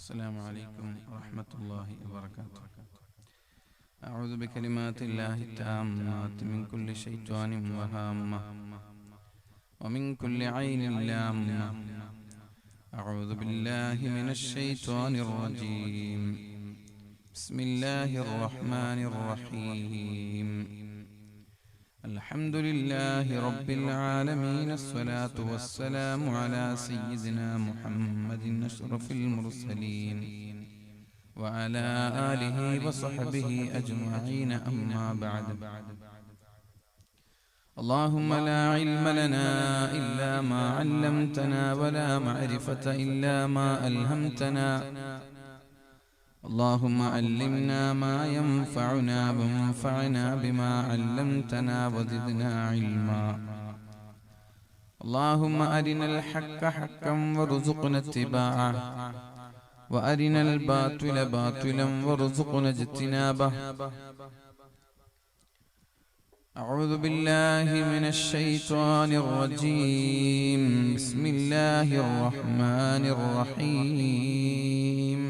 السلام عليكم ورحمة الله وبركاته. أعوذ بكلمات الله التامات من كل شيطان وهامة ومن كل عين لامة. أعوذ بالله من الشيطان الرجيم. بسم الله الرحمن الرحيم. الحمد لله رب العالمين. الصلاة والسلام على سيدنا محمد أشرف المرسلين وعلى آله وصحبه أجمعين. أما بعد، اللهم لا علم لنا إلا ما علمتنا ولا معرفة إلا ما ألهمتنا. اللهم علمنا ما ينفعنا وانفعنا بما علمتنا وزدنا علما. اللهم أرنا الحق حقا وارزقنا اتباعه وأرنا الباطل باطلا وارزقنا اجتنابه. أعوذ بالله من الشيطان الرجيم. بسم الله الرحمن الرحيم.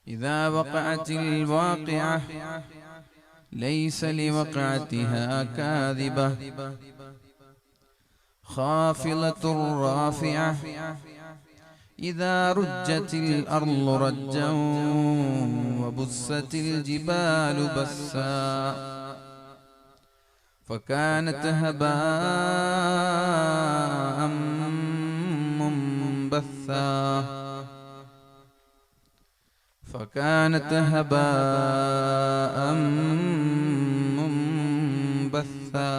إذا وقعت الواقعة ليس لوقعتها كاذبة خافضة رافعة إذا رجت الأرض رجا وبست الجبال بسا فكانت هباء منبثا فكانت هباء منبثا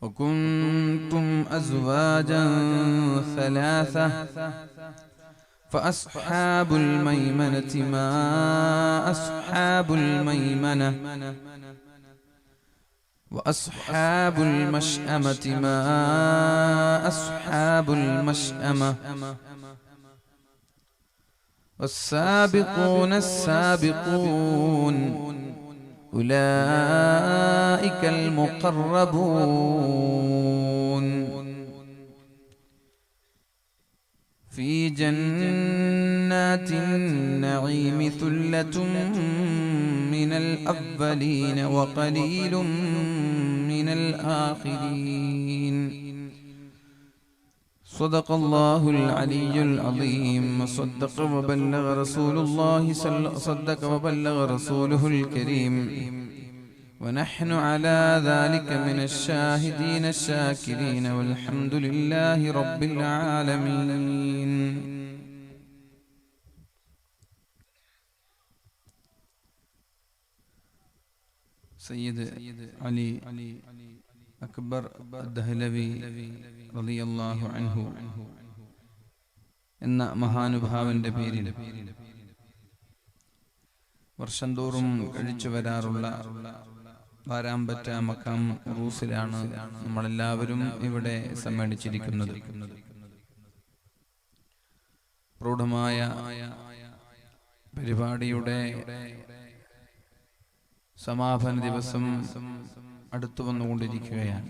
وكنتم أزواجا ثلاثة فأصحاب الميمنة ما أصحاب الميمنة وأصحاب المشأمة ما أصحاب المشأمة والسابقون السابقون أولئك المقربون في جنات النعيم ثلة من الأولين وقليل من الآخرين. صدق الله العلي العظيم. وصدق وبلغ رسول الله صدق وبلغ رسوله الكريم. ونحن على ذلك من الشاهدين الشاكرين والحمد لله رب العالمين. سيد علي അക്ബർ ദഹ്ലവി റളിയല്ലാഹു അൻഹു എന്ന മഹാനുഭാവന്റെ പേരിൽ വർഷം തോറും കഴിച്ചു വരാറുള്ള വാരാമ്പറ്റ മക്കാം ഉറൂസിലാണ് നമ്മളെല്ലാവരും ഇവിടെ സമ്മേളിച്ചിരിക്കുന്നത്. പ്രൗഢമായ പരിപാടിയുടെ സമാപന ദിവസം അടുത്തു വന്നുകൊണ്ടിരിക്കുകയാണ്.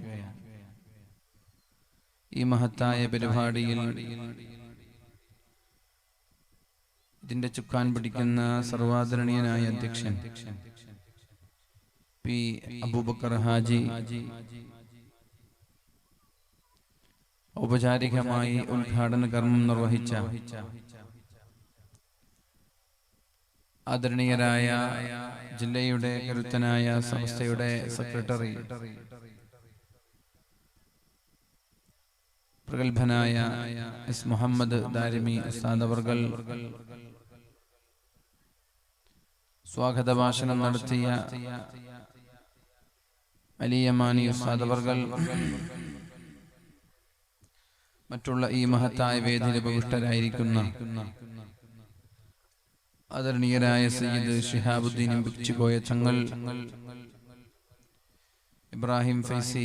ഈ മഹത്തായ പരിപാടിയിൽ ഇതിന്റെ ചുക്കാൻ പിടിക്കുന്ന സർവാദരണീയനായ അധ്യക്ഷൻ പി അബൂബക്കർ ഹാജി ഔപചാരികമായി ഉദ്ഘാടന കർമ്മം നിർവഹിച്ച ആദരണീയരായ ജില്ലയുടെ കരുത്തനായ സംസ്ഥയുടെ സെക്രട്ടറി പ്രഗത്ഭനായ എസ് മുഹമ്മദ് ദാരിമി ഉസ്താദ് അവർകൾ സ്വാഗത ഭാഷണം നടത്തിയ അലിയമാനി ഉസ്താദ് അവർകൾ മറ്റുള്ള ഈ മഹത്തായ വേദിയിൽ ഉപവിഷ്ടരായിരിക്കുന്ന ആദരണീയരായ സയ്യിദ് ഷിഹാബുദ്ദീൻ ബിച്ചിക്കോയ ചങ്ങൽ, ഇബ്രാഹിം ഫൈസി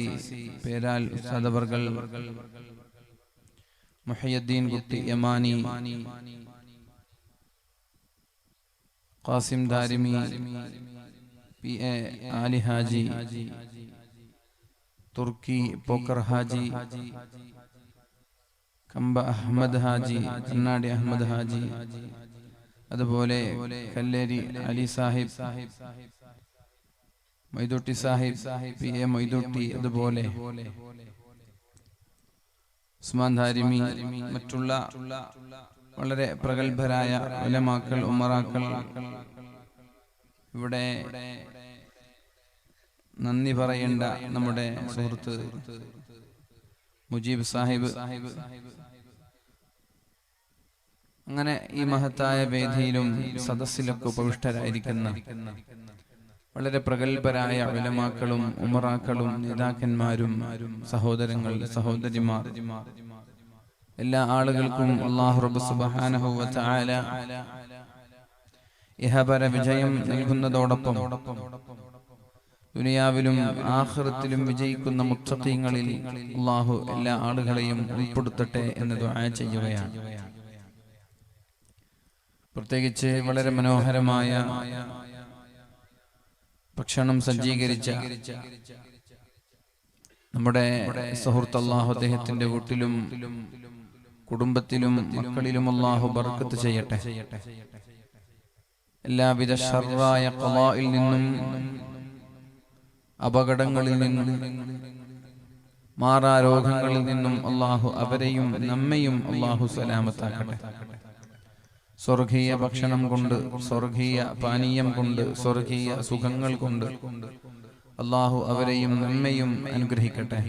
പേരാൽ ഉസ്താദ് അവർകൾ, മുഹയ്യദ്ദീൻ കുട്ടി Yamani, Qasem Darimi, P A ആലി ഹാജി, തുർക്കി പോക്കർ ഹാജി, കമ്പ അഹമ്മദ് ഹാജി, കണ്ണാടി അഹമ്മദ് ഹാജി, അതുപോലെ കല്ലേരി അലി സാഹിബ്, മൊയ്തുട്ടി സാഹിബ്, പി എ മൊയ്തുട്ടി, അതുപോലെ ഉസ്മാൻ ധാരിമി, മറ്റുള്ള വളരെ പ്രഗത്ഭരായ ഉലമാക്കൾ, ഉമറാക്കൾ, ഇവിടെ നന്ദി പറയേണ്ട നമ്മുടെ സുഹൃത്ത് മുജീബ് സാഹിബ്, അങ്ങനെ ഈ മഹത്തായ വേദിയിലും സദസ്സിലൊക്കെ ഉപവിഷ്ടരായിരിക്കുന്ന വളരെ പ്രഗത്ഭരായ ഉലമാക്കളും ഉമറാക്കളും നേതാക്കന്മാരും സഹോദരങ്ങൾ, സഹോദരിമാർ, എല്ലാ ആളുകൾക്കും അല്ലാഹു റബ്ബ് സുബ്ഹാനഹു വ തആല ഇഹപര വിജയം നൽകുന്നതോടൊപ്പം ദുനിയാവിലും ആഖിറത്തിലും വിജയിക്കുന്ന മുത്തഖീങ്ങളിൽ അല്ലാഹു എല്ലാ ആളുകളെയും ഉൾപ്പെടുത്തട്ടെ എന്ന് ദുആ ചെയ്യുകയാണ്. പ്രത്യേകിച്ച് വളരെ മനോഹരമായ ഭക്ഷണം സജ്ജീകരിച്ച നമ്മുടെ സുഹൃത്ത് അല്ലാഹു അദ്ദേഹത്തിന്റെ വീട്ടിലും കുടുംബത്തിലും മക്കളിലും അല്ലാഹു ബർക്കത്ത് ചെയ്യട്ടെ. എല്ലാവിധ ശർറായ ഖളായിൽ നിന്നും, അപകടങ്ങളിൽ നിന്നും, മാറാരോഗങ്ങളിൽ നിന്നും അല്ലാഹു അവരെയും നമ്മയും അല്ലാഹു സലാമത്താക്കട്ടെ. സ്വർഗീയ ഭക്ഷണം കൊണ്ട്, സ്വർഗീയ പാനീയം കൊണ്ട്, സ്വർഗീയ സുഖങ്ങൾ കൊണ്ട് അല്ലാഹു അവരെയും നമ്മയും അനുഗ്രഹിക്കട്ടെ.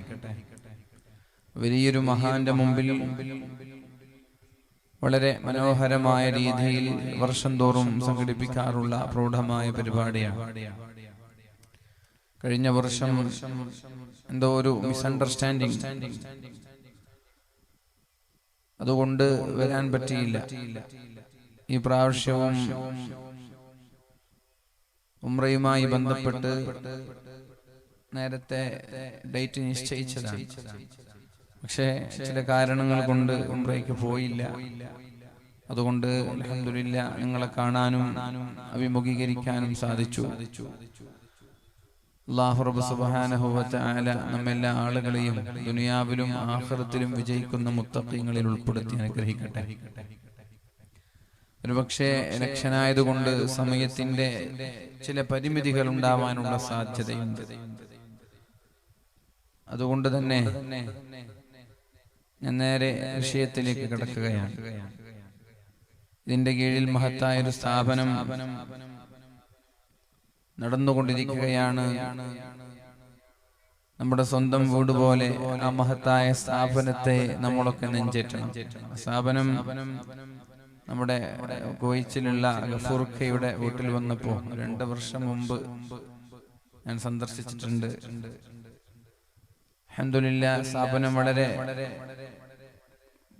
വലിയൊരു മഹാന്റെ മുമ്പിൽ വളരെ മനോഹരമായ രീതിയിൽ വർഷം തോറും സംഘടിപ്പിക്കാറുള്ള പ്രൗഢമായ പരിപാടിയാണ്. കഴിഞ്ഞ വർഷം എന്തോ ഒരു മിസ്അണ്ടർസ്റ്റാൻഡിങ്, അതുകൊണ്ട് വരാൻ പറ്റിയില്ല. ഈ പ്രാവശ്യവും ഉംറയുമായി ബന്ധപ്പെട്ട് നേരത്തെ ഡേറ്റ് നിശ്ചയിച്ചതാണ്. പക്ഷേ ചില കാരണങ്ങൾ കൊണ്ട് ഉംറയ്ക്ക് പോയില്ല. അതുകൊണ്ട് അൽഹംദുലില്ലാ നിങ്ങളെ കാണാനും അഭിമുഖീകരിക്കാനും സാധിച്ചു. അല്ലാഹു റബ്ബ് സുബ്ഹാനഹു വ തആല നമ്മെല്ലാ ആളുകളെയും ദുനിയാവിലും ആഖിറത്തിലും വിജയിക്കുന്ന മുത്തഖീങ്ങളിൽ ഉൾപ്പെടുത്തി അനുഗ്രഹിക്കട്ടെ. ഒരുപക്ഷെ ഇലക്ഷനായതുകൊണ്ട് സമയത്തിന്റെ ചില പരിമിതികൾ ഉണ്ടാവാനുള്ള സാധ്യതയുണ്ട്. അതുകൊണ്ട് തന്നെ ഞാൻ നേരെ വിഷയത്തിലേക്ക് കടക്കുകയാണ്. ഇതിന്റെ കീഴിൽ മഹത്തായ ഒരു സ്ഥാപനം നടന്നുകൊണ്ടിരിക്കുകയാണ്. നമ്മുടെ സ്വന്തം വീട് പോലെ ആ മഹത്തായ സ്ഥാപനത്തെ നമ്മളൊക്കെ നെഞ്ചേറ്റണം. സ്ഥാപനം നമ്മുടെ കോയിച്ചിലുള്ള ഗഫൂർക്കയുടെ വീട്ടിൽ വന്നപ്പോ 2 വർഷം മുമ്പ് ഞാൻ സന്ദർശിച്ചിട്ടുണ്ട്. അൽഹംദുലില്ലാ സ്ഥാപനം വളരെ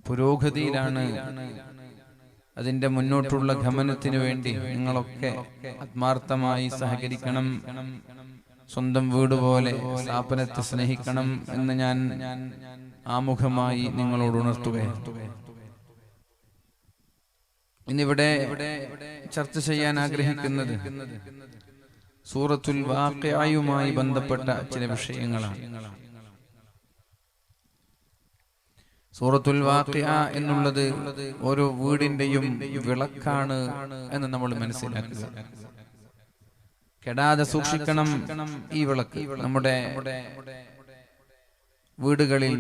പുരോഗതിയിലാണ്. അതിന്റെ മുന്നോട്ടുള്ള ഗമനത്തിനു വേണ്ടി നിങ്ങളൊക്കെ ആത്മാർത്ഥമായി സഹകരിക്കണം. സ്വന്തം വീട് പോലെ സ്ഥാപനത്തെ സ്നേഹിക്കണം എന്ന് ഞാൻ ആമുഖമായി നിങ്ങളോട് ഉണർത്തുകയാണ്. ഇന്നിവിടെ ചർച്ച ചെയ്യാൻ ആഗ്രഹിക്കുന്നത് സൂറത്തുൽ വാഖിഅയുമായി ബന്ധപ്പെട്ട ചില വിഷയങ്ങളാണ്. സൂറത്തുൽ വാഖിഅ എന്നുള്ളത് ഓരോ വീടിന്റെയും വിളക്കാണ് എന്ന് നമ്മൾ മനസ്സിലാക്കുക. കെടാതെ സൂക്ഷിക്കണം ഈ വിളക്ക്. നമ്മുടെ വീടുകളിൽ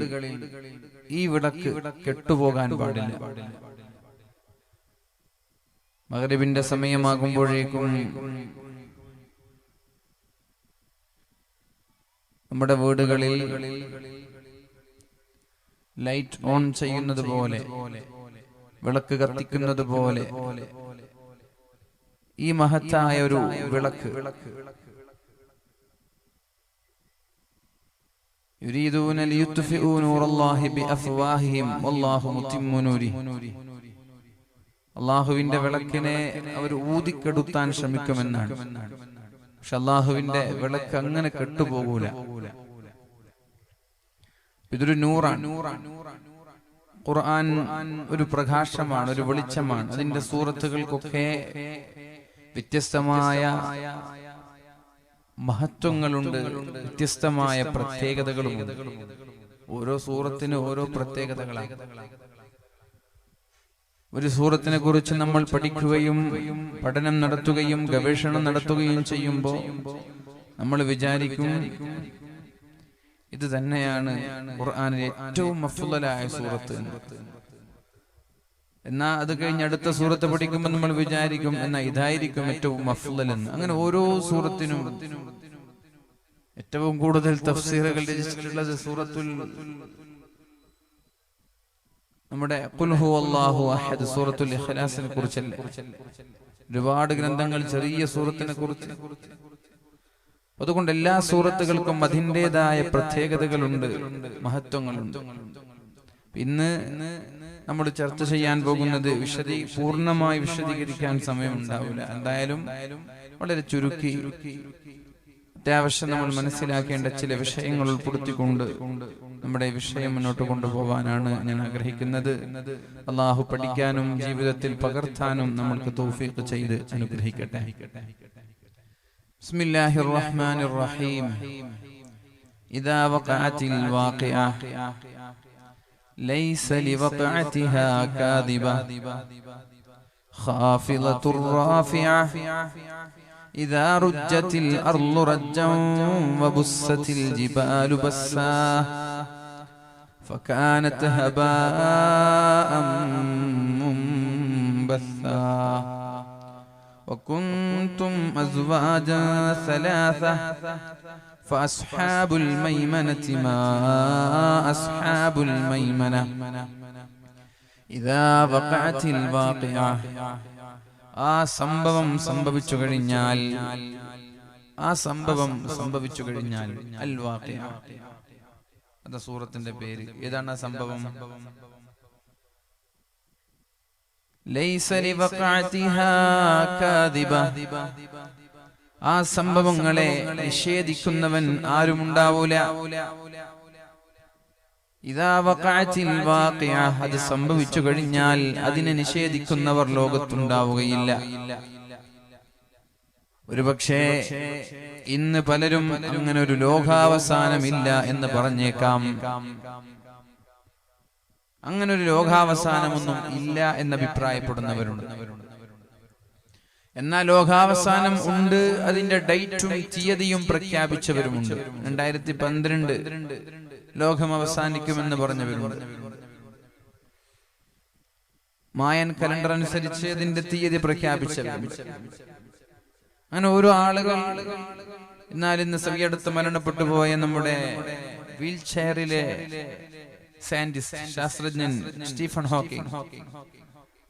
ഈ വിളക്ക് കെട്ടുപോകാൻ പാടില്ല. മഗ്രിബിന്റെ സമയമാകുമ്പോഴേക്കും നമ്മുടെ വീടുകളിൽ ലൈറ്റ് ഓൺ ചെയ്യുന്നത് പോലെ, വിളക്ക് കത്തിക്കുന്നത് പോലെ ഈ മഹത്തായ ഒരു വിളക്ക് യുരീദൂന ലിയുത്ഫിഉ നൂറല്ലാഹി ബിഅഫ്വാഹിഹിം വല്ലാഹു മുത്തിമ്മു നൂരിഹി. അല്ലാഹുവിന്റെ വിളക്കിനെ അവർ ഊതിക്കെടുത്താൻ ശ്രമിക്കുമെന്നാണ്. പക്ഷെ അല്ലാഹുവിന്റെ വിളക്ക് അങ്ങനെ കെട്ടുപോകൂല. ഇതൊരു നൂറാണ്. ഖുർആൻ ഒരു പ്രകാശമാണ്, ഒരു വെളിച്ചമാണ്. അതിന്റെ സൂറത്തുകൾക്കൊക്കെ വ്യത്യസ്തമായ മഹത്വങ്ങളുണ്ട്, വ്യത്യസ്തമായ പ്രത്യേകതകളുമുണ്ട്. ഓരോ സൂറത്തിന് ഓരോ പ്രത്യേകതകളാണ്. ഒരു സൂറത്തിനെ കുറിച്ച് നമ്മൾ പഠിക്കുകയും പഠനം നടത്തുകയും ഗവേഷണം നടത്തുകയും ചെയ്യുമ്പോൾ നമ്മൾ വിചാരിക്കും ഇത് തന്നെയാണ് ഖുർആനിലെ ഏറ്റവും അഫ്ളലായ സൂറത്ത്. എന്നാ അത് കഴിഞ്ഞ് അടുത്ത സൂറത്ത് പഠിക്കുമ്പോൾ നമ്മൾ വിചാരിക്കും എന്നാ ഇതായിരിക്കും ഏറ്റവും അഫ്ളൽ എന്ന്. അങ്ങനെ ഓരോ സൂറത്തിനും ഏറ്റവും കൂടുതൽ തഫ്സീറുകൾ രചിച്ചിട്ടുള്ളത് സൂറത്തുൽ നമ്മുടെ ഖുൽ ഹുവല്ലാഹു അഹദ് സൂറത്തുൽ ഇഖ്ലാസിനെ കുറിച്ചല്ലേ. ഒരുപാട് ഗ്രന്ഥങ്ങൾ ചെറിയ സൂറത്തിനെ കുറിച്ച്. അതുകൊണ്ട് എല്ലാ സൂറത്തുകൾക്കും അതിൻ്റെതായ പ്രത്യേകതകളുണ്ട്, മഹത്വങ്ങളുണ്ട്. ഇന്ന് നമ്മൾ ചർച്ച ചെയ്യാൻ പോകുന്നത് പൂർണ്ണമായി വിശദീകരിക്കാൻ സമയമുണ്ടാവില്ല. എന്തായാലും വളരെ ചുരുക്കി അത്യാവശ്യം നമ്മൾ മനസ്സിലാക്കേണ്ട ചില വിഷയങ്ങൾ ഉൾപ്പെടുത്തിക്കൊണ്ട് നമ്മുടെ വിഷയം മുന്നോട്ട് കൊണ്ടുപോകാനാണ് ഞാൻ ആഗ്രഹിക്കുന്നത്. അള്ളാഹു പഠിക്കാനും ജീവിതത്തിൽ പകർത്താനും നമ്മൾക്ക് തൗഫീഖ് ചെയ്ത് അനുഗ്രഹിക്കട്ടെ. ബിസ്മില്ലാഹിർ റഹ്മാനിർ റഹീം. ഇദാ വഖഅത്തിൽ വാഖിഅ ലൈസ ലിവഖഅതിഹാ കാദിബ ഖാഫിളത്തുർ റാഫിഅ إذا رجت الأرض رجا وبست الجبال بسا فكانت هباء منبثا وكنتم أزواجا ثلاثة فأصحاب الميمنة ما أصحاب الميمنة إذا وقعت الواقعة. ആ സംഭവം സംഭവിച്ചു കഴിഞ്ഞാൽ അൽ വാഖിഅ. അതാ സൂറത്തിന്റെ പേര്. ഏതാണ് ആ സംഭവം? ലൈസ ലിവഖഅതിഹാ കാദിബ. ആ സംഭവങ്ങളെ നിഷേധിക്കുന്നവൻ ആരും ഉണ്ടാവൂല. ഇദാ വഖഅത്തിൽ വാഖിഅ. അത് സംഭവിച്ചു കഴിഞ്ഞാൽ അതിനെ നിഷേധിക്കുന്നവർ ലോകത്തുണ്ടാവുകയില്ല. ഒരുപക്ഷേ ഇന്ന് പലരും അങ്ങനെ ഒരു ലോകാവസാനമില്ല എന്ന് പറഞ്ഞേക്കാം. അങ്ങനെ ഒരു ലോകാവസാനമൊന്നും ഇല്ല എന്ന് അഭിപ്രായപ്പെടുന്നവരുണ്ട്. എന്നാൽ ലോകാവസാനം ഉണ്ട്, അതിന്റെ ഡേറ്റും തീയതിയും പ്രഖ്യാപിച്ചവരുമുണ്ട്. 2012 ലോകം അവസാനിക്കുമെന്ന് പറഞ്ഞവരുണ്ട്. മായൻ കലണ്ടർ അനുസരിച്ച് അതിന്റെ തീയതി പ്രഖ്യാപിച്ചവരുണ്ട്. അങ്ങനെ ഓരോ ആളുകൾ. എന്നാൽ ഇന്ന് സവിയടുത്ത് മരണപ്പെട്ടു പോയ നമ്മുടെ വീൽ ചെയറിലെ സയന്റിസ്റ്റ് ശാസ്ത്രജ്ഞൻ സ്റ്റീഫൻ ഹോക്കിംഗ്,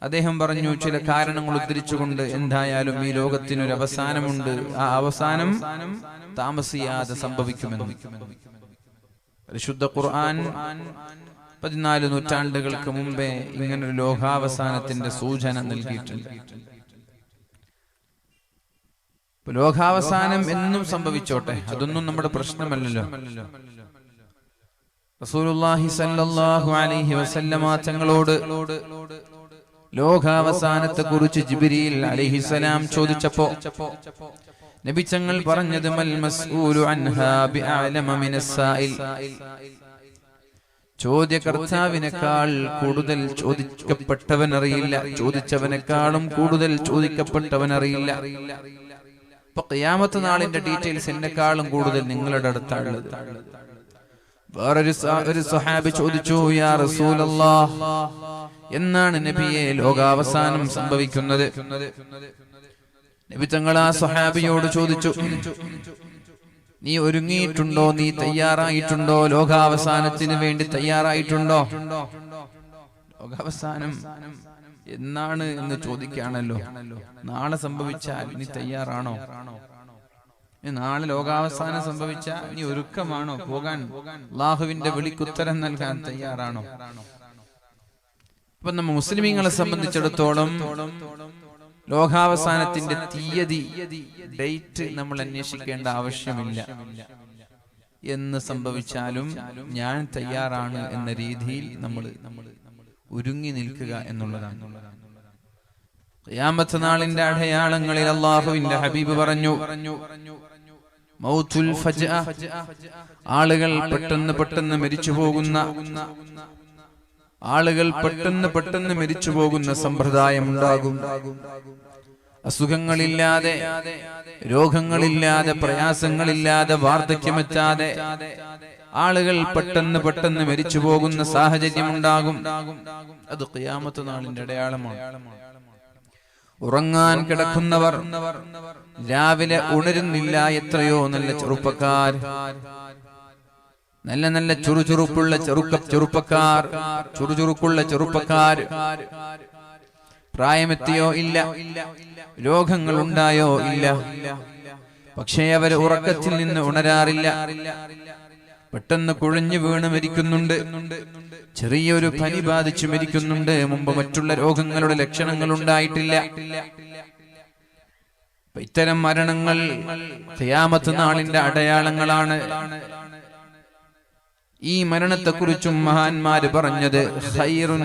അദ്ദേഹം പറഞ്ഞു ചില കാരണങ്ങൾ ഉദ്ധരിച്ചുകൊണ്ട് എന്തായാലും ഈ ലോകത്തിനൊരു അവസാനമുണ്ട്, ആ അവസാനം താമസിയാതെ സംഭവിക്കുമെന്ന്. പരിശുദ്ധ ഖുർആൻ 14 നൂറ്റാണ്ടുകൾക്ക് മുമ്പേ ഇങ്ങനൊരു ലോകാവസാനത്തിന്റെ സൂചന നൽകിയിട്ടുണ്ട്. ലോകാവസാനം എന്നും സംഭവിച്ചോട്ടെ, അതൊന്നും നമ്മുടെ പ്രശ്നമല്ലല്ലോ. റസൂലുള്ളാഹി സ്വല്ലല്ലാഹു അലൈഹി വസല്ലമ തങ്ങളോട് ലോകാവസാനത്തെ കുറിച്ച് ജിബ്രീൽ അലൈഹിസ്സലാം ചോദിച്ചപ്പോ നബി തങ്ങൾ പറഞ്ഞത് മൽ മസ്ഊലു അൻഹാ ബിഅലമ മിനസ് സായിൽ. ചോദ്യകർത്താവിനേക്കാൾ കൂടുതൽ ചോദിക്കപ്പെട്ടവൻ അറിയില്ല, ചോദിച്ചവനേക്കാളും കൂടുതൽ ചോദിക്കപ്പെട്ടവൻ അറിയില്ല. ഇപ്പൊ ഖിയാമത്ത് നാളിന്റെ ഡീറ്റെയിൽസ് എന്നെക്കാളും കൂടുതൽ നിങ്ങളുടെ അടുത്താണുള്ളത്. വേറൊരു സ്വഹാബി ചോദിച്ചു, യാ റസൂലല്ലാഹ്, എന്നാണ് നബിയെ ലോകാവസാനം സംഭവിക്കുന്നത്? നബി തങ്ങൾ ആ സ്വഹാബിയോട് ചോദിച്ചു, നീ ഒരുങ്ങിയിട്ടുണ്ടോ, നീ തയ്യാറായിട്ടുണ്ടോ, ലോകാവസാനത്തിന് വേണ്ടി തയ്യാറായിട്ടുണ്ടോ? ലോകാവസാനം എന്നാണ് എന്ന് ചോദിക്കുകയാണല്ലോ. നാളെ സംഭവിച്ചാൽ നീ തയ്യാറാണോ? നാളെ ലോകാവസാനം സംഭവിച്ചാൽ നീ ഒരുക്കമാണോ പോകാൻ? അല്ലാഹുവിന്റെ വിളിക്കുത്തരം നൽകാൻ തയ്യാറാണോ? ഇപ്പൊ നമ്മ മുസ്ലിമീങ്ങളെ സംബന്ധിച്ചിടത്തോളം ലോകാവസാനത്തിന്റെ തീയതി, ഡേറ്റ് നമ്മൾ അന്വേഷിക്കേണ്ട ആവശ്യമില്ല. എന്ന് സംഭവിച്ചാലും ഞാൻ തയ്യാറാണ് എന്ന രീതിയിൽ നമ്മൾ ഒരുങ്ങി നിൽക്കുക എന്നുള്ളതാണ്. ഖിയാമത്ത് നാളിന്റെ അടയാളങ്ങളിൽ അല്ലാഹുവിന്റെ ഹബീബ് പറഞ്ഞു, മൗതുൽ ഫജ്അ, ആളുകൾ പെട്ടെന്ന് മരിച്ചു പോകുന്ന ആളുകൾ പെട്ടെന്ന് മരിച്ചു പോകുന്ന സമ്പ്രദായം ഉണ്ടാകും. അസുഖങ്ങളില്ലാതെ, രോഗങ്ങളില്ലാതെ, പ്രയാസങ്ങളില്ലാതെ, വാർദ്ധക്യമെത്താതെ ആളുകൾ പെട്ടെന്ന് മരിച്ചു പോകുന്ന സാഹചര്യം ഉണ്ടാകും. അത് ഖിയാമത്ത് നാളിന്റെ അടയാളമാണ്. ഉറങ്ങാൻ കിടക്കുന്നവർ രാവിലെ ഉണരുന്നില്ല. എത്രയോ നല്ല ചെറുപ്പക്കാർ, നല്ല ചുറുചുറുക്കുള്ള ചെറുപ്പക്കാർ പ്രായമെത്തിയോ ഇല്ല, രോഗങ്ങൾ ഉണ്ടായോ ഇല്ല, പക്ഷേ അവർ ഉറക്കത്തിൽ നിന്ന് ഉണരാറില്ല. പെട്ടെന്ന് കുഴഞ്ഞു വീണ് മരിക്കുന്നുണ്ട്, ചെറിയൊരു പനി ബാധിച്ചു മരിക്കുന്നുണ്ട്. മുമ്പ് മറ്റുള്ള രോഗങ്ങളുടെ ലക്ഷണങ്ങൾ ഉണ്ടായിട്ടില്ല. ഇത്തരം മരണങ്ങൾ ഖിയാമത്ത് നാളിന്റെ അടയാളങ്ങളാണ്. ഈ മരണത്തെക്കുറിച്ചും മഹാന്മാര് പറഞ്ഞത് ഖൈറുൻ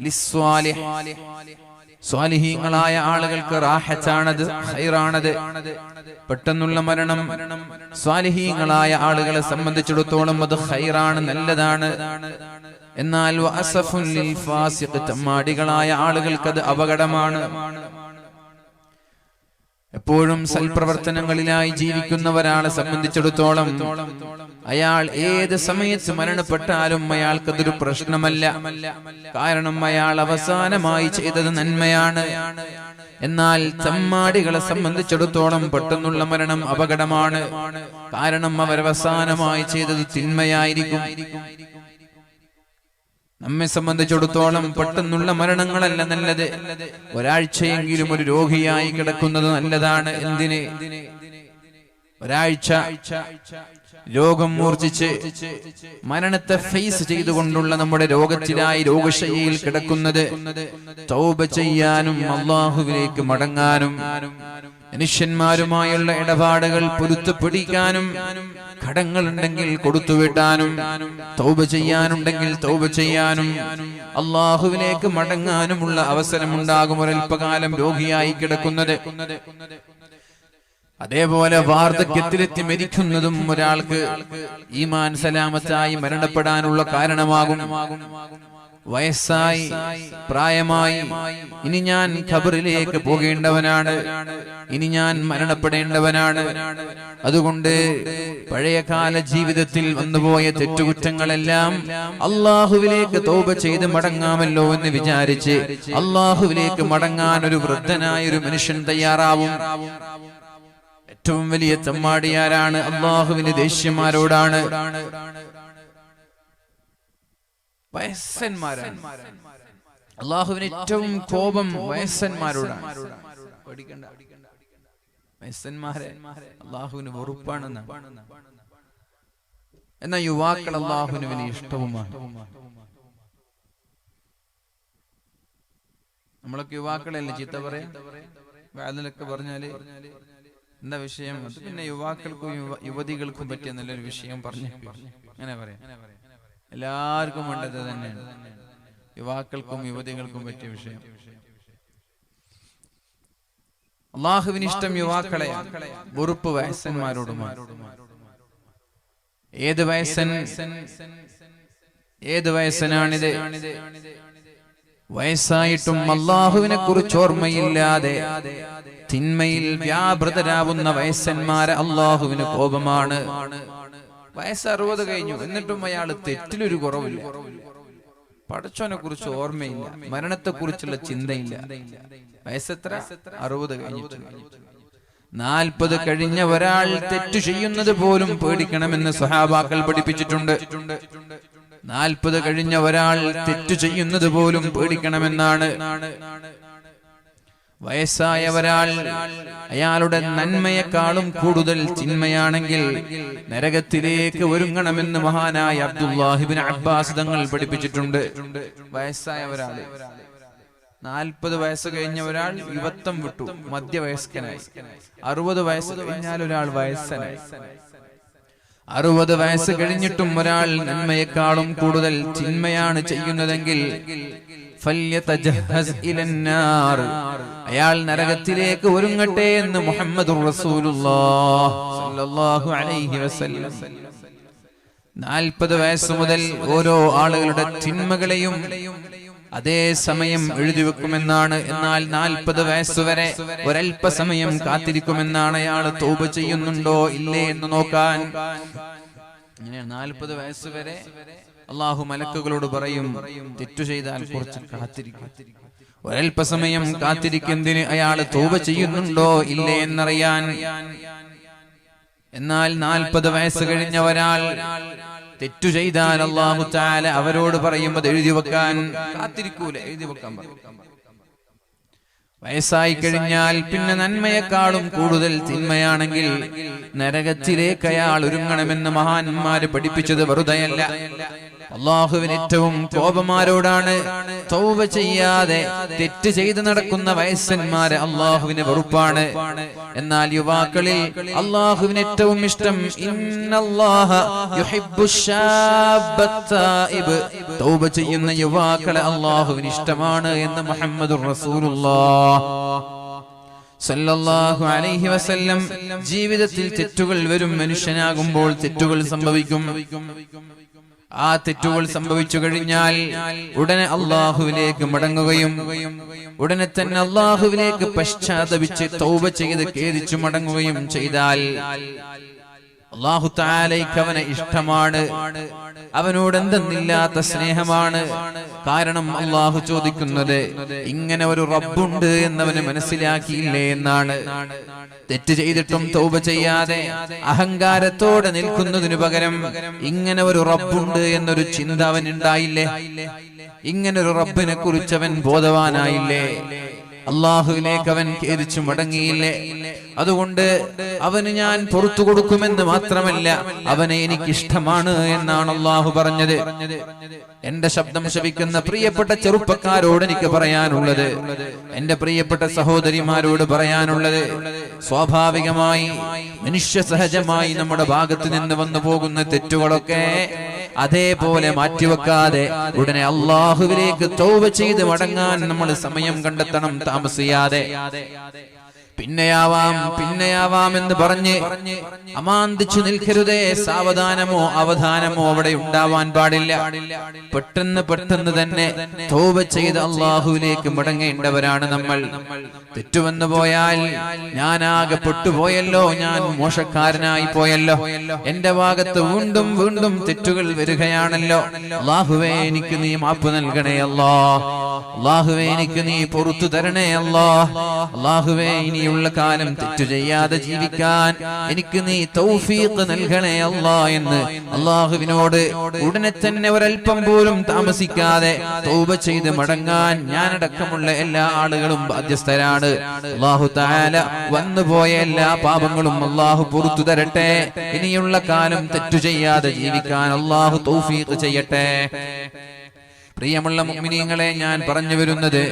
ലിസ്വാലിഹ്, സ്വാലിഹീങ്ങളായ ആളുകൾക്ക് റാഹത്താണത്, ഖൈറാണത്. പെട്ടെന്നുള്ള മരണം സ്വാലിഹീങ്ങളായ ആളുകളെ സംബന്ധിച്ചിടത്തോളം അത് ഖൈറാണ്, നല്ലതാണ്. എന്നാൽ വഅസഫുൻ ലിൽ ഫാസിഖ്, തമ്മാടികളായ ആളുകൾക്ക് അത് അപകടമാണ്. എപ്പോഴും സൽപ്രവർത്തനങ്ങളിലായി ജീവിക്കുന്ന ഒരാളെ സംബന്ധിച്ചിടത്തോളം അയാൾ ഏത് സമയത്ത് മരണപ്പെട്ടാലും അയാൾക്കതൊരു പ്രശ്നമല്ല. കാരണം അയാൾ അവസാനമായി ചെയ്തത് നന്മയാണ്. എന്നാൽ തമ്മാടികളെ സംബന്ധിച്ചിടത്തോളം പെട്ടെന്നുള്ള മരണം അപകടമാണ്. കാരണം അവരവസാനമായി ചെയ്തത് തിന്മയായിരിക്കും. നമ്മെ സംബന്ധിച്ചിടത്തോളം പെട്ടെന്നുള്ള മരണങ്ങളല്ല നല്ലത്. ഒരാഴ്ചയെങ്കിലും ഒരു രോഗിയായി കിടക്കുന്നത് നല്ലതാണ്. എന്തിന്? ഒരാഴ്ച രോഗം മൂർച്ഛിച്ച് മരണത്തെ ഫേസ് ചെയ്തുകൊണ്ടുള്ള നമ്മുടെ രോഗത്തിലായി രോഗശയ്യയിൽ കിടക്കുന്നത് തൗബ ചെയ്യാനും അല്ലാഹുവിലേക്ക് മടങ്ങാനും മനുഷ്യന്മാരുമായുള്ള ഇടപാടുകൾ പൊരുത്തപ്പെടിക്കാനും കടങ്ങളുണ്ടെങ്കിൽ കൊടുത്തുവിട്ടാനും തൗബ ചെയ്യാനുണ്ടെങ്കിൽ തൗബ ചെയ്യാനും അല്ലാഹുവിലേക്ക് മടങ്ങാനുമുള്ള അവസരമുണ്ടാകും ഒരൽപ്പകാലം രോഗിയായി കിടക്കുന്നത്. അതേപോലെ വാർദ്ധക്യത്തിലെത്തി മരിക്കുന്നതും ഒരാൾക്ക് ഈമാൻ സലാമത്തായി മരണപ്പെടാനുള്ള കാരണമാകും. വയസ്സായി, പ്രായമായി, ഇനി ഞാൻ ഖബറിലേക്ക് പോകേണ്ടവനാണ്, ഇനി ഞാൻ മരണപ്പെടേണ്ടവനാണ്. അതുകൊണ്ട് പഴയകാല ജീവിതത്തിൽ വന്നുപോയ തെറ്റുകുറ്റങ്ങളെല്ലാം അള്ളാഹുവിലേക്ക് തൗബ ചെയ്ത് മടങ്ങാമല്ലോ എന്ന് വിചാരിച്ച് അള്ളാഹുവിലേക്ക് മടങ്ങാൻ ഒരു വൃദ്ധനായ ഒരു മനുഷ്യൻ തയ്യാറാവും. ഏറ്റവും വലിയ തമ്മാടിയാരാണ്? അള്ളാഹുവിന് ദേഷ്യന്മാരോടാണ്, വയസ്സന്മാരാണ്. അള്ളാഹുവിന് ഏറ്റവും കോപം വയസ്സന്മാരോടാണ്. പേടിക്കണ്ട, വയസ്സന്മാരെ അള്ളാഹുവിന് വെറുപ്പാണെന്നാണ്. എന്നാൽ യുവാക്കൾ അള്ളാഹുവിന് വലിയ ഇഷ്ടവുമാണ്. നമ്മളൊക്കെ യുവാക്കളല്ലേ ചീത്ത പറയാം? വാതിലൊക്കെ പറഞ്ഞാല് എന്താ വിഷയം? അത് പിന്നെ യുവാക്കൾക്കും യുവതികൾക്കും പറ്റിയ നല്ലൊരു വിഷയം പറഞ്ഞു അങ്ങനെ പറയാം. എല്ലാവർക്കും വേണ്ടത് തന്നെയാണ്, യുവാക്കൾക്കും യുവതികൾക്കും പറ്റിയ വിഷയം. അള്ളാഹുവിന് ഇഷ്ടം യുവാക്കളെ, വെറുപ്പ് വയസ്സന്മാരോടുമാണ്. ഏത് വയസ്സനാണിത്? വയസ്സായിട്ടും അള്ളാഹുവിനെ കുറിച്ച് ഓർമ്മയില്ലാതെ തിന്മയിൽ വ്യാപൃതരാവുന്ന വയസ്സന്മാരെ അള്ളാഹുവിന് കോപമാണ്. വയസ്സ് 60 കഴിഞ്ഞു, എന്നിട്ടും അയാൾ തെറ്റിലൊരു കുറവില്ല. പടച്ചോനെ കുറിച്ച് ഓർമ്മയില്ല, മരണത്തെ കുറിച്ചുള്ള ചിന്തയില്ല. വയസ്സെത്ര? 60 കഴിഞ്ഞിട്ട്. 40 കഴിഞ്ഞ ഒരാൾ തെറ്റു ചെയ്യുന്നത് പോലും പേടിക്കണമെന്ന് സ്വഹാബാക്കൾ പഠിപ്പിച്ചിട്ടുണ്ട്. 40 കഴിഞ്ഞ ഒരാൾ തെറ്റു ചെയ്യുന്നത് പോലും പേടിക്കണമെന്നാണ്. വയസ്സായ ഒരാൾ അയാളുടെ നന്മയെക്കാളും കൂടുതൽ തിന്മയാണെങ്കിൽ നരകത്തിലേക്ക് ഒരുങ്ങണമെന്ന് മഹാനായ അബ്ദുല്ലാഹി ഇബ്നു അബ്ബാസ് തങ്ങൾ പഠിപ്പിച്ചിട്ടുണ്ട്. വയസ്സായ ഒരാൾ, 40 വയസ്സ് കഴിഞ്ഞ ഒരാൾ യുവത്വം വിട്ടു, മധ്യവയസ്കനായി. 60 വയസ്സ് കഴിഞ്ഞാൽ ഒരാൾ വയസ്സനായി. 60 വയസ്സ് കഴിഞ്ഞിട്ടും ഒരാൾ നന്മയെക്കാളും കൂടുതൽ തിന്മയാണ് ചെയ്യുന്നതെങ്കിൽ അയാൾ നരകത്തിലേക്ക് ഒരുങ്ങട്ടെ എന്ന് മുഹമ്മദുർ റസൂലുള്ളാഹി സ്വല്ലല്ലാഹു അലൈഹി വസല്ലം. 40 വയസ്സ് മുതൽ ഓരോ ആളുകളുടെ തിന്മകളെയും അതേ സമയം എഴുതി വെക്കുമെന്നാണ്. എന്നാൽ 40 വയസ്സുവരെ ഒരല്പസമയം കാത്തിരിക്കുമെന്നാണ്. അയാൾ തൗബ ചെയ്യുന്നുണ്ടോ ഇല്ലേ എന്ന് നോക്കാൻ. 40 വയസ്സുവരെ അള്ളാഹു മലക്കുകളോട് പറയും, തെറ്റു ചെയ്താൽ കുറച്ച് കാത്തിരിക്കും. ഒരല്പസമയം കാത്തിരിക്കുന്നതിന് അയാൾ തൗബ ചെയ്യുന്നുണ്ടോ ഇല്ലേ എന്നറിയാൻ. എന്നാൽ 40 വയസ്സ് കഴിഞ്ഞ ഒരാൾ തെറ്റു ചെയ്താൽ അല്ലാഹു തആല അവരോട് പറയും അത് എഴുതി വെക്കാൻ. കാത്തിരിക്കൂല, എഴുതി വെക്കാൻ പറയും. വയസ്സായി കഴിഞ്ഞാൽ പിന്നെ നന്മയെക്കാളും കൂടുതൽ തിന്മയാണെങ്കിൽ നരകത്തിലേക്ക് അയാൾ ഒരുങ്ങണമെന്ന് മഹാന്മാര് പഠിപ്പിച്ചത് വെറുതെയല്ല. അള്ളാഹുവിന് ഏറ്റവും കോപമാരോടാണ്? തൗബ ചെയ്യാതെ തെറ്റ് ചെയ്ത് നടക്കുന്ന വയസ്സന്മാരെ അള്ളാഹുവിന് വെറുപ്പാണ്. എന്നാൽ യുവാക്കളിൽ അള്ളാഹുവിന് ഏറ്റവും ഇഷ്ടം ഇന്നല്ലാഹ യുഹിബ്ബുശ്ശാബ്ബത്തായിബ്, തൗബ ചെയ്യുന്ന യുവാക്കളെ അള്ളാഹുവിന് ഇഷ്ടമാണ് എന്ന് മുഹമ്മദുർ റസൂലുള്ളാഹ് സല്ലല്ലാഹു അലൈഹി വസല്ലം. ജീവിതത്തിൽ തെറ്റുകൾ വരും. മനുഷ്യനാകുമ്പോൾ തെറ്റുകൾ സംഭവിക്കും. ആ തെറ്റുകൾ സംഭവിച്ചു കഴിഞ്ഞാൽ ഉടനെ അള്ളാഹുവിലേക്ക് മടങ്ങുകയും ഉടനെ തന്നെ അള്ളാഹുവിലേക്ക് പശ്ചാത്തപിച്ച് തൗബ ചെയ്ത് ഖേദിച്ചു മടങ്ങുകയും ചെയ്താൽ അല്ലാഹു തആലയ്ക്ക് അവനെ ഇഷ്ടമാണ്. അവനോട് എന്തെന്നില്ലാത്ത സ്നേഹമാണ്. കാരണം അള്ളാഹു ചോദിക്കുന്നത് ഇങ്ങനെ ഒരു റബ്ബുണ്ട് എന്നവന് മനസ്സിലാക്കിയില്ലേ എന്നാണ്. തെറ്റ് ചെയ്തിട്ടും തൗബ ചെയ്യാതെ അഹങ്കാരത്തോടെ നിൽക്കുന്നതിനു പകരം ഇങ്ങനെ ഒരു റബ്ബുണ്ട് എന്നൊരു ചിന്ത അവൻ ഉണ്ടായില്ലേ? ഇങ്ങനെ ഒരു റബ്ബിനെ കുറിച്ച് അവൻ ബോധവാനായില്ലേ? അള്ളാഹുവിലേക്ക് അവൻ ഖേദിച്ചു മടങ്ങിയില്ലേ? അതുകൊണ്ട് അവന് ഞാൻ പുറത്തു കൊടുക്കുമെന്ന് മാത്രമല്ല, അവനെ എനിക്കിഷ്ടമാണ് എന്നാണ് അള്ളാഹു പറഞ്ഞത്. എന്റെ ശബ്ദം ശ്രവിക്കുന്ന പ്രിയപ്പെട്ട ചെറുപ്പക്കാരോട് എനിക്ക് പറയാനുള്ളത്, എന്റെ പ്രിയപ്പെട്ട സഹോദരിമാരോട് പറയാനുള്ളത്, സ്വാഭാവികമായി മനുഷ്യ സഹജമായി നമ്മുടെ ഭാഗത്ത് നിന്ന് വന്നു പോകുന്ന തെറ്റുകളൊക്കെ അതേപോലെ മാറ്റിവെക്കാതെ ഉടനെ അള്ളാഹുവിലേക്ക് തൗബ ചെയ്ത് മടങ്ങാൻ നമ്മൾ സമയം കണ്ടെത്തണം, താമസിയാതെ. പിന്നെയാവാം എന്ന് പറഞ്ഞ് അമാന്തിച്ചു നിൽക്കരുതേ. സാവധാനമോ അവധാനമോ അവിടെ ഉണ്ടാവാൻ പാടില്ല. പെട്ടെന്ന് തന്നെ തൗബ ചെയ്ത് അള്ളാഹുവിലേക്ക് മടങ്ങേണ്ടവരാണ് നമ്മൾ. തെറ്റുവന്നു പോയാൽ ഞാനാകെ പെട്ടുപോയല്ലോ, ഞാൻ മോശക്കാരനായി പോയല്ലോ, എന്റെ ഭാഗത്ത് വീണ്ടും തെറ്റുകൾ വരികയാണല്ലോ. അള്ളാഹുവേ എനിക്ക് നീ മാപ്പ് നൽകണേ അല്ലാ. അള്ളാഹുവേ എനിക്ക് നീ പുറത്തു തരണേ അല്ലാ. അള്ളാഹുവേ ഇനിയുള്ള കാലം തെറ്റു ചെയ്യാതെ ജീവിക്കാൻ എനിക്ക് നീ തൗഫീഖ് നൽകണേ അല്ലാ എന്ന് അള്ളാഹുവിനോട് ഉടനെ തന്നെ ഒരൽപ്പം പോലും താമസിക്കാതെ തൗബ ചെയ്ത് മടങ്ങാൻ ഞാനടക്കമുള്ള എല്ലാ ആളുകളും ബാധ്യസ്ഥരാണ്. അല്ലാഹു തആല വന്നുപോയ എല്ലാ പാപങ്ങളും അല്ലാഹു പുറത്തു തരട്ടെ. ഇനിയുള്ള കാലം തെറ്റു ചെയ്യാതെ ജീവിക്കാൻ അല്ലാഹു തൗഫീഖ് ചെയ്യട്ടെ. പ്രിയമുള്ള മുഅ്മിനീങ്ങളെ, ഞാൻ പറഞ്ഞു വരുന്നത്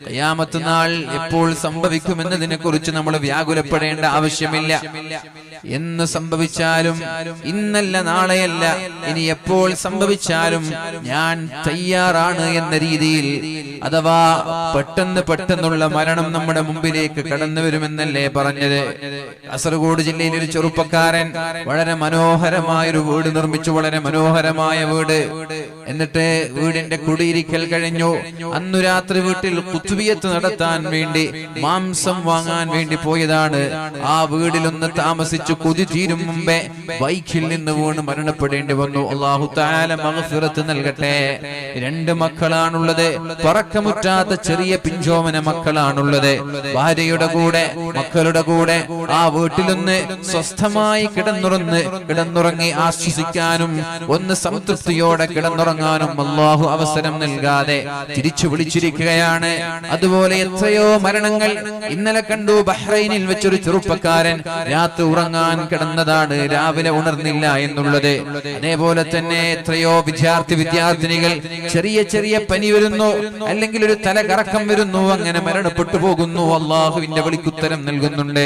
ഖിയാമത്ത് നാൾ എപ്പോൾ സംഭവിക്കുമെന്നതിനെ കുറിച്ച് നമ്മൾ വ്യാകുലപ്പെടേണ്ട ആവശ്യമില്ല. എന്ന് സംഭവിച്ചാലും ഇന്നല്ല നാളെയല്ല, ഇനി എപ്പോൾ സംഭവിച്ചാലും ഞാൻ തയ്യാറാണ് എന്ന രീതിയിൽ, അഥവാ പെട്ടെന്നുള്ള മരണം നമ്മുടെ മുമ്പിലേക്ക് കടന്നു വരുമെന്നല്ലേ പറഞ്ഞത്. കാസർഗോഡ് ജില്ലയിലെ ഒരു ചെറുപ്പക്കാരൻ വളരെ മനോഹരമായൊരു വീട് നിർമ്മിച്ചു, വളരെ മനോഹരമായ വീട്. എന്നിട്ട് വീടിന്റെ കുടിയിരിക്കൽ കഴിഞ്ഞു. അന്നു രാത്രി വീട്ടിൽ ഖുത്ബിയത്ത് നടത്താൻ വേണ്ടി മാംസം വാങ്ങാൻ വേണ്ടി പോയതാണ്. ആ വീടിലൊന്ന് താമസിച്ചു കൊതി തീരും മുമ്പേ ബൈക്കിൽ നിന്ന് വീണ് മരണപ്പെടേണ്ടി വന്നു. അല്ലാഹു തആല മഗ്ഫിറത്ത് നൽകട്ടെ. 2 മക്കളാണുള്ളത്, പറക്കമുറ്റാത്ത ചെറിയ പിഞ്ചോമന മക്കളാണുള്ളത്. ഭാര്യയുടെ കൂടെ മക്കളുടെ കൂടെ ആ വീട്ടിലൊന്ന് സ്വസ്ഥമായി കിടന്നുറങ്ങി ആശ്വസിക്കാനും ഒന്ന് സംതൃപ്തിയോടെ കിടന്നുറങ്ങാനും അല്ലാഹു അവസരം നൽകാതെ തിരിച്ചു വിളിച്ചിരിക്കുകയാണ്. അതുപോലെ എത്രയോ മരണങ്ങൾ ഇന്നലെ കണ്ടു. ബഹ്റൈനിൽ വെച്ചൊരു ചെറുപ്പക്കാരൻ രാത്രി ഉറങ്ങാൻ കിടന്നതാണ്, രാവിലെ ഉണർന്നില്ല എന്നുള്ളത്. അതേപോലെ തന്നെ എത്രയോ വിദ്യാർത്ഥിനികൾ ചെറിയ പനി വരുന്നു, അല്ലെങ്കിൽ ഒരു തലകറക്കം വരുന്നു, അങ്ങനെ മരണപ്പെട്ടു പോകുന്നു. അള്ളാഹുവിന്റെ വിളിക്കുത്തരം നൽകുന്നുണ്ട്.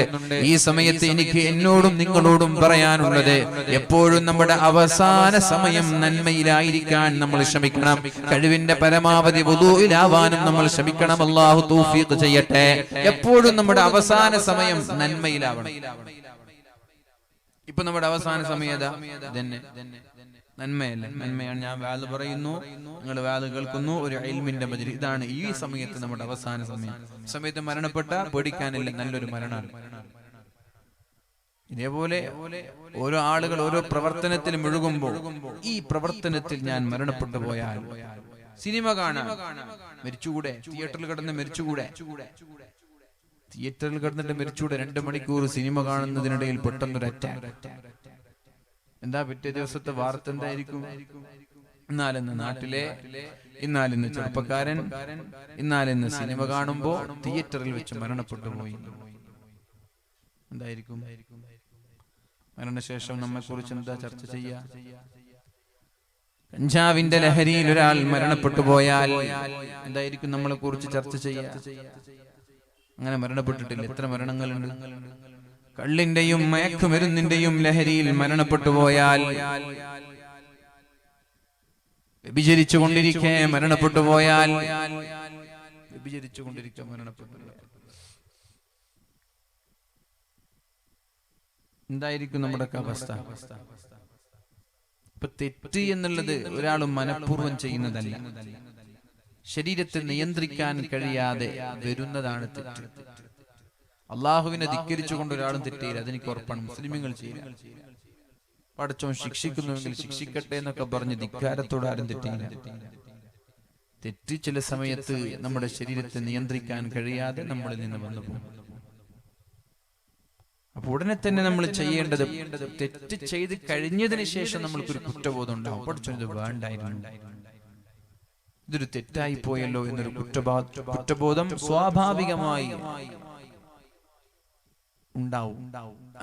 ഈ സമയത്ത് എനിക്ക് എന്നോടും നിങ്ങളോടും പറയാനുള്ളത്, എപ്പോഴും നമ്മുടെ അവസാന സമയം നന്മയിലായിരിക്കാൻ നമ്മൾ ശ്രമിക്കണം. കഴിവിന്റെ പരമാവധി വുദൂഇലാവാനും നമ്മൾ ശ്രമിക്കണം. അല്ലാഹു തൗഫീഖ് ചെയ്യട്ടെ. എപ്പോഴും നമ്മുടെ അവസാന സമയം നന്മയിലാവണം. ഇപ്പൊ നമ്മുടെ അവസാന സമയം നന്മയല്ല, നന്മയാണ്. ഞാൻ വാല് പറയുന്നു, നിങ്ങൾ വാല് കേൾക്കുന്നു, ഒരു ഇൽമിന്റെ മജ്‌ലിസ്. ഇതാണ് ഈ സമയത്ത് നമ്മുടെ അവസാന സമയത്ത് മരണപ്പെട്ട പേടിക്കാനില്ല, നല്ലൊരു മരണമാണ്. ഇതേപോലെ ഓരോ ആളുകൾ ഓരോ പ്രവർത്തനത്തിൽ മുഴുകുമ്പോൾ ഈ പ്രവർത്തനത്തിൽ ഞാൻ മരണപ്പെട്ടു പോയാൽ, സിനിമ കാണാൻ മരിച്ചുകൂടെ? തിയേറ്ററിൽ കിടന്ന് മരിച്ചുകൂടെ? തിയേറ്ററിൽ കിടന്നിട്ട് മരിച്ചുകൂടെ? 2 മണിക്കൂർ സിനിമ കാണുന്നതിനിടയിൽ പെട്ടെന്നൊരു അറ്റാക്ക്. എന്താ പിറ്റേ ദിവസത്തെ വാർത്ത എന്തായിരിക്കും? ഇന്നാലിന്ന് നാട്ടിലെ, ഇന്നാലിന്ന് ചെറുപ്പക്കാരൻ, ഇന്നാലിന്ന് സിനിമ കാണുമ്പോ തിയേറ്ററിൽ വെച്ച് മരണപ്പെട്ടു പോയി. എന്തായിരിക്കും? മരണശേഷം നമ്മെ കുറിച്ച് എന്താ ചർച്ച ചെയ്യാ? കഞ്ചാവിന്റെ ലഹരിയിൽ ഒരാൾ മരണപ്പെട്ടു പോയാൽ എന്തായിരിക്കും നമ്മളെ കുറിച്ച് ചർച്ച ചെയ്യാ? അങ്ങനെ മരണപ്പെട്ടിട്ടില്ല, എത്ര മരണങ്ങളുണ്ട്? കള്ളിന്റെയും മയക്കുമരുന്നിന്റെയും ലഹരിയിൽ മരണപ്പെട്ടു പോയാൽ, വ്യഭിചരിച്ചു കൊണ്ടിരിക്കെ മരണപ്പെട്ടു പോയാൽ, വ്യഭിചരിച്ചു കൊണ്ടിരിക്കെ മരണപ്പെട്ടു എന്തായിരിക്കും നമ്മുടെ അവസ്ഥ? ഇപ്പൊ തെറ്റ് എന്നുള്ളത് ഒരാൾ മനഃപൂർവ്വം ചെയ്യുന്നതല്ല, ശരീരത്തെ നിയന്ത്രിക്കാൻ കഴിയാതെ വരുന്നതാണ് തെറ്റ്. അള്ളാഹുവിനെ ധിക്കരിച്ചുകൊണ്ട് ഒരാളും തെറ്റിയില്ല, അതെനിക്ക് ഉറപ്പാണ്. മുസ്ലിമുകൾ ചെയ്യില്ല. പടച്ചോൻ ശിക്ഷിക്കുന്നുവെങ്കിൽ ശിക്ഷിക്കട്ടെ എന്നൊക്കെ പറഞ്ഞ് ധിക്കാരത്തോട് ആരും തെറ്റിയില്ല. തെറ്റ് ചില സമയത്ത് നമ്മുടെ ശരീരത്തെ നിയന്ത്രിക്കാൻ കഴിയാതെ നമ്മളിൽ നിന്ന് വന്നു പോകും. അപ്പൊ ഉടനെ തന്നെ നമ്മൾ ചെയ്യേണ്ടത്, തെറ്റ് ചെയ്ത് കഴിഞ്ഞതിന് ശേഷം നമ്മൾക്കൊരു കുറ്റബോധം ഉണ്ടാവും. പഠിച്ചോ, ഇത് വേണ്ടായിരുന്നു, ഇതൊരു തെറ്റായി പോയല്ലോ എന്നൊരു കുറ്റബോധം സ്വാഭാവികമായി ഉണ്ടാവും.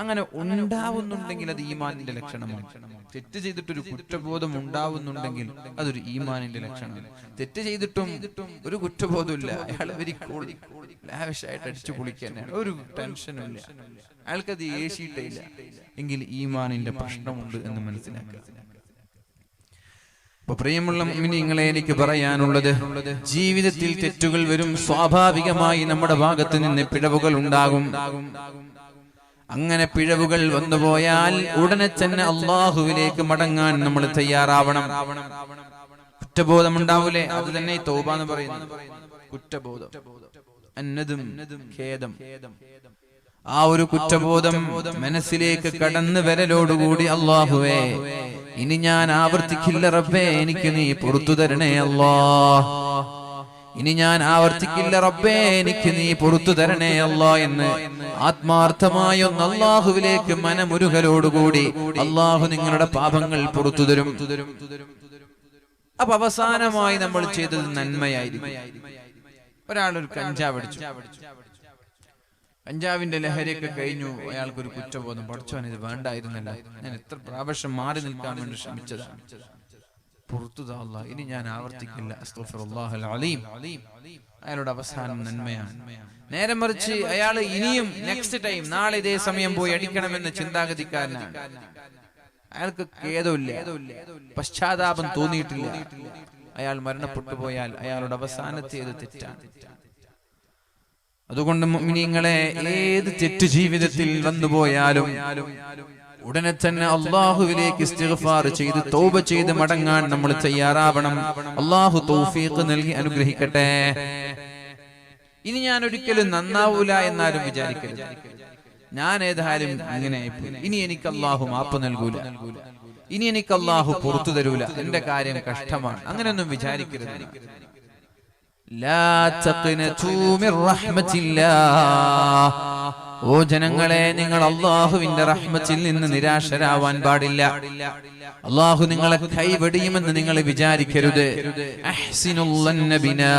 അങ്ങനെ ഉണ്ടാവുന്നുണ്ടെങ്കിൽ അത് ഈമാനിന്റെ ലക്ഷണമാണ്. തെറ്റ് ചെയ്തിട്ടൊരു കുറ്റബോധം ഉണ്ടാവുന്നുണ്ടെങ്കിൽ അതൊരു ഈമാനിന്റെ ലക്ഷണമാണ്. തെറ്റ് ചെയ്തിട്ടും ഒരു കുറ്റബോധമില്ല, അയാൾ വെരി കൂൾ ലാവിഷായിട്ട് അടിച്ചു പൊളിക്കാനാണ്, ഒരു ടെൻഷനും ഇല്ല, അയാൾക്കത് ഏശിയിട്ടില്ല എങ്കിൽ ഈമാനിന്റെ പ്രശ്നമുണ്ട് എന്ന് മനസ്സിലാക്കുക. അപ്പൊ പ്രിയമുള്ള മുഅ്മിനീങ്ങളെ, എനിക്ക് പറയാനുള്ളത്, ജീവിതത്തിൽ തെറ്റുകൾ വരും, സ്വാഭാവികമായി നമ്മുടെ ഭാഗത്ത് നിന്ന് പിഴവുകൾ ഉണ്ടാകും. അങ്ങനെ പിഴവുകൾ വന്നുപോയാൽ ഉടനെ തന്നെ അള്ളാഹുവിലേക്ക് മടങ്ങാൻ നമ്മൾ തയ്യാറാവണം. കുറ്റബോധം ഉണ്ടാവൂലേ, അത് തന്നെ തൗബ എന്ന് പറയുന്നത്. കുറ്റബോധം, അന്നദും, ഖേദം. ആ ഒരു കുറ്റബോധം മനസ്സിലേക്ക് കടന്നു വരലോടുകൂടി, അള്ളാഹുവേ ഇനി ഞാൻ ആവർത്തിക്കില്ല റബ്ബേ, എനിക്ക് നീ പുറത്തു തരണേ അല്ലാഹ്, ഇനി ഞാൻ ആവർത്തിക്കില്ല റബ്ബേ, എനിക്ക് നീ പുറത്തു തരണേ അല്ലാഹ് എന്ന് ആത്മാർത്ഥമായി ഒന്ന് അള്ളാഹുവിലേക്ക് മനമുരുകലോടുകൂടി അള്ളാഹു നിങ്ങളുടെ പാപങ്ങൾ പുറത്തു തരും. അപ്പൊ അവസാനമായി നമ്മൾ ചെയ്തത് നന്മയായിരിക്കും. ഒരാളൊരു കഞ്ചാവ് അടിച്ചു, കഞ്ചാവിന്റെ ലഹരിയൊക്കെ കഴിഞ്ഞു, അയാൾക്കൊരു കുറ്റബോധം, പഠിച്ചവൻ ഇത് വേണ്ടായിരുന്നല്ല, ഞാൻ എത്ര പ്രാവശ്യം മാറി നിൽക്കാൻ വേണ്ടി ശ്രമിച്ചതാണ്, പുറത്തു താ അല്ലാഹ്, ഇനി ഞാൻ ആവർത്തിക്കില്ല, അസ്തഗ്ഫിറുല്ലാഹൽ അലീം. അയാളുടെ അവസാനം നന്മയാണ്. നേരെ മറിച്ച് അയാൾ ഇനിയും നെക്സ്റ്റ് ടൈം, നാളെ ഇതേ സമയം പോയി അടിക്കണമെന്ന ചിന്താഗതിക്കാരനാണ്. അയാൾക്ക് ഖേദമില്ല, പശ്ചാത്താപം തോന്നിയിട്ടില്ല. അയാൾ മരണപ്പെട്ടു പോയാൽ അയാളുടെ അവസാനത്തേത് തെറ്റാണ്. അതുകൊണ്ട് മുഅ്മിനീങ്ങളെ, ഏത് തെറ്റ് ജീവിതത്തിൽ വന്നുപോയാലും ഉടനെ തന്നെ അള്ളാഹുവിലേക്ക് ഇസ്തിഗ്ഫാർ ചെയ്ത് തൗബ ചെയ്ത് മടങ്ങാൻ നമ്മൾ തയ്യാറാവണം. അള്ളാഹു തൗഫീഖ് നൽകി അനുഗ്രഹിക്കട്ടെ. ഇനി ഞാൻ ഒരിക്കലും നന്നാവൂല എന്നാരും വിചാരിക്കരുത്. ഞാൻ ഏതായാലും ഇങ്ങനെ ഇനി എനിക്ക് അള്ളാഹു മാപ്പ് നൽകൂല, ഇനി എനിക്ക് അള്ളാഹു പുറത്തു തരൂല, എന്റെ കാര്യം കഷ്ടമാണ്, അങ്ങനെയൊന്നും വിചാരിക്കരുത്. ലാ തഖ്നതു മിർ റഹ്മത്തില്ലാഹ്. ഓ ജനങ്ങളെ, നിങ്ങൾ അള്ളാഹുവിന്റെ റഹ്മത്തിൽ നിന്ന് നിരാശരാവാൻ പാടില്ല. അള്ളാഹു നിങ്ങളെ കൈവെടിയുമെന്ന് നിങ്ങൾ വിചാരിക്കരുത്. അഹ്സിനുല്ലന്ന ബിനാ,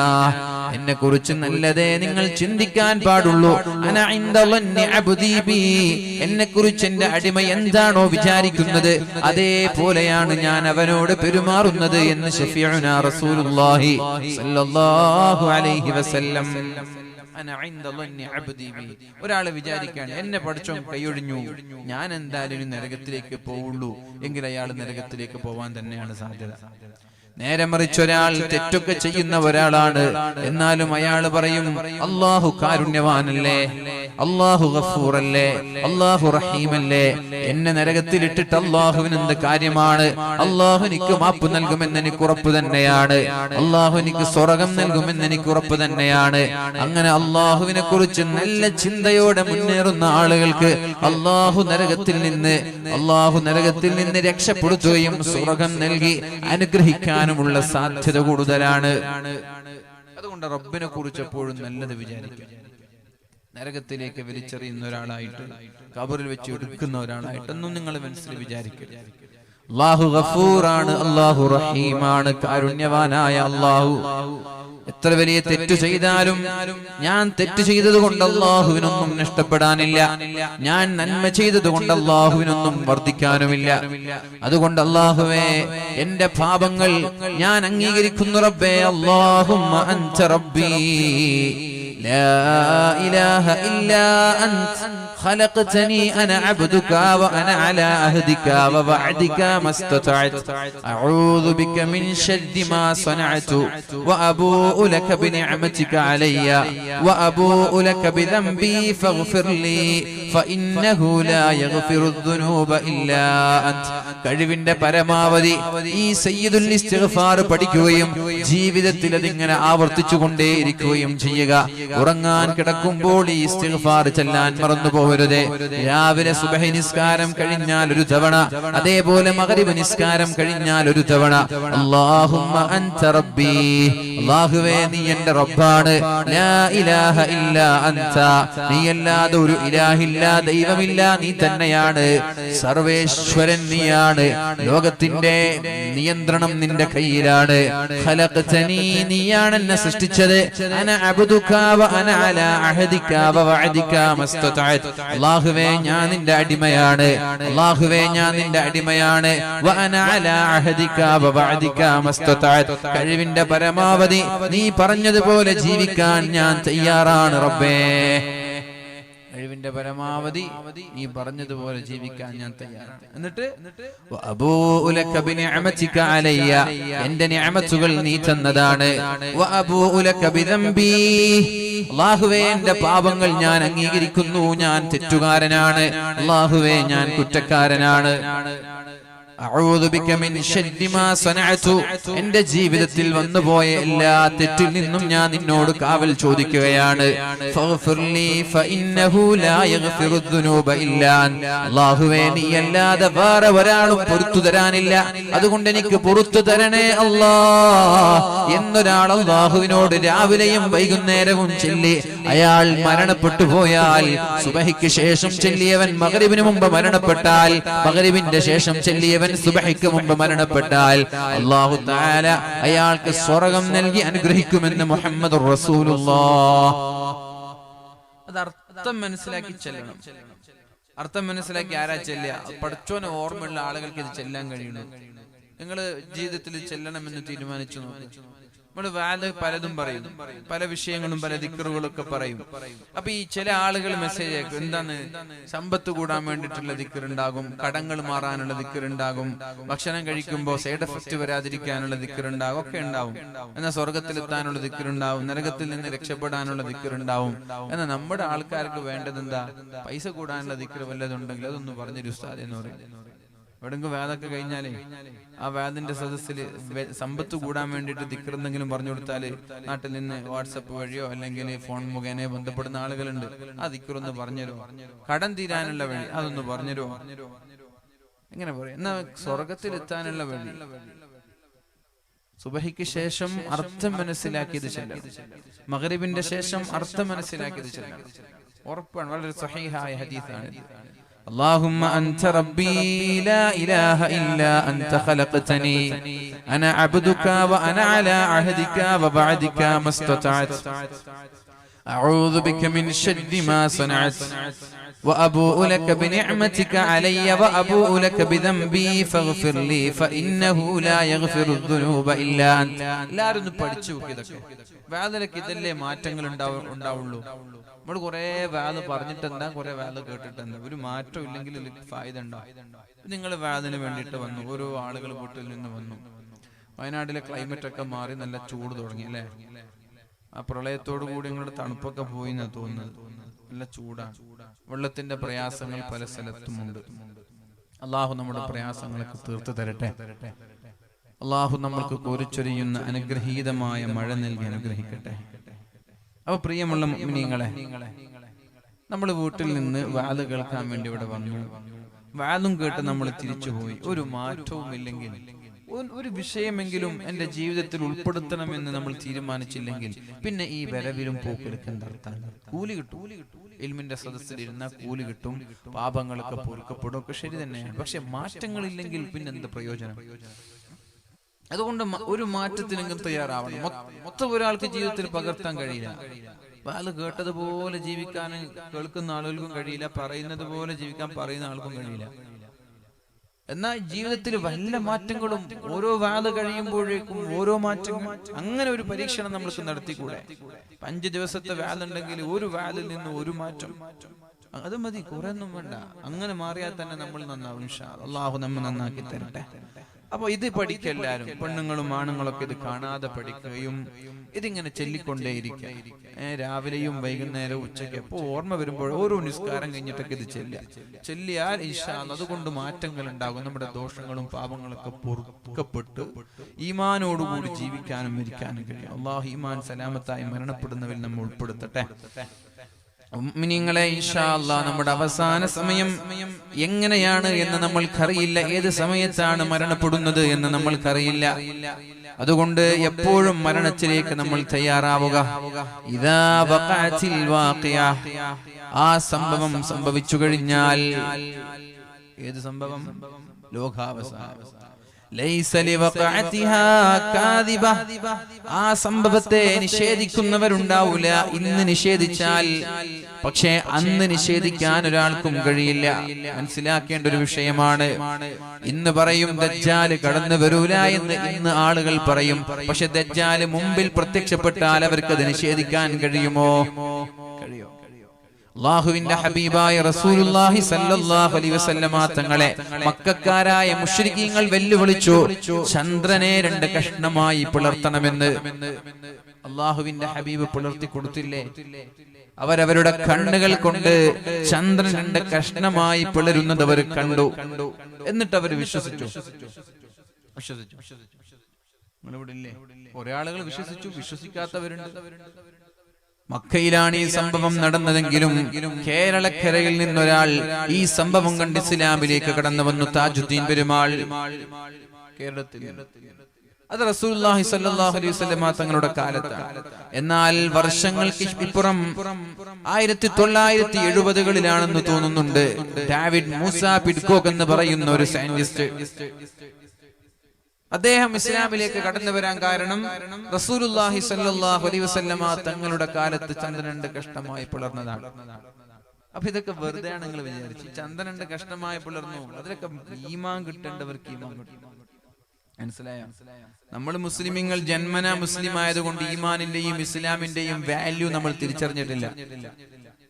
എന്നെ കുറിച്ച് നല്ലതേ നിങ്ങൾ ചിന്തിക്കാൻ പാടുള്ളൂ. അന ഇൻദ ളന്നി അബ്ദി ബി, എന്നെ കുറിച്ച് എന്റെ അടിമ എന്താണോ വിചാരിക്കുന്നത് അതേപോലെയാണ് ഞാൻ അവനോട് പെരുമാറുന്നത് എന്ന് ശഫീഉനാ റസൂലുള്ളാഹി സ്വല്ലല്ലാഹു അലൈഹി വസല്ലം. ഒരാള് വിചാരിക്കാണ് എന്നെ പഠിച്ചോ കൈയൊഴിഞ്ഞു, ഞാൻ എന്തായാലും നരകത്തിലേക്ക് പോവുള്ളൂ എങ്കിൽ അയാൾ നരകത്തിലേക്ക് പോവാൻ തന്നെയാണ് സാധ്യത. നേരെ മറിച്ച് ഒരാൾ തെറ്റൊക്കെ ചെയ്യുന്ന ഒരാളാണ്, എന്നാലും അയാൾ പറയും അല്ലാഹു കാരുണ്യവാനല്ലേ, അല്ലാഹു ഗഫൂറല്ലേ, അല്ലാഹു റഹീമല്ലേ, എന്നെ നരകത്തിലിട്ടിട്ട് അല്ലാഹുവിന് എന്ത് കാര്യമാണ്, അല്ലാഹു എനിക്ക് മാപ്പ് നൽകുമെന്ന് എനിക്ക് ഉറപ്പ് തന്നെയാണ്, അല്ലാഹു എനിക്ക് സ്വർഗ്ഗം നൽകുമെന്ന് എനിക്ക് ഉറപ്പ് തന്നെയാണ്. അങ്ങനെ അല്ലാഹുവിനെ കുറിച്ച് നല്ല ചിന്തയോടെ മുന്നേറുന്ന ആളുകൾക്ക് അല്ലാഹു നരകത്തിൽ നിന്ന് രക്ഷപ്പെടുത്തുകയും സ്വർഗ്ഗം നൽകി അനുഗ്രഹിക്കാനുമുള്ള സാധ്യത കൂടുതലാണ്. അതുകൊണ്ട് റബ്ബിനെ കുറിച്ച് എപ്പോഴും നല്ലത് വിചാരിക്കുക. നരകത്തിലേക്ക് വലിച്ചെറിയുന്ന ഒരാളായിട്ട്, ഖബറിൽ വെച്ച് എടുക്കുന്ന ഒരാളായിട്ടൊന്നും നിങ്ങൾ മനസ്സിൽ വിചാരിക്കരുത്. അല്ലാഹു ഗഫൂറാണ്, അല്ലാഹു റഹീമാണ്, കാരുണ്യവാനായ അല്ലാഹു. എത്ര വലിയ തെറ്റു ചെയ്താലും ഞാൻ തെറ്റ് ചെയ്തത് കൊണ്ട് അല്ലാഹുവിനൊന്നും നഷ്ടപ്പെടാനില്ല, ഞാൻ നന്മ ചെയ്തത് കൊണ്ട് അല്ലാഹുവിനൊന്നും വർദ്ധിക്കാനുമില്ല. അതുകൊണ്ട് അല്ലാഹുവേ, എന്റെ പാപങ്ങൾ ഞാൻ അംഗീകരിക്കുന്നു റബ്ബേ. അല്ലാഹുമ്മ അൻത റബ്ബി ലാ ഇലാഹ ഇല്ലാ അൻത خلقتني أنا عبدك وأنا على عهدك ووعدك ما استطعت أعوذ بك من شر ما صنعت وأبوء لك بنعمتك علي وأبوء لك بذنبي فاغفر لي فإنه لا يغفر الذنوب إلا أنت. കഴിവിന്റെ പരമാവധി ഈ സയ്യിദുൽ ഇസ്തിഗ്ഫാർ പഠിക്കുകയും ജീവിതത്തിൽ അതിങ്ങനെ ആവർത്തിച്ചു കൊണ്ടേയിരിക്കുകയും ചെയ്യുക. ഉറങ്ങാൻ കിടക്കുമ്പോൾ ഈ ഇസ്തിഗ്ഫാർ ചൊല്ലാൻ മറന്നുപോകരുത്. രാവിലെ സുബ്ഹി നിസ്കാരം കഴിഞ്ഞാൽ ഒരു തവണ, അതേപോലെ മഗ്രിബ് നിസ്കാരം കഴിഞ്ഞാൽ ഒരു തവണ അല്ലാഹുമ്മ അൻത റബ്ബി, അല്ലാഹുവേ നീ എന്റെ റബ്ബാണ്. ലാ ഇലാഹ ഇല്ലാ അൻത, നീയല്ലാതെ ഒരു ഇലാഹില്ല, ദൈവമില്ല, നീ തന്നെയാണ്. സർവേശ്വരൻ നീയാണ്, ലോകത്തിന്റെ നിയന്ത്രണം നിന്റെ കയ്യിലാണ്. ഖലഖതനി, നീയാണ് എന്നെ സൃഷ്ടിച്ചത്. അന അബ്ദുക വ അന അലാ അഹദിക വ വഅദിക മസ്തതഅത്, അല്ലാഹുവേ ഞാൻ നിന്റെ അടിമയാണ്, അല്ലാഹുവേ ഞാൻ നിന്റെ അടിമയാണ്. വ അന അലാ അഹദിക വ വഅദിക മസ്തതഅത്, കഴിവിന്റെ പരമാവധി നീ പറഞ്ഞതുപോലെ ജീവിക്കാൻ ഞാൻ തയ്യാറാണ് റബ്ബേ. കഴിവിന്റെ പരമാവധി നീ പറഞ്ഞതുപോലെ ജീവിക്കാൻ ഞാൻ തയ്യാറാണ്. എന്നിട്ട് വഅബൂഉ ലക ബിനിഅമതിക അലയ്യ, എന്റെ നിഅമത്തുകൾ നീ തന്നതാണ്. വഅബൂഉ ലക ബിദംബി, അല്ലാഹുവേ എന്റെ പാപങ്ങൾ ഞാൻ അംഗീകരിക്കുന്നു, ഞാൻ തെറ്റുകാരനാണ്. അല്ലാഹുവേ ഞാൻ കുറ്റക്കാരനാണ്. അഊദു ബിക മിൻ ശർരി മാ സനഅതു, എന്റെ ജീവിതത്തിൽ വന്നുപോയ എല്ലാ തെറ്റിൽ നിന്നും ഞാൻ നിന്നോട് കാവൽ ചോദിക്കുകയാണ്. ഫഗ്ഫിർലി ഫഇന്നഹു ലാ യഗ്ഫിറു ദുനൂബ ഇല്ലാ അൻത, അല്ലാഹുവേ നീ അല്ലാതെ വേറെ ഒരാളും പൊറുത്തു തരാനില്ല, അതുകൊണ്ട് എനിക്ക് പൊറുത്തു തരണേ അല്ലാഹ് എന്നൊരാൾ അല്ലാഹുവിനോട് രാവിലെയും വൈകുന്നേരവും ചൊല്ലി അയാൾ മരണപ്പെട്ടു പോയാൽ, സുബ്ഹിക്ക് ശേഷം ചൊല്ലിയവൻ മഗ്രിബിന് മുമ്പ് മരണപ്പെട്ടാൽ, മഗ്രിബിന്റെ ശേഷം ചൊല്ലിയവൻ സുബ്ഹിക്ക് മുമ്പ് മരണപ്പെട്ടാൽ അല്ലാഹു തആല അയാൾക്ക് സ്വർഗ്ഗം നൽകി അനുഗ്രഹിക്കുമെന്ന് മുഹമ്മദുർ റസൂലുള്ളാഹ്. അത് അർത്ഥം മനസ്സിലാക്കി ചെല്ലണം. അർത്ഥം മനസ്സിലാക്കി ആരാ ചെല്ലുക? പഠിച്ചോനെ ഓർമ്മയുള്ള ആളുകൾക്ക് ഇത് ചെല്ലാൻ കഴിയുള്ളൂ. നിങ്ങൾ ജീവിതത്തിൽ ചെല്ലണമെന്ന് തീരുമാനിച്ചു നോക്കും. നമ്മൾ വാല് പലതും പറയും, പല വിഷയങ്ങളും പല ദിക്റുകളൊക്കെ പറയും. അപ്പൊ ഈ ചില ആളുകൾ മെസ്സേജ് അയക്കും, എന്താണ് സമ്പത്ത് കൂടാൻ വേണ്ടിയിട്ടുള്ള ദിക്റുണ്ടാകും, കടങ്ങൾ മാറാനുള്ള ദിക്റുണ്ടാകും, ഭക്ഷണം കഴിക്കുമ്പോൾ സൈഡ് എഫക്റ്റ് വരാതിരിക്കാനുള്ള ദിക്റുണ്ടാകും, ഒക്കെ ഉണ്ടാവും. എന്നാൽ സ്വർഗത്തിലെത്താനുള്ള ദിക്റുണ്ടാവും, നരകത്തിൽ നിന്ന് രക്ഷപ്പെടാനുള്ള ദിക്റുണ്ടാവും. എന്നാൽ നമ്മുടെ ആൾക്കാർക്ക് വേണ്ടത് എന്താ? പൈസ കൂടാനുള്ള ദിക്റ് വല്ലതുണ്ടെങ്കിൽ അതൊന്ന് പറഞ്ഞൊരു ഉസ്താദ് എന്ന് പറയും. എവിടെങ്കിലും വേദമൊക്കെ കഴിഞ്ഞാലേ ആ വേദന്റെ സദസ്സിൽ സമ്പത്ത് കൂടാൻ വേണ്ടിയിട്ട് ദിക്ർ എന്തെങ്കിലും പറഞ്ഞു കൊടുത്താല് നാട്ടിൽ നിന്ന് വാട്സപ്പ് വഴിയോ അല്ലെങ്കിൽ ഫോൺ മുഖേന ബന്ധപ്പെടുന്ന ആളുകളുണ്ട്. ആ ദിക്ർ ഒന്ന് പറഞ്ഞുതരോ, കടം തീരാനുള്ള വഴി അതൊന്ന് പറഞ്ഞുതരോ, എങ്ങനെ പറയും? എന്നാ സ്വർഗത്തിലെത്താനുള്ള വഴി സുബഹിക്ക് ശേഷം അർത്ഥം മനസ്സിലാക്കിയത് ചെല്ലണം, മഗ്രിബിന്റെ ശേഷം അർത്ഥം മനസ്സിലാക്കിയത് ചെല്ലണം. ഉറപ്പാണ്, വളരെ സഹീഹായ ഹദീസാണ്. اللهم أنت ربي لا إله إلا أنت خلقتني أنا عبدك وأنا على عهدك ووعدك ما استطعت أعوذ بك من شر ما صنعت وأبوء لك بنعمتك علي وأبوء لك بذنبي فاغفر لي فإنه لا يغفر الذنوب إلا أنت. എല്ലാവരും പഠിച്ചു നോക്കിയതൊക്കെ വേദനയ്ക്ക് ഇതല്ലേ മാറ്റങ്ങൾ ഉണ്ടാവുള്ളൂ. നമ്മൾ കുറെ വേദ പറഞ്ഞിട്ടെന്താ, കുറെ വേദ കേട്ടിട്ടെന്താ, ഒരു മാറ്റം ഇല്ലെങ്കിൽ ഫായിദ ഉണ്ടാവും. നിങ്ങൾ വേദന വേണ്ടിയിട്ട് വന്നു, ഓരോ ആളുകൾ വീട്ടിൽ നിന്ന് വന്നു, വയനാട്ടിലെ ക്ലൈമറ്റ് ഒക്കെ മാറി നല്ല ചൂട് തുടങ്ങി അല്ലേ? ആ പ്രളയത്തോടു കൂടി ഇങ്ങോട്ട് തണുപ്പൊക്കെ പോയി എന്നാ തോന്നുന്നത്. നല്ല ചൂടാണ്. വെള്ളത്തിന്റെ പ്രയാസങ്ങൾ പല സ്ഥലത്തുമുണ്ട്. അള്ളാഹു നമ്മുടെ പ്രയാസങ്ങളൊക്കെ തീർത്തു തരട്ടെ. അള്ളാഹു നമ്മൾക്ക് കോരിച്ചൊരിയുന്ന അനുഗ്രഹീതമായ മഴ നൽകി അനുഗ്രഹിക്കട്ടെ. അപ്പൊ പ്രിയമുള്ള മുഅ്മിനീങ്ങളെ, നമ്മൾ വീട്ടിൽ നിന്ന് വാദ് കേൾക്കാൻ വേണ്ടി ഇവിടെ വന്നു. വാദും കേട്ട് നമ്മൾ തിരിച്ചുപോയി. ഒരു മാറ്റവും ഇല്ലെങ്കിൽ, ഒരു വിഷയമെങ്കിലും എന്റെ ജീവിതത്തിൽ ഉൾപ്പെടുത്തണമെന്ന് നമ്മൾ തീരുമാനിച്ചില്ലെങ്കിൽ പിന്നെ ഈ വരവിലും പോക്കിലൊക്കെ എന്താ കൂലി കിട്ടും. ഇൽമിന്റെ സദസ്സിൽ ഇരുന്നാൽ കൂലി കിട്ടും, പാപങ്ങളൊക്കെ പൊറുക്കപ്പെടും, ഒക്കെ ശരി തന്നെയാണ്. പക്ഷെ മാറ്റങ്ങളില്ലെങ്കിൽ പിന്നെ എന്ത് പ്രയോജനം? അതുകൊണ്ട് ഒരു മാറ്റത്തിനെങ്കിലും തയ്യാറാവണം. മൊത്തം ഒരാൾക്ക് ജീവിതത്തിൽ പകർത്താൻ കഴിയില്ല. അത് കേട്ടതുപോലെ ജീവിക്കാൻ കേൾക്കുന്ന ആളുകൾക്കും കഴിയില്ല, പറയുന്നത് പോലെ ജീവിക്കാൻ പറയുന്ന ആൾക്കും കഴിയില്ല. എന്നാൽ ജീവിതത്തിൽ വല്ല മാറ്റങ്ങളും ഓരോ വാദ കഴിയുമ്പോഴേക്കും ഓരോ മാറ്റങ്ങൾ, അങ്ങനെ ഒരു പരീക്ഷണം നമ്മൾക്ക് നടത്തിക്കൂടെ? 5 ദിവസത്തെ വാദുണ്ടെങ്കിൽ ഒരു വാദിൽ നിന്ന് ഒരു മാറ്റം, അത് മതി, കുറെ ഒന്നും വേണ്ട. അങ്ങനെ മാറിയാൽ തന്നെ നമ്മൾ നന്നാവും ഇൻഷാ അല്ലാഹ്. അല്ലാഹു നമ്മെ നന്നാക്കി തരട്ടെ. അപ്പൊ ഇത് പഠിക്കുക എല്ലാവരും, പെണ്ണുങ്ങളും ആണുങ്ങളൊക്കെ ഇത് കാണാതെ പഠിക്കുകയും ഇതിങ്ങനെ ചൊല്ലിക്കൊണ്ടേയിരിക്കുക. രാവിലെയും വൈകുന്നേരവും ഉച്ചയ്ക്ക് എപ്പോ ഓർമ്മ വരുമ്പോൾ ഓരോ നിസ്കാരം കഴിഞ്ഞിട്ടൊക്കെ ഇത് ചൊല്ലിയാൽ ഇൻഷാ അല്ലാഹ് അതുകൊണ്ട് മാറ്റങ്ങൾ ഉണ്ടാകും. നമ്മുടെ ദോഷങ്ങളും പാപങ്ങളൊക്കെ പൊറുക്കപ്പെട്ട് ഈമാനോടുകൂടി ജീവിക്കാനും മരിക്കാനും കഴിയും. അല്ലാഹു ഈമാൻ സലാമത്തായി മരണപ്പെടുന്നവരിൽ നമ്മൾ ഉൾപ്പെടുത്തട്ടെ. മുഅ്മിനീങ്ങളെ, ഇൻഷാ അല്ലാഹ് നമ്മുടെ അവസാന സമയം എങ്ങനെയാണ് എന്ന് നമ്മൾക്കറിയില്ല. ഏത് സമയത്താണ് മരണപ്പെടുന്നത് എന്ന് നമ്മൾക്കറിയില്ല. അതുകൊണ്ട് എപ്പോഴും മരണത്തിലേക്ക് നമ്മൾ തയ്യാറാവുക. ഇദാ വഖഅത്തിൽ വാഖിയ, ആ സംഭവം സംഭവിച്ചു കഴിഞ്ഞാൽ, ഏത് സംഭവം? ലോകാവസാനം. ആ സംഭവത്തെ നിഷേധിക്കുന്നവരുണ്ടാവൂല. ഇന്ന് നിഷേധിച്ചാൽ പക്ഷേ അന്ന് നിഷേധിക്കാൻ ഒരാൾക്കും കഴിയില്ല. മനസ്സിലാക്കേണ്ട ഒരു വിഷയമാണ്. ഇന്ന് പറയും ദജ്ജാല് കടന്നു വരൂല എന്ന് ഇന്ന് ആളുകൾ പറയും. പക്ഷെ ദജ്ജാല് മുമ്പിൽ പ്രത്യക്ഷപ്പെട്ടാൽ അവർക്കത് നിഷേധിക്കാൻ കഴിയുമോ? കഴിയോ? അല്ലാഹുവിന്റെ ഹബീബായ റസൂലുള്ളാഹി സ്വല്ലല്ലാഹു അലൈഹി വസല്ലമ തങ്ങളെ മക്കക്കാരായ മുശ്രിക്കീങ്ങൾ വെല്ലുവിളിച്ചു, ചന്ദ്രനെ 2 കഷ്ണമായി പിളർത്തണമെന്ന്. അല്ലാഹുവിന്റെ ഹബീബ് പിളർത്തി കൊടുത്തില്ലേ? അവരവരുടെ കണ്ണുകൾ കൊണ്ട് ചന്ദ്രൻ 2 കഷ്ണമായി പിളരുന്നത് അവർ കണ്ടു. എന്നിട്ട് അവർ വിശ്വസിച്ചു. നിങ്ങളിവിടില്ലേ? കുറെ ആളുകൾ വിശ്വസിച്ചു, വിശ്വസിക്കാത്തവരുണ്ട്. മക്കയിലാണ് ഈ സംഭവം നടന്നതെങ്കിലും കേരളക്കരയിൽ നിന്നൊരാൾ ഈ സംഭവം കണ്ട് ഇസ്ലാമിലേക്ക് കടന്നു വന്നു. താജുദ്ദീൻ പെരുമാൾ കേരളത്തിൽ. അത് റസൂലുള്ളാഹി സ്വല്ലല്ലാഹു അലൈഹി വസല്ലം തങ്ങളുടെ കാലത്താണ്. എന്നാൽ വർഷങ്ങൾക്ക് ഇപ്പുറം 1970-കളിലാണെന്ന് തോന്നുന്നുണ്ട്, ഡേവിഡ് മൂസ പിഡ്കോക്ക് എന്ന് പറയുന്ന ഒരു സയന്റിസ്റ്റ്, അദ്ദേഹം ഇസ്ലാമിലേക്ക് കടന്നു വരാൻ കാരണം റസൂലുള്ളാഹി സ്വല്ലല്ലാഹു അലൈഹി വസല്ലമ തങ്ങളുടെ കാലത്ത് ചന്ദ്രൻ 2 കഷ്ണമായി പിളർന്നതാണ്. അപ്പൊ ഇതൊക്കെ വെറുതെ ആണ് നിങ്ങൾ വിചാരിച്ചു? ചന്ദ്രൻ 2 കഷ്ണമായി പിളർന്നു, അതിലൊക്കെ ഈമാൻ കിട്ടേണ്ടവർക്ക് ഈമാൻ കിട്ടും. മനസ്സിലായോ? നമ്മൾ മുസ്ലിമീങ്ങൾ ജന്മന മുസ്ലിം ആയതുകൊണ്ട് ഈമാനിന്റെയും ഇസ്ലാമിന്റെയും വാല്യൂ നമ്മൾ തിരിച്ചറിഞ്ഞിട്ടില്ല.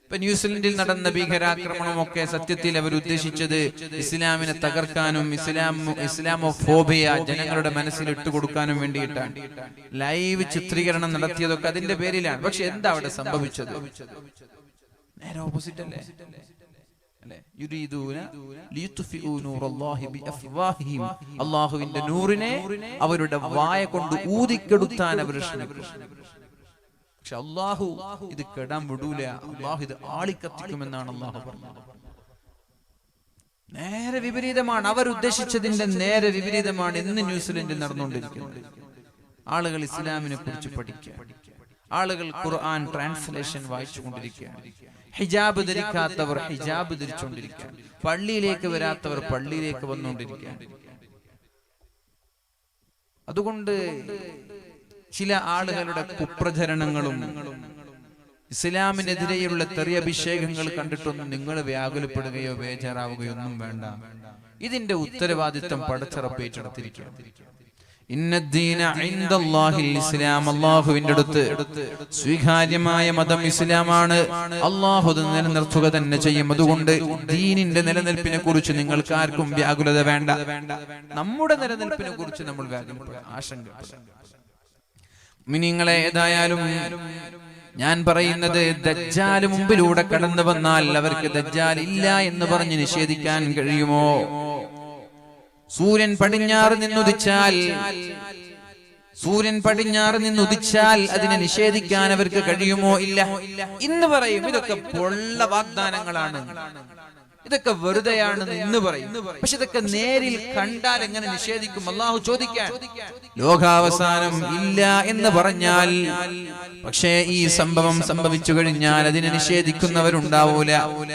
ഇപ്പൊ ന്യൂസിലൻഡിൽ നടന്ന ഭീകരാക്രമണം ഒക്കെ സത്യത്തിൽ അവർ ഉദ്ദേശിച്ചത് ഇസ്ലാമിനെ തകർക്കാനും ഇസ്ലാമോഫോബിയ ജനങ്ങളുടെ മനസ്സിൽ ഇട്ടുകൊടുക്കാനും വേണ്ടിയിട്ടാണ്. ലൈവ് ചിത്രീകരണം നടത്തിയതൊക്കെ അതിന്റെ പേരിലാണ്. പക്ഷെ എന്താ അവിടെ സംഭവിച്ചത്? നേരെ ഓപ്പോസിറ്റ് അല്ലേ? അല്ലാഹുവിന്റെ നൂറിനെ അവരുടെ വായ കൊണ്ട് ഊതിക്കെടുത്താൻ അവർ ശ്രമിക്കും. പക്ഷെ അല്ലാഹു ഇത് കെടാൻ വിടൂല. അല്ലാഹു ഇത് ആളിക്കത്തിക്കുമെന്നാണ് അല്ലാഹു പറഞ്ഞത്. നേരെ വിപരീതമാണ്. അവർ ഉദ്ദേശിച്ചതിന്റെ നേരെ വിപരീതമാണ് ഇന്ന് ന്യൂസിലൻഡിൽ നടന്നുകൊണ്ടിരിക്കുന്നത്. ആളുകൾ ഇസ്ലാമിനെ കുറിച്ച് പഠിക്കുക, ആളുകൾ ഖുർആൻ ട്രാൻസ്ലേഷൻ വായിച്ചുകൊണ്ടിരിക്കുകയാണ്. ഹിജാബ് ധരിക്കാത്തവർ ഹിജാബ് ധരിച്ചുകൊണ്ടിരിക്കുകയാണ്. പള്ളിയിലേക്ക് വരാത്തവർ പള്ളിയിലേക്ക് വന്നുകൊണ്ടിരിക്കുകയാണ്. അതുകൊണ്ട് ചില ആളുകളുടെ കുപ്രചരണങ്ങളും ഇസ്ലാമിനെതിരെയുള്ള തെറിയഭിഷേകങ്ങൾ കണ്ടിട്ടൊന്നും നിങ്ങൾ വ്യാകുലപ്പെടുകയോ ബേജാറാവുകയോ ഒന്നും വേണ്ട. ഇതിന്റെ ഉത്തരവാദിത്വം പടച്ചറപ്പ് ഏറ്റെടുത്തിരിക്കുകയാണ്. ഇന്നദ്ദീന ഇൻദല്ലാഹിൽ ഇസ്ലാം, അല്ലാഹുവിന്റെ അടുത്ത് സ്വീകാര്യമായ മതം ഇസ്ലാമാണ്. അല്ലാഹു അത് നിലനിർത്തുക തന്നെ ചെയ്യും. അതുകൊണ്ട് ദീനിന്റെ നിലനിൽപ്പിനെ കുറിച്ച് നിങ്ങൾക്ക് ആർക്കും വ്യാകുലത വേണ്ട. നമ്മുടെ നിലനിൽപ്പിനെ കുറിച്ച് നമ്മൾ ആശങ്കപ്പെടുക. മിനിങ്ങളെ, ഏതായാലും ഞാൻ പറയുന്നത്, ദജ്ജാൽ മുമ്പിലൂടെ കടന്നു വന്നാൽ അവർക്ക് ദജ്ജാൽ ഇല്ല എന്ന് പറഞ്ഞ് നിഷേധിക്കാൻ കഴിയുമോ? സൂര്യൻ പടിഞ്ഞാറ് നിന്നുദിച്ചാൽ അതിനെ നിഷേധിക്കാൻ അവർക്ക് കഴിയുമോ? ഇല്ല. ഇന്ന് പറയും ഇതൊക്കെ പൊള്ള വാഗ്ദാനങ്ങളാണ്, ഇതൊക്കെ വെറുതെയാണെന്ന് ഇന്ന് പറയും. പക്ഷെ ഇതൊക്കെ നേരിൽ കണ്ടാൽ എങ്ങനെ നിഷേധിക്കും? അല്ലാഹു ചോദിക്കാൻ. ലോകാവസാനം ഇല്ല എന്ന് പറഞ്ഞാൽ, പക്ഷേ ഈ സംഭവം സംഭവിച്ചു കഴിഞ്ഞാൽ അതിനെ നിഷേധിക്കുന്നവരുണ്ടാവൂല.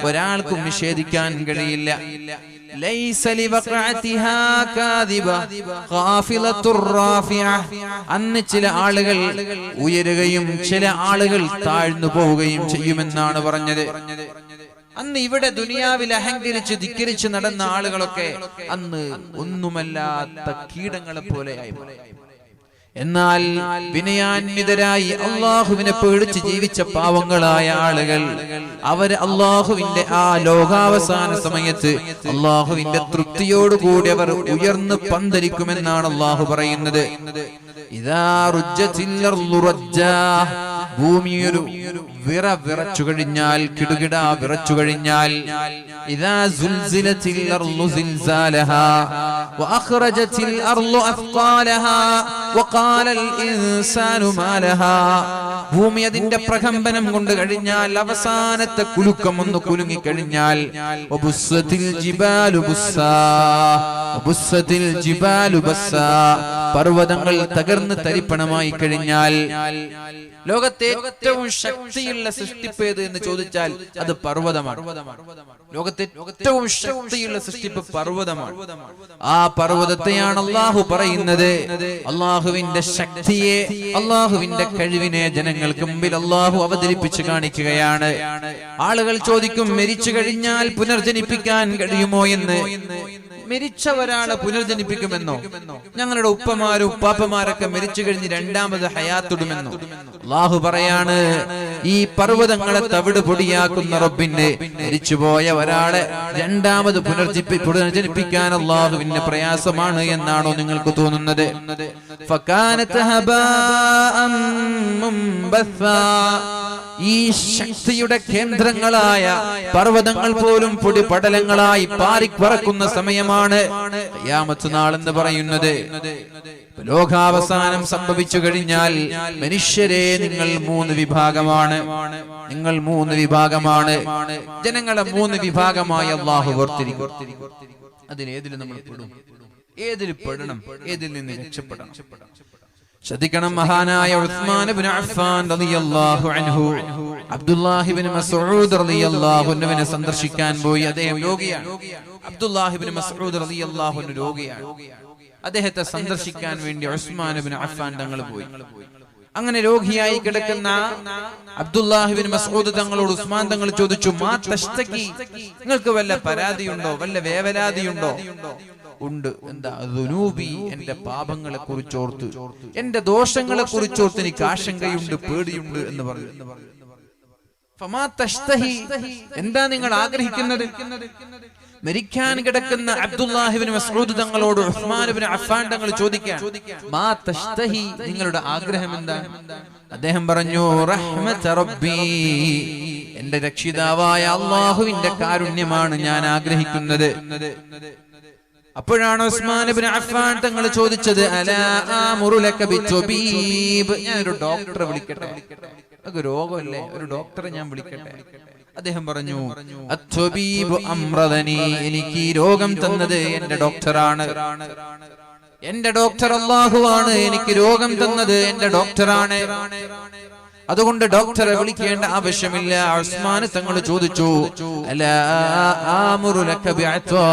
ഒരാൾക്കും നിഷേധിക്കാൻ കഴിയില്ല. അന്ന് ചില ആളുകൾ ഉയരുകയും ചില ആളുകൾ താഴ്ന്നു പോവുകയും ചെയ്യുമെന്നാണ് പറഞ്ഞത്. അന്ന് ഇവിടെ ദുനിയാവിൽ അഹങ്കരിച്ച് ധിക്കരിച്ച് നടന്ന ആളുകളൊക്കെ അന്ന് ഒന്നുമല്ലാത്ത കീടങ്ങളെ പോലെയായി. എന്നാൽ വിനയാന്വിതരായി അള്ളാഹുവിനെ പേടിച്ച് ജീവിച്ച പാവങ്ങളായ ആളുകൾ, അവർ അള്ളാഹുവിന്റെ ആ ലോകാവസാന സമയത്ത് അള്ളാഹുവിന്റെ തൃപ്തിയോടുകൂടി അവർ ഉയർന്ന് പന്തലിക്കുമെന്നാണ് അള്ളാഹു പറയുന്നത്. ഇദാ റുജ്ജത്തിൽ അർളു റജ്ജാ, ഭൂമിയൊരു വിറച്ചു കഴിഞ്ഞാൽ, കിടുകിട വിറച്ചു കഴിഞ്ഞാൽ, ഇദാ സുൽസിലത്തിൽ അർളു സിൽസാലഹാ വഅഖ്റജത്തിൽ അർളു അസ്ഖാലഹാ വഖാലൽ ഇൻസാനു മാ ലഹാ, ഭൂമി അതിന്റെ പ്രകമ്പനം കൊണ്ട് കഴിഞ്ഞാൽ, അവസാനത്തെ കുലുക്കം ഒന്ന് കുലുങ്ങി കഴിഞ്ഞാൽ, വബുസ്സത്തിൽ ജിബാലു ബുസ്സാ വബുസ്സത്തിൽ ജിബാലു ബസ്സാ, പർവ്വതങ്ങൾ തകർന്ന് തരിപ്പണമായി കഴിഞ്ഞാൽ, ലോകത്തെ ഏറ്റവും ശക്തിയുള്ള സൃഷ്ടിപ്പ് ഏത് എന്ന് ചോദിച്ചാൽ അത് പർവ്വതമാണ്. ലോകത്തെ ഏറ്റവും ശക്തിയുള്ള സൃഷ്ടിപ്പ് പർവ്വതമാണ്. ആ പർവ്വതത്തെയാണ് അള്ളാഹു പറയുന്നത്. അള്ളാഹുവിന്റെ ശക്തിയെ, അള്ളാഹുവിന്റെ കഴിവിനെ ജനങ്ങൾക്ക് മുമ്പിൽ അള്ളാഹു അവതരിപ്പിച്ച് കാണിക്കുകയാണ്. ആളുകൾ ചോദിക്കും, മരിച്ചു കഴിഞ്ഞാൽ പുനർജനിപ്പിക്കാൻ കഴിയുമോ എന്ന്. മരിച്ച ഒരാളെ പുനർജനിപ്പിക്കുമെന്നോ? ഞങ്ങളുടെ ഉപ്പമാരും ഉപ്പാപ്പമാരൊക്കെ മരിച്ചു കഴിഞ്ഞ് രണ്ടാമത് ഹയാത്തിടുമെന്നോ? അല്ലാഹു പറയാണ്, ഈ പർവ്വതങ്ങളെ തവിട് പൊടിയാക്കുന്ന റബ്ബിന് മരിച്ചുപോയ ഒരാളെ രണ്ടാമത് പുനർജനിപ്പിക്കാൻ അല്ലാഹുവിന്റെ പ്രയാസമാണ് എന്നാണോ നിങ്ങൾക്ക് തോന്നുന്നത്? ഈ ശക്തിയുടെ കേന്ദ്രങ്ങളായ പർവ്വതങ്ങൾ പോലും പൊടി പടലങ്ങളായി പാറിപ്പറക്കുന്ന സമയമാണ് ഖിയാമത്ത് നാൾ എന്ന് പറയുന്നത്. ലോകാവസാനം സംഭവിച്ചു കഴിഞ്ഞാൽ മനുഷ്യരെ നിങ്ങൾ മൂന്ന് വിഭാഗമാണ്. ജനങ്ങളെ മൂന്ന് വിഭാഗമായി അല്ലാഹു വേർതിരിക്കും. അതിലേതിൽ നമ്മൾ പെടും? ഏതിൽ പെടണം? ഏതിൽ നിന്ന് രക്ഷപ്പെടണം? ശ്രദ്ധിക്കണം. മഹാനായ ഉസ്മാൻ ഇബ്നു അഫ്ഫാൻ റളിയല്ലാഹു അൻഹു അബ്ദുല്ലാഹി ഇബ്നു മസ്ഊദ് റളിയല്ലാഹു അൻഹുവിനെ സന്ദർശിക്കാൻ പോയി. അദ്ദേഹം രോഗിയാണ്. അബ്ദുല്ലാഹി ഇബ്നു മസ്ഊദ് റളിയല്ലാഹു അൻഹു രോഗിയാണ്. അദ്ദേഹത്തെ സന്ദർശിക്കാൻ വേണ്ടി ഉസ്മാൻ ഇബ്നു അഫ്ഫാൻ തങ്ങൾ പോയി. അങ്ങനെ രോഗിയായി കിടക്കുന്ന അബ്ദുല്ലാഹി ഇബ്നു മസ്ഊദ് തങ്ങളോട് ഉസ്മാൻ തങ്ങൾ ചോദിച്ചു, മാ തഷ്തകി, നിങ്ങൾക്ക് വല്ല പരാതിയുണ്ടോ, വല്ല വേവലാതിയുണ്ടോ? ഉണ്ട്. എന്താ? ദുനൂബി, എന്റെ പാപങ്ങളെ കുറിച്ചോർത്ത്, എന്റെ ദോഷങ്ങളെ കുറിച്ചോർത്ത് എനിക്ക് ആശങ്കയുണ്ട്, പേടിയുണ്ട് എന്ന് പറഞ്ഞു. ഫമാ തഷ്തഹി, എന്താ നിങ്ങൾ ആഗ്രഹിക്കുന്നത്? മരിക്കാൻ കിടക്കുന്ന അബ്ദുല്ലാഹി ഇബ്നു മസ്ഊദ് തങ്ങളോട് ഉസ്മാൻ ഇബ്നു അഫ്ഫാൻ തങ്ങൾ ചോദിക്കാൻ, മാ തഷ്തഹി, നിങ്ങളുടെ ആഗ്രഹം എന്താണ്? അദ്ദേഹം പറഞ്ഞു, റഹ്മത റബ്ബി, എന്റെ രക്ഷിതാവായ അല്ലാഹുവിന്റെ കാരുണ്യമാണ് ഞാൻ ആഗ്രഹിക്കുന്നത്. അപ്പോഴാണ് ഉസ്മാൻ ഇബ്നു അഫ്ഫാൻ തങ്ങൾ ചോദിച്ചത്, അലാ ആമുറു ലക ബിതബീബ്, ഞാൻ ഒരു ഡോക്ടറെ വിളിക്കട്ടെ? അത് രോഗമല്ലേ, ഒരു ഡോക്ടറെ ഞാൻ വിളിക്കട്ടെ? അദ്ദേഹം പറഞ്ഞു, അത്വബീബു അംറദനി, എനിക്ക് ഈ രോഗം തന്നത് എന്റെ ഡോക്ടറാണ്. എന്റെ ഡോക്ടർ അല്ലാഹുവാണ്, എനിക്ക് രോഗം തന്നത് എന്റെ ഡോക്ടറാണ്. അതുകൊണ്ട് ഡോക്ടറെ വിളിക്കേണ്ട ആവശ്യമില്ല. ഉസ്മാൻ തങ്ങൾ ചോദിച്ചു, അലാ ആമുറു ലക ബിഅത്വാ,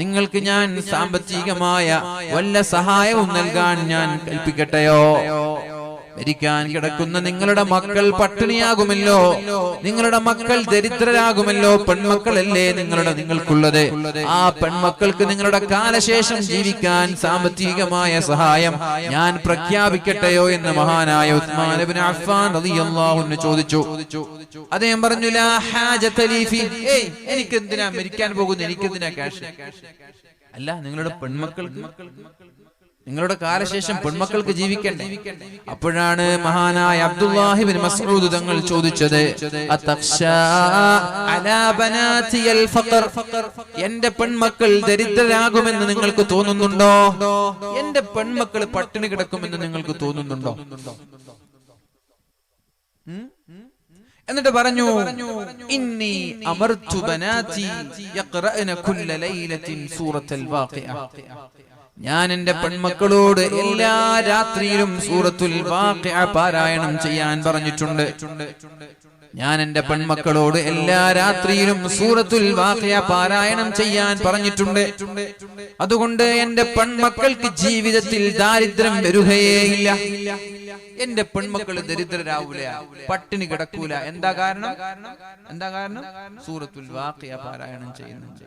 നിങ്ങൾക്ക് ഞാൻ സാമ്പത്തികമായ വല്ല സഹായവും നൽകാൻ ഞാൻ കൽപ്പിക്കട്ടെയോ? മരിക്കാൻ കിടക്കുന്ന നിങ്ങളുടെ മക്കൾ പട്ടിണിയാകുമല്ലോ, നിങ്ങളുടെ മക്കൾ ദരിദ്രരാകുമല്ലോ. പെൺമക്കളല്ലേ നിങ്ങൾക്കുള്ളത്. ആ പെൺമക്കൾക്ക് നിങ്ങളുടെ കാലശേഷം ജീവിക്കാൻ സാമ്പത്തികമായ സഹായം ഞാൻ പ്രഖ്യാപിക്കട്ടെയോ എന്ന് മഹാനായ ഉസ്മാൻ ഇബ്നു അഫ്ഫാൻ റളിയല്ലാഹു അൻഹു ചോദിച്ചു. അദ്ദേഹം പറഞ്ഞു, ലാ ഹാജത ലീ ഫീ, എനിക്ക് എന്തിനാ മരിക്കാൻ പോകുന്നു, എനിക്ക് എന്തിനാ ക്യാഷ്? അല്ല, നിങ്ങളുടെ പെൺമക്കൾക്ക്, നിങ്ങളുടെ കാലശേഷം പെൺമക്കൾക്ക് ജീവിക്കണ്ടേ? അപ്പോഴാണ് മഹാനായ അബ്ദുല്ലാഹി ഇബ്നു മസ്ഊദ് തങ്ങൾ ചോദിച്ചത്, അതഖ്ശാ അലാ ബനാതിയൽ ഫഖർ, എന്റെ പെൺമക്കൾ ദരിദ്രരാകുമെന്ന് നിങ്ങൾക്ക് തോന്നുന്നുണ്ടോ? എന്റെ പെൺമക്കൾ പട്ടിണി കിടക്കുമെന്ന് നിങ്ങൾക്ക് തോന്നുന്നുണ്ടോ? എന്നിട്ട് പറഞ്ഞു, ഇന്നി അമർതു ബനാതി യഖറഅന കുല്ല ലൈലത്തിൻ സൂറത്തുൽ വാഖിഅ, ഞാൻ എന്റെ പെൺമക്കളോട് എല്ലാ രാത്രിയിലും സൂറത്തുൽ വാഖിഅ പാരായണം ചെയ്യാൻ പറഞ്ഞിട്ടുണ്ട്. ഞാൻ എന്റെ പെൺമക്കളോട് എല്ലാ രാത്രിയിലും സൂറത്തുൽ വാഖിഅ പാരായണം ചെയ്യാൻ പറഞ്ഞിട്ടുണ്ട്. അതുകൊണ്ട് എന്റെ പെൺമക്കൾക്ക് ജീവിതത്തിൽ ദാരിദ്ര്യം വരികയേയില്ല. എന്റെ പെൺമക്കൾ ദരിദ്രരാവൂല, പട്ടിണി കിടക്കൂല. എന്താ കാരണം? സൂറത്തുൽ വാഖിഅ പാരായണം ചെയ്യുന്നുണ്ട്.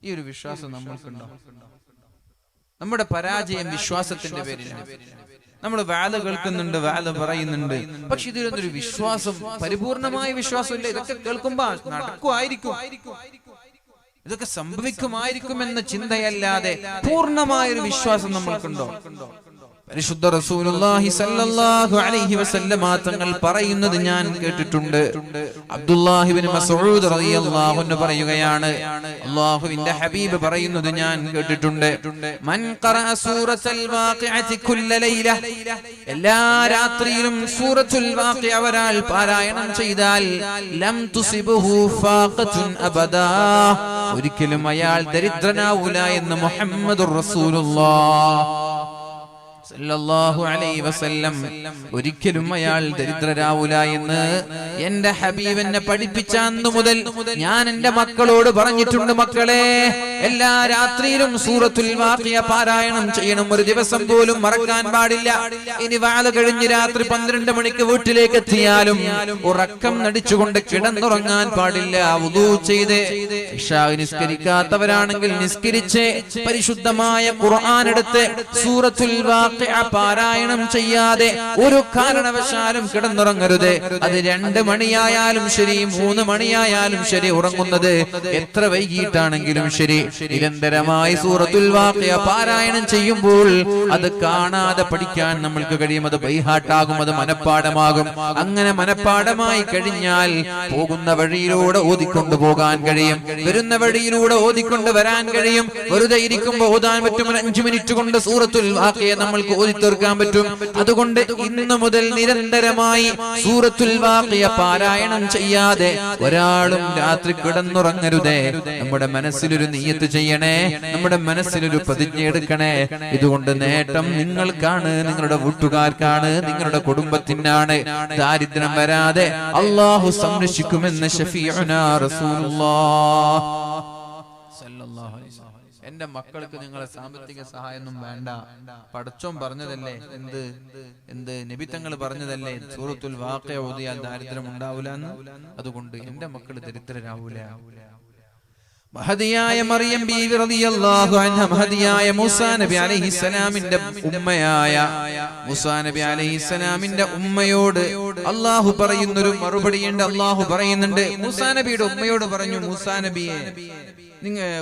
ഈ ഒരു വിശ്വാസം നമ്മൾക്കുണ്ടോ? നമ്മുടെ പരാജയം വിശ്വാസത്തിന്റെ പേരിലാണ്. നമ്മൾ വാല് കേൾക്കുന്നുണ്ട്, വാല് പറയുന്നുണ്ട്, പക്ഷെ ഇതിലൊന്നൊരു വിശ്വാസം, പരിപൂർണമായ വിശ്വാസമില്ല. ഇതൊക്കെ കേൾക്കുമ്പോ നടക്കുമായിരിക്കും, ഇതൊക്കെ സംഭവിക്കുമായിരിക്കും എന്ന ചിന്തയല്ലാതെ പൂർണ്ണമായൊരു വിശ്വാസം നമ്മൾക്കുണ്ടോ? പരിശുദ്ധ റസൂലുള്ളാഹി സ്വല്ലല്ലാഹു അലൈഹി വസല്ലമ തങ്ങൾ പറയുന്നത് ഞാൻ കേട്ടിട്ടുണ്ട്. അബ്ദുല്ലാഹി ഇബ്നു മസ്ഊദ് റളിയല്ലാഹു അൻഹു പറയുകയാണ്, അല്ലാഹുവിന്റെ ഹബീബ് പറയുന്നത് ഞാൻ കേട്ടിട്ടുണ്ട്, മൻ ഖറഅ സൂറത്തുൽ വാഖിഅതി കുല്ല ലൈല, എല്ലാ രാത്രിയിലും സൂറത്തുൽ വാഖിഅ ഒരാൾ പാരായണം ചെയ്താൽ ലം തുസിബുഹു ഫാഖത്തുൻ അബദാ, ഒരിക്കലും അയാൾ ദരിദ്രനാവൂല എന്ന് മുഹമ്മദുർ റസൂലുള്ളാഹ് സല്ലല്ലാഹു അലൈഹി വസല്ലം, ഒരിക്കലും അയാൾ ദരിദ്രരാവൂല എന്ന് എന്റെ ഹബീബ് എന്നെ പഠിപ്പിച്ച അന്നു മുതൽ ഞാൻ എന്റെ മക്കളോട് പറഞ്ഞിട്ടുണ്ട്, മക്കളെ എല്ലാ രാത്രിയിലും സൂറത്തുൽ വാഖിഅ പാരായണം ചെയ്യണം, ഒരു ദിവസം പോലും മറക്കാൻ പാടില്ല. ഇനി വാല് കഴിഞ്ഞ് രാത്രി 12 മണിക്ക് വീട്ടിലേക്ക് എത്തിയാലും ഉറക്കം നടിച്ചുകൊണ്ട് കിടന്നുറങ്ങാൻ പാടില്ല. വുളൂ ചെയ്ത് ഇശാ നിസ്കരിക്കാത്തവരാണെങ്കിൽ നിസ്കരിച്ച് പരിശുദ്ധമായ ഖുർആൻ എടുത്ത് സൂറത്തുൽ വാഖിഅ പാരായണം ചെയ്യാതെ ഒരു കാരണവശാലും കിടന്നുറങ്ങരുത്. അത് 2 മണിയായാലും ശരി, 3 മണിയായാലും ശരി, ഉറങ്ങുന്നത് എത്ര വൈകിട്ടാണെങ്കിലും ശരി, നിരന്തരമായി സൂറത്തുൽ വാഖിഅ പാരായണം ചെയ്യുമ്പോൾ അത് കാണാതെ പഠിക്കാൻ നമ്മൾക്ക് കഴിയും. അത് ബൈഹാട്ടാകും, അത് മനപ്പാഠമാകും. അങ്ങനെ മനപ്പാഠമായി കഴിഞ്ഞാൽ പോകുന്ന വഴിയിലൂടെ ഓതിക്കൊണ്ടു പോകാൻ കഴിയും, വരുന്ന വഴിയിലൂടെ ഓതിക്കൊണ്ട് വരാൻ കഴിയും. വെറുതെ ഇരിക്കുമ്പോൾ ഓതാൻ പറ്റും. 5 മിനിറ്റ് കൊണ്ട് സൂറത്തുൽ വാഖിഅ നമ്മൾക്ക് ഓതി തീർക്കാൻ പറ്റും. അതുകൊണ്ട് ഇന്നു മുതൽ നിരന്തരമായി സൂറത്തുൽ വാഖിഅ പാരായണം ചെയ്യാതെ ഒരാളും രാത്രി കിടന്നുറങ്ങരുതേ. നമ്മുടെ മനസ്സിലൊരു നിയ്യത്ത് ചെയ്യണേ, നമ്മുടെ മനസ്സിലൊരു പ്രതിജ്ഞ എടുക്കണേ. ഇതുകൊണ്ട് നേട്ടം നിങ്ങൾക്കാണ്, നിങ്ങളുടെ വീട്ടുകാർക്കാണ്, നിങ്ങളുടെ കുടുംബത്തിനാണ്. ദാരിദ്ര്യം വരാതെ അല്ലാഹു സംരക്ഷിക്കുമെന്ന് ശഫീഉനാ റസൂലുള്ളാഹ് സല്ലല്ലാഹു അലൈഹി വസല്ലം. എന്റെ മക്കൾക്ക് നിങ്ങളെ സാമ്പത്തിക സഹായമൊന്നും വേണ്ട, പടച്ചോൻ പറഞ്ഞതല്ലേ, എന്ത് നബി തങ്ങൾ പറഞ്ഞതല്ലേ, സൂറത്തുൽ വാഖിഅ ഓതിയാൽ ദാരിദ്ര്യം ഉണ്ടാവൂല എന്ന്. അതുകൊണ്ട് എന്റെ മക്കൾ ദരിദ്രരാവൂല. മഹദിയായ മറിയം ബീവി റളിയല്ലാഹു അൻഹ, മഹദിയായ മൂസാ നബി അലൈഹിസ്സലാമിന്റെ ഉമ്മയായ മൂസാ നബി അലൈഹിസ്സലാമിന്റെ ഉമ്മയോട് അല്ലാഹു പറയുന്നൊരു മറുപടിയുണ്ട്. അല്ലാഹു പറയുന്നുണ്ട്, മൂസാ നബിയുടെ ഉമ്മയോട് പറഞ്ഞു, മൂസാ നബിയെ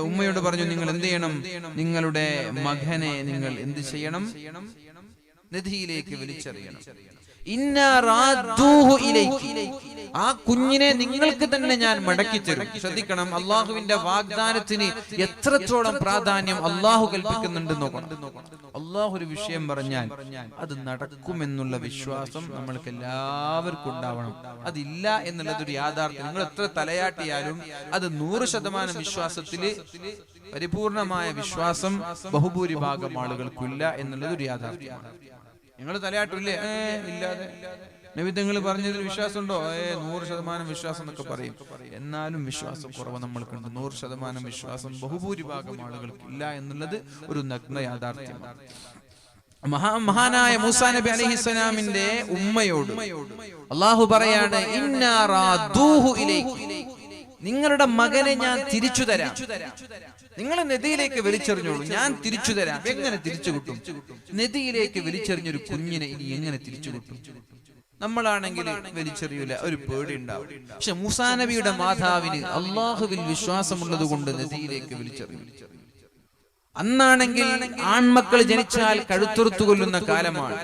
ഉമ്മയോട് പറഞ്ഞു, നിങ്ങൾ എന്ത് ചെയ്യണം? നിങ്ങളുടെ മകനെ നിങ്ങൾ എന്ത് ചെയ്യണം? നദിയിലേക്ക് വലിച്ചെറിയണം. ആ കുഞ്ഞിനെ നിങ്ങൾക്ക് തന്നെ ഞാൻ മടക്കി തരും. ശ്രദ്ധിക്കണം, അള്ളാഹുവിന്റെ വാഗ്ദാനത്തിന് എത്രത്തോളം പ്രാധാന്യം അള്ളാഹു കൽപ്പിക്കുന്നുണ്ട് നോക്കണം. അള്ളാഹു ഒരു വിഷയം പറഞ്ഞാൽ അത് നടക്കുമെന്നുള്ള വിശ്വാസം നമ്മൾക്ക് എല്ലാവർക്കും ഉണ്ടാവണം. അതില്ല എന്നുള്ളതൊരു യാഥാർത്ഥ്യം. നിങ്ങൾ എത്ര തലയാട്ടിയാലും അത് 100% വിശ്വാസത്തില് പരിപൂർണമായ വിശ്വാസം ബഹുഭൂരിഭാഗം ആളുകൾക്കില്ല എന്നുള്ളത് ഒരു യാഥാർത്ഥ്യമാണ്. നിങ്ങൾ തലയാട്ടില്ലേ? ഇല്ലാതെ നബി തങ്ങൾ പറഞ്ഞതിൽ വിശ്വാസമുണ്ടോ? 100% വിശ്വാസം എന്നൊക്കെ പറയും. എന്നാലും വിശ്വാസം കുറവ് നമ്മൾക്കുണ്ട്. 100% വിശ്വാസം ബഹുഭൂരിഭാഗം ആളുകൾക്ക് ഇല്ല എന്നുള്ളത് ഒരു നഗ്ന യാഥാർത്ഥ്യമാണ്. മഹാനായ മൂസാ നബി അലൈഹിസ്സലാമിന്റെ ഉമ്മയോട് അള്ളാഹു പറയാണ്, ഇന്നാ റാദൂഹു ഇലൈകി, നിങ്ങളുടെ മകനെ ഞാൻ തിരിച്ചു തരാം. നിങ്ങൾ നദിയിലേക്ക് വലിച്ചെറിഞ്ഞോളൂ, ഞാൻ തിരിച്ചു തരാം. എങ്ങനെ തിരിച്ചു കിട്ടും? നദിയിലേക്ക് വലിച്ചെറിഞ്ഞൊരു കുഞ്ഞിനെ ഇനി എങ്ങനെ തിരിച്ചു കിട്ടും? നമ്മളാണെങ്കിൽ വലിച്ചെറിയൂല, ഒരു പേടി ഉണ്ടാവും. പക്ഷെ മൂസാ നബിയുടെ മാതാവിന് അള്ളാഹുവിൽ വിശ്വാസമുള്ളത് കൊണ്ട് നദിയിലേക്ക് വലിച്ചെറിയും. അന്നാണെങ്കിൽ ആൺമക്കൾ ജനിച്ചാൽ കഴുത്തെറുത്തു കൊല്ലുന്ന കാലമാണ്.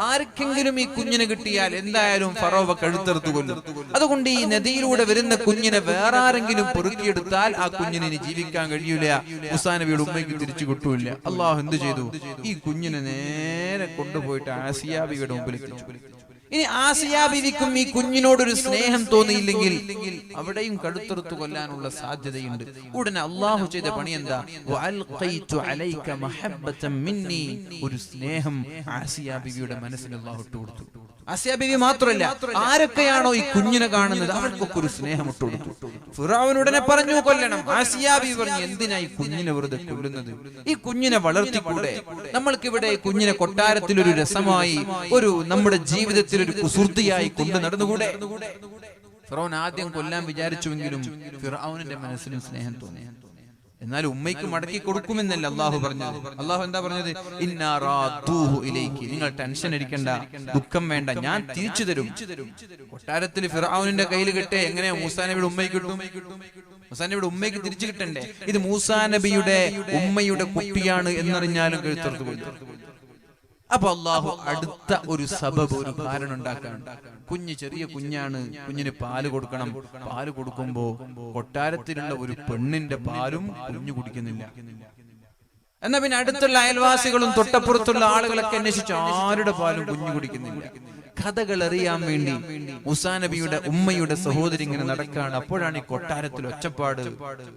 ആർക്കെങ്കിലും ഈ കുഞ്ഞിനെ കിട്ടിയാൽ എന്തായാലും ഫറോവ കഴുത്തെറുത്തു കൊല്ലും. അതുകൊണ്ട് ഈ നദിയിലൂടെ വരുന്ന കുഞ്ഞിനെ വേറെ ആരെങ്കിലും പൊറുക്കിയെടുത്താൽ ആ കുഞ്ഞിനെ ഇനി ജീവിക്കാൻ കഴിയൂല. മൂസാ നബിയുടെ ഉമ്മയ്ക്ക് തിരിച്ചു കിട്ടൂല. അള്ളാഹു എന്ത് ചെയ്തു? ഈ കുഞ്ഞിനെ നേരെ കൊണ്ടുപോയിട്ട് ആസിയാ ബീവിയുടെ മുമ്പിൽ എത്തിച്ചു. ഇനി ആസിയാ ബീവിക്കും ഈ കുഞ്ഞിനോടൊരു സ്നേഹം തോന്നിയില്ലെങ്കിൽ അവിടെയും കടുത്തെറുത്തു കൊല്ലാനുള്ള സാധ്യതയുണ്ട്. ഉടനെ അള്ളാഹു ചെയ്ത പണി എന്താ? ഒരു സ്നേഹം ആസിയാ ബീവിയുടെ മനസ്സിൽ അള്ളാഹു ഇട്ടുകൊടുത്തു. ആസിയാ ബീവി മാത്രമല്ല, ആരൊക്കെയാണോ ഈ കുഞ്ഞിനെ കാണുന്നത് അവർക്കൊക്കെ ഒരു സ്നേഹം ഇട്ടുകൊടുത്തു. ഫിറഔൻ ഉടനെ പറഞ്ഞു കൊല്ലണം. ആസിയാ ബീവി പറഞ്ഞു, എന്തിനാ ഈ കുഞ്ഞിനെ വെറുതെ കൊല്ലുന്നത്? ഈ കുഞ്ഞിനെ വളർത്തിക്കൂടെ? നമ്മൾക്കിവിടെ കുഞ്ഞിനെ കൊട്ടാരത്തിൽ ഒരു രസമായി, ഒരു നമ്മുടെ ജീവിതത്തിൽ ഒരു കുസൃതിയായി കൊണ്ട് നടന്നുകൂടെ? ഫിറഔൻ ആദ്യം കൊല്ലാൻ വിചാരിച്ചുവെങ്കിലും ഫിറഔനിന്റെ മനസ്സിലും സ്നേഹം തോന്നി. എന്നാൽ ഉമ്മയ്ക്ക് മടക്കി കൊടുക്കുമെന്നല്ല അള്ളാഹു പറഞ്ഞത്. അള്ളാഹു എന്താ പറഞ്ഞത്? ഇന്നാ റാദൂഹു ഇലൈകി, നിങ്ങൾ ടെൻഷൻ അടിക്കണ്ട, ദുഃഖം വേണ്ട, ഞാൻ തിരിച്ചു തരും. കൊട്ടാരത്തിൽ ഫിറഔനിന്റെ കയ്യിൽ കിട്ടേ എങ്ങനെ മൂസാ നബിയുടെ ഉമ്മയ്ക്ക് കിട്ടും? മൂസാ നബിയുടെ ഉമ്മയ്ക്ക് തിരിച്ചു കിട്ടണ്ടേ? ഇത് മൂസാ നബിയുടെ ഉമ്മയുടെ കുട്ടിയാണ് എന്നറിഞ്ഞാലും കഴുത്തെറുത്തു കൊല്ലും. അപ്പൊ അള്ളാഹു അടുത്ത ഒരു സബബ്, ഒരു കാരണം ഉണ്ടാക്കാൻ. കുഞ്ഞ് ചെറിയ കുഞ്ഞാണ്, കുഞ്ഞിന് പാല് കൊടുക്കണം. പാല് കൊടുക്കുമ്പോ കൊട്ടാരത്തിലുള്ള ഒരു പെണ്ണിന്റെ പാലും കുഞ്ഞു കുടിക്കുന്നില്ല. എന്നാ പിന്നെ അടുത്തുള്ള അയൽവാസികളും തൊട്ടപ്പുറത്തുള്ള ആളുകളൊക്കെ അന്വേഷിച്ചു, ആരുടെ പാലും കുഞ്ഞു കുടിക്കുന്നില്ല. കഥകൾ അറിയാൻ വേണ്ടി മൂസാ നബിയുടെ ഉമ്മയുടെ സഹോദരി ഇങ്ങനെ നടക്കാണ്. അപ്പോഴാണ് ഈ കൊട്ടാരത്തിൽ ഒച്ചപ്പാട്,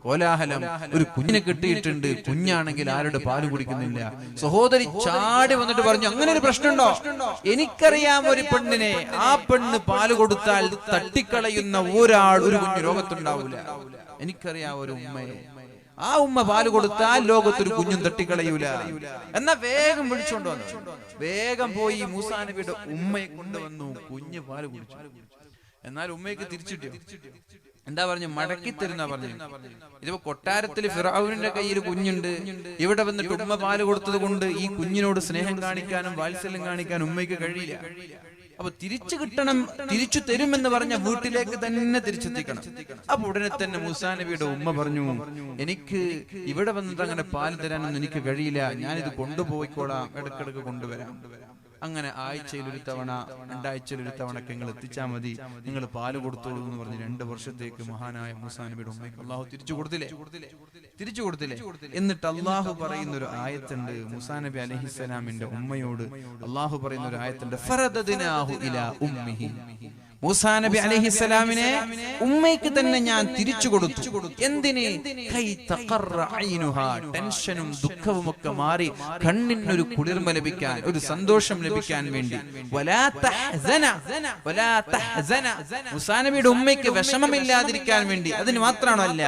കോലാഹലം. ഒരു കുഞ്ഞിനെ കിട്ടിയിട്ടുണ്ട്, കുഞ്ഞാണെങ്കിൽ ആരുടെ പാല് കുടിക്കുന്നില്ല. സഹോദരി ചാടി വന്നിട്ട് പറഞ്ഞു, അങ്ങനെ ഒരു പ്രശ്നമുണ്ടോ? എനിക്കറിയാം ഒരു പെണ്ണിനെ, ആ പെണ്ണ് പാല് കൊടുത്താൽ തട്ടിക്കളയുന്ന ഒരാൾ, ഒരു കുഞ്ഞു ലോകത്തുണ്ടാവൂല. എനിക്കറിയാം ഒരു ഉമ്മയെ, ആ ഉമ്മ പാല് കൊടുത്താൽ ലോകത്തൊരു കുഞ്ഞും തട്ടിക്കളയൂല. എന്നാ വേഗം വിളിച്ചോണ്ട് വന്നു. വേഗം പോയി മൂസാ നബിയുടെ ഉമ്മയെ കൊണ്ടുവന്നു. കുഞ്ഞ് പാല് കുടിച്ചു. എന്നാൽ ഉമ്മയ്ക്ക് തിരിച്ചിട്ടോ? എന്താ പറഞ്ഞു? മടക്കി തരുന്ന പറഞ്ഞു. ഇതിപ്പോ കൊട്ടാരത്തിൽ ഫിറഔനിന്റെ കയ്യിൽ കുഞ്ഞുണ്ട്, ഇവിടെ വന്നിട്ട് ഉമ്മ പാല് കൊടുത്തത് കൊണ്ട് ഈ കുഞ്ഞിനോട് സ്നേഹം കാണിക്കാനും വാത്സല്യം കാണിക്കാനും ഉമ്മയ്ക്ക് കഴിയില്ല. അപ്പൊ തിരിച്ചു കിട്ടണം, തിരിച്ചു തരുമെന്ന് പറഞ്ഞ വീട്ടിലേക്ക് തന്നെ തിരിച്ചെത്തിക്കണം. അപ്പൊ ഉടനെ തന്നെ മൂസാ നബിയുടെ ഉമ്മ പറഞ്ഞു, എനിക്ക് ഇവിടെ വന്നിട്ട് അങ്ങനെ പാല് തരാനൊന്നും എനിക്ക് കഴിയില്ല, ഞാനിത് കൊണ്ടുപോയിക്കോളാം, ഇടക്കിടക്ക് കൊണ്ടുവരാം. അങ്ങനെ ആഴ്ചയിൽ ഒരു തവണ, രണ്ടാഴ്ചയിൽ ഒരു തവണ നിങ്ങൾ എത്തിച്ചാൽ മതി, നിങ്ങൾ പാല് കൊടുത്തോളൂ എന്ന് പറഞ്ഞ് 2 വർഷത്തേക്ക് മഹാനായ മൂസാ നബിയുടെ ഉമ്മയ്ക്ക് അള്ളാഹു തിരിച്ചു കൊടുത്തില്ലേ? എന്നിട്ട് അള്ളാഹു പറയുന്ന ഒരു ആയത്തുണ്ട്. മൂസാ നബി അലൈഹിസ്സലാമിന്റെ ഉമ്മയോട് അള്ളാഹു പറയുന്ന ഒരു ആയത്തുണ്ട്. ഫറദദ്നാഹു ഇലാ ഉമ്മിഹി, മൂസാ നബി അലൈഹിസ്സലാമിനെ ഉമ്മയ്ക്ക് തന്നെ ഞാൻ തിരിച്ചു കൊടുത്തു. എന്തിന്? ടെൻഷനും ദുഃഖവും ഒക്കെ മാറി കണ്ണിനൊരു കുളിർമ ലഭിക്കാൻ, ഒരു സന്തോഷം ലഭിക്കാൻ വേണ്ടി. മൂസാ നബിയുടെ ഉമ്മയ്ക്ക് വിഷമമില്ലാതിരിക്കാൻ വേണ്ടി. അതിന് മാത്രമല്ല,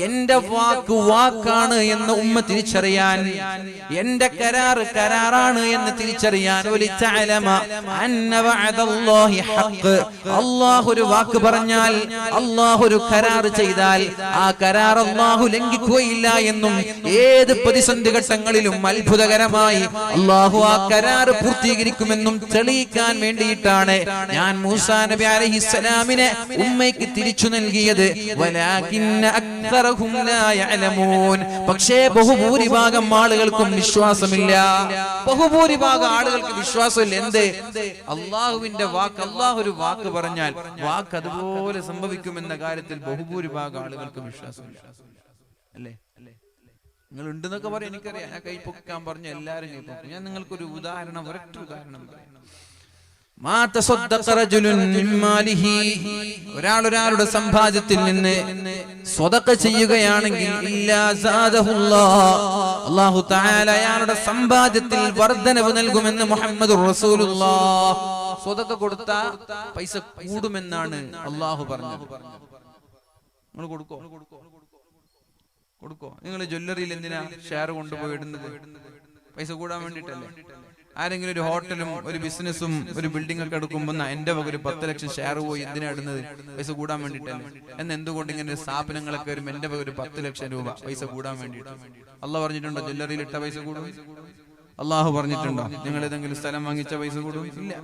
എന്റെ വാക്ക് വാക്കാണ് എന്ന് ഉമ്മ തിരിച്ചറിയാൻ, എന്റെ കരാറ് കരാറാണ് എന്ന് തിരിച്ചറിയാൻ. അല്ലാഹു ഒരു വാക്ക് പറഞ്ഞാൽ, അല്ലാഹു ഒരു കരാർ ചെയ്താൽ ആ കരാർ അല്ലാഹു ലംഘിക്കുകയില്ല എന്നും, ഏത് പ്രതിസന്ധി ഘട്ടങ്ങളിലും അത്ഭുതകരമായി അല്ലാഹു ആ കരാർ പൂർത്തീകരിക്കുമെന്നും തെളിയിക്കാൻ വേണ്ടിയിട്ടാണ് ഞാൻ മൂസാ നബി അലൈഹിസ്സലാമിനെ ഉമ്മയ്ക്ക് തിരിച്ചു നൽകിയത്. പക്ഷേ ബഹുഭൂരിഭാഗം ആളുകൾക്കും വിശ്വാസമില്ല. ബഹുഭൂരിഭാഗം ആളുകൾക്ക് വിശ്വാസമില്ല. എന്ത്? അള്ളാഹുവിന്റെ വാക്ക്, അള്ളാഹു ഒരു വാക്ക് പറഞ്ഞാൽ വാക്ക് അതുപോലെ സംഭവിക്കുമെന്ന കാര്യത്തിൽ ബഹുഭൂരിഭാഗം ആളുകൾക്ക് വിശ്വാസമില്ല. അല്ലേ? നിങ്ങൾ ഉണ്ടെന്നൊക്കെ പറയാം, എനിക്കറിയാം. ഞാൻ കൈപ്പൊക്കാൻ പറഞ്ഞ എല്ലാവരും കൈപ്പൊക്കും. ഞാൻ നിങ്ങൾക്കൊരു ഉദാഹരണം, ഒരൊറ്റ ഉദാഹരണം പറയാം. ഒരാളുടെ സമ്പാദ്യത്തിൽ നിന്ന് സ്വതക്ക ചെയ്യുകയാണെങ്കിൽ അല്ലാഹു തആല അയാളുടെ സമ്പാദ്യത്തിൽ വർധനവ് നൽകുമെന്ന് മുഹമ്മദുർ റസൂലുള്ളാഹ്. സ്വതക്ക കൊടുത്ത പൈസ കൂടുമെന്നാണ് അല്ലാഹു പറഞ്ഞത്. നിങ്ങൾ കൊടുക്കോ? നിങ്ങൾ ജ്വല്ലറിയിൽ എന്തിനാ ഷെയർ കൊണ്ടുപോയി ഇടുന്നത്? പൈസ കൂടാൻ വേണ്ടിയിട്ടല്ലേ? ആരെങ്കിലും ഒരു ഹോട്ടലും ഒരു ബിസിനസ്സും ഒരു ബിൽഡിംഗ് ഒക്കെ എടുക്കുമ്പോൾ എന്റെ വക ഒരു 10 ലക്ഷം ഷെയർ പോയി എന്തിനാ ഇടുന്നത്? പൈസ കൂടാൻ വേണ്ടിയിട്ടല്ലേ? എന്തുകൊണ്ട് ഇങ്ങനെ സ്ഥാപനങ്ങളൊക്കെ വരും എന്റെ വക ഒരു 10 ലക്ഷം രൂപ പൈസ കൂടാൻ വേണ്ടിയിട്ട്? അള്ളാഹ് പറഞ്ഞിട്ടുണ്ടോ ജ്വല്ലറിയിൽ ഇട്ട പൈസ കൂടും? അള്ളാഹു പറഞ്ഞിട്ടുണ്ടോ നിങ്ങൾ ഏതെങ്കിലും സ്ഥലം വാങ്ങിച്ച പൈസ കൂടും? ഇല്ല.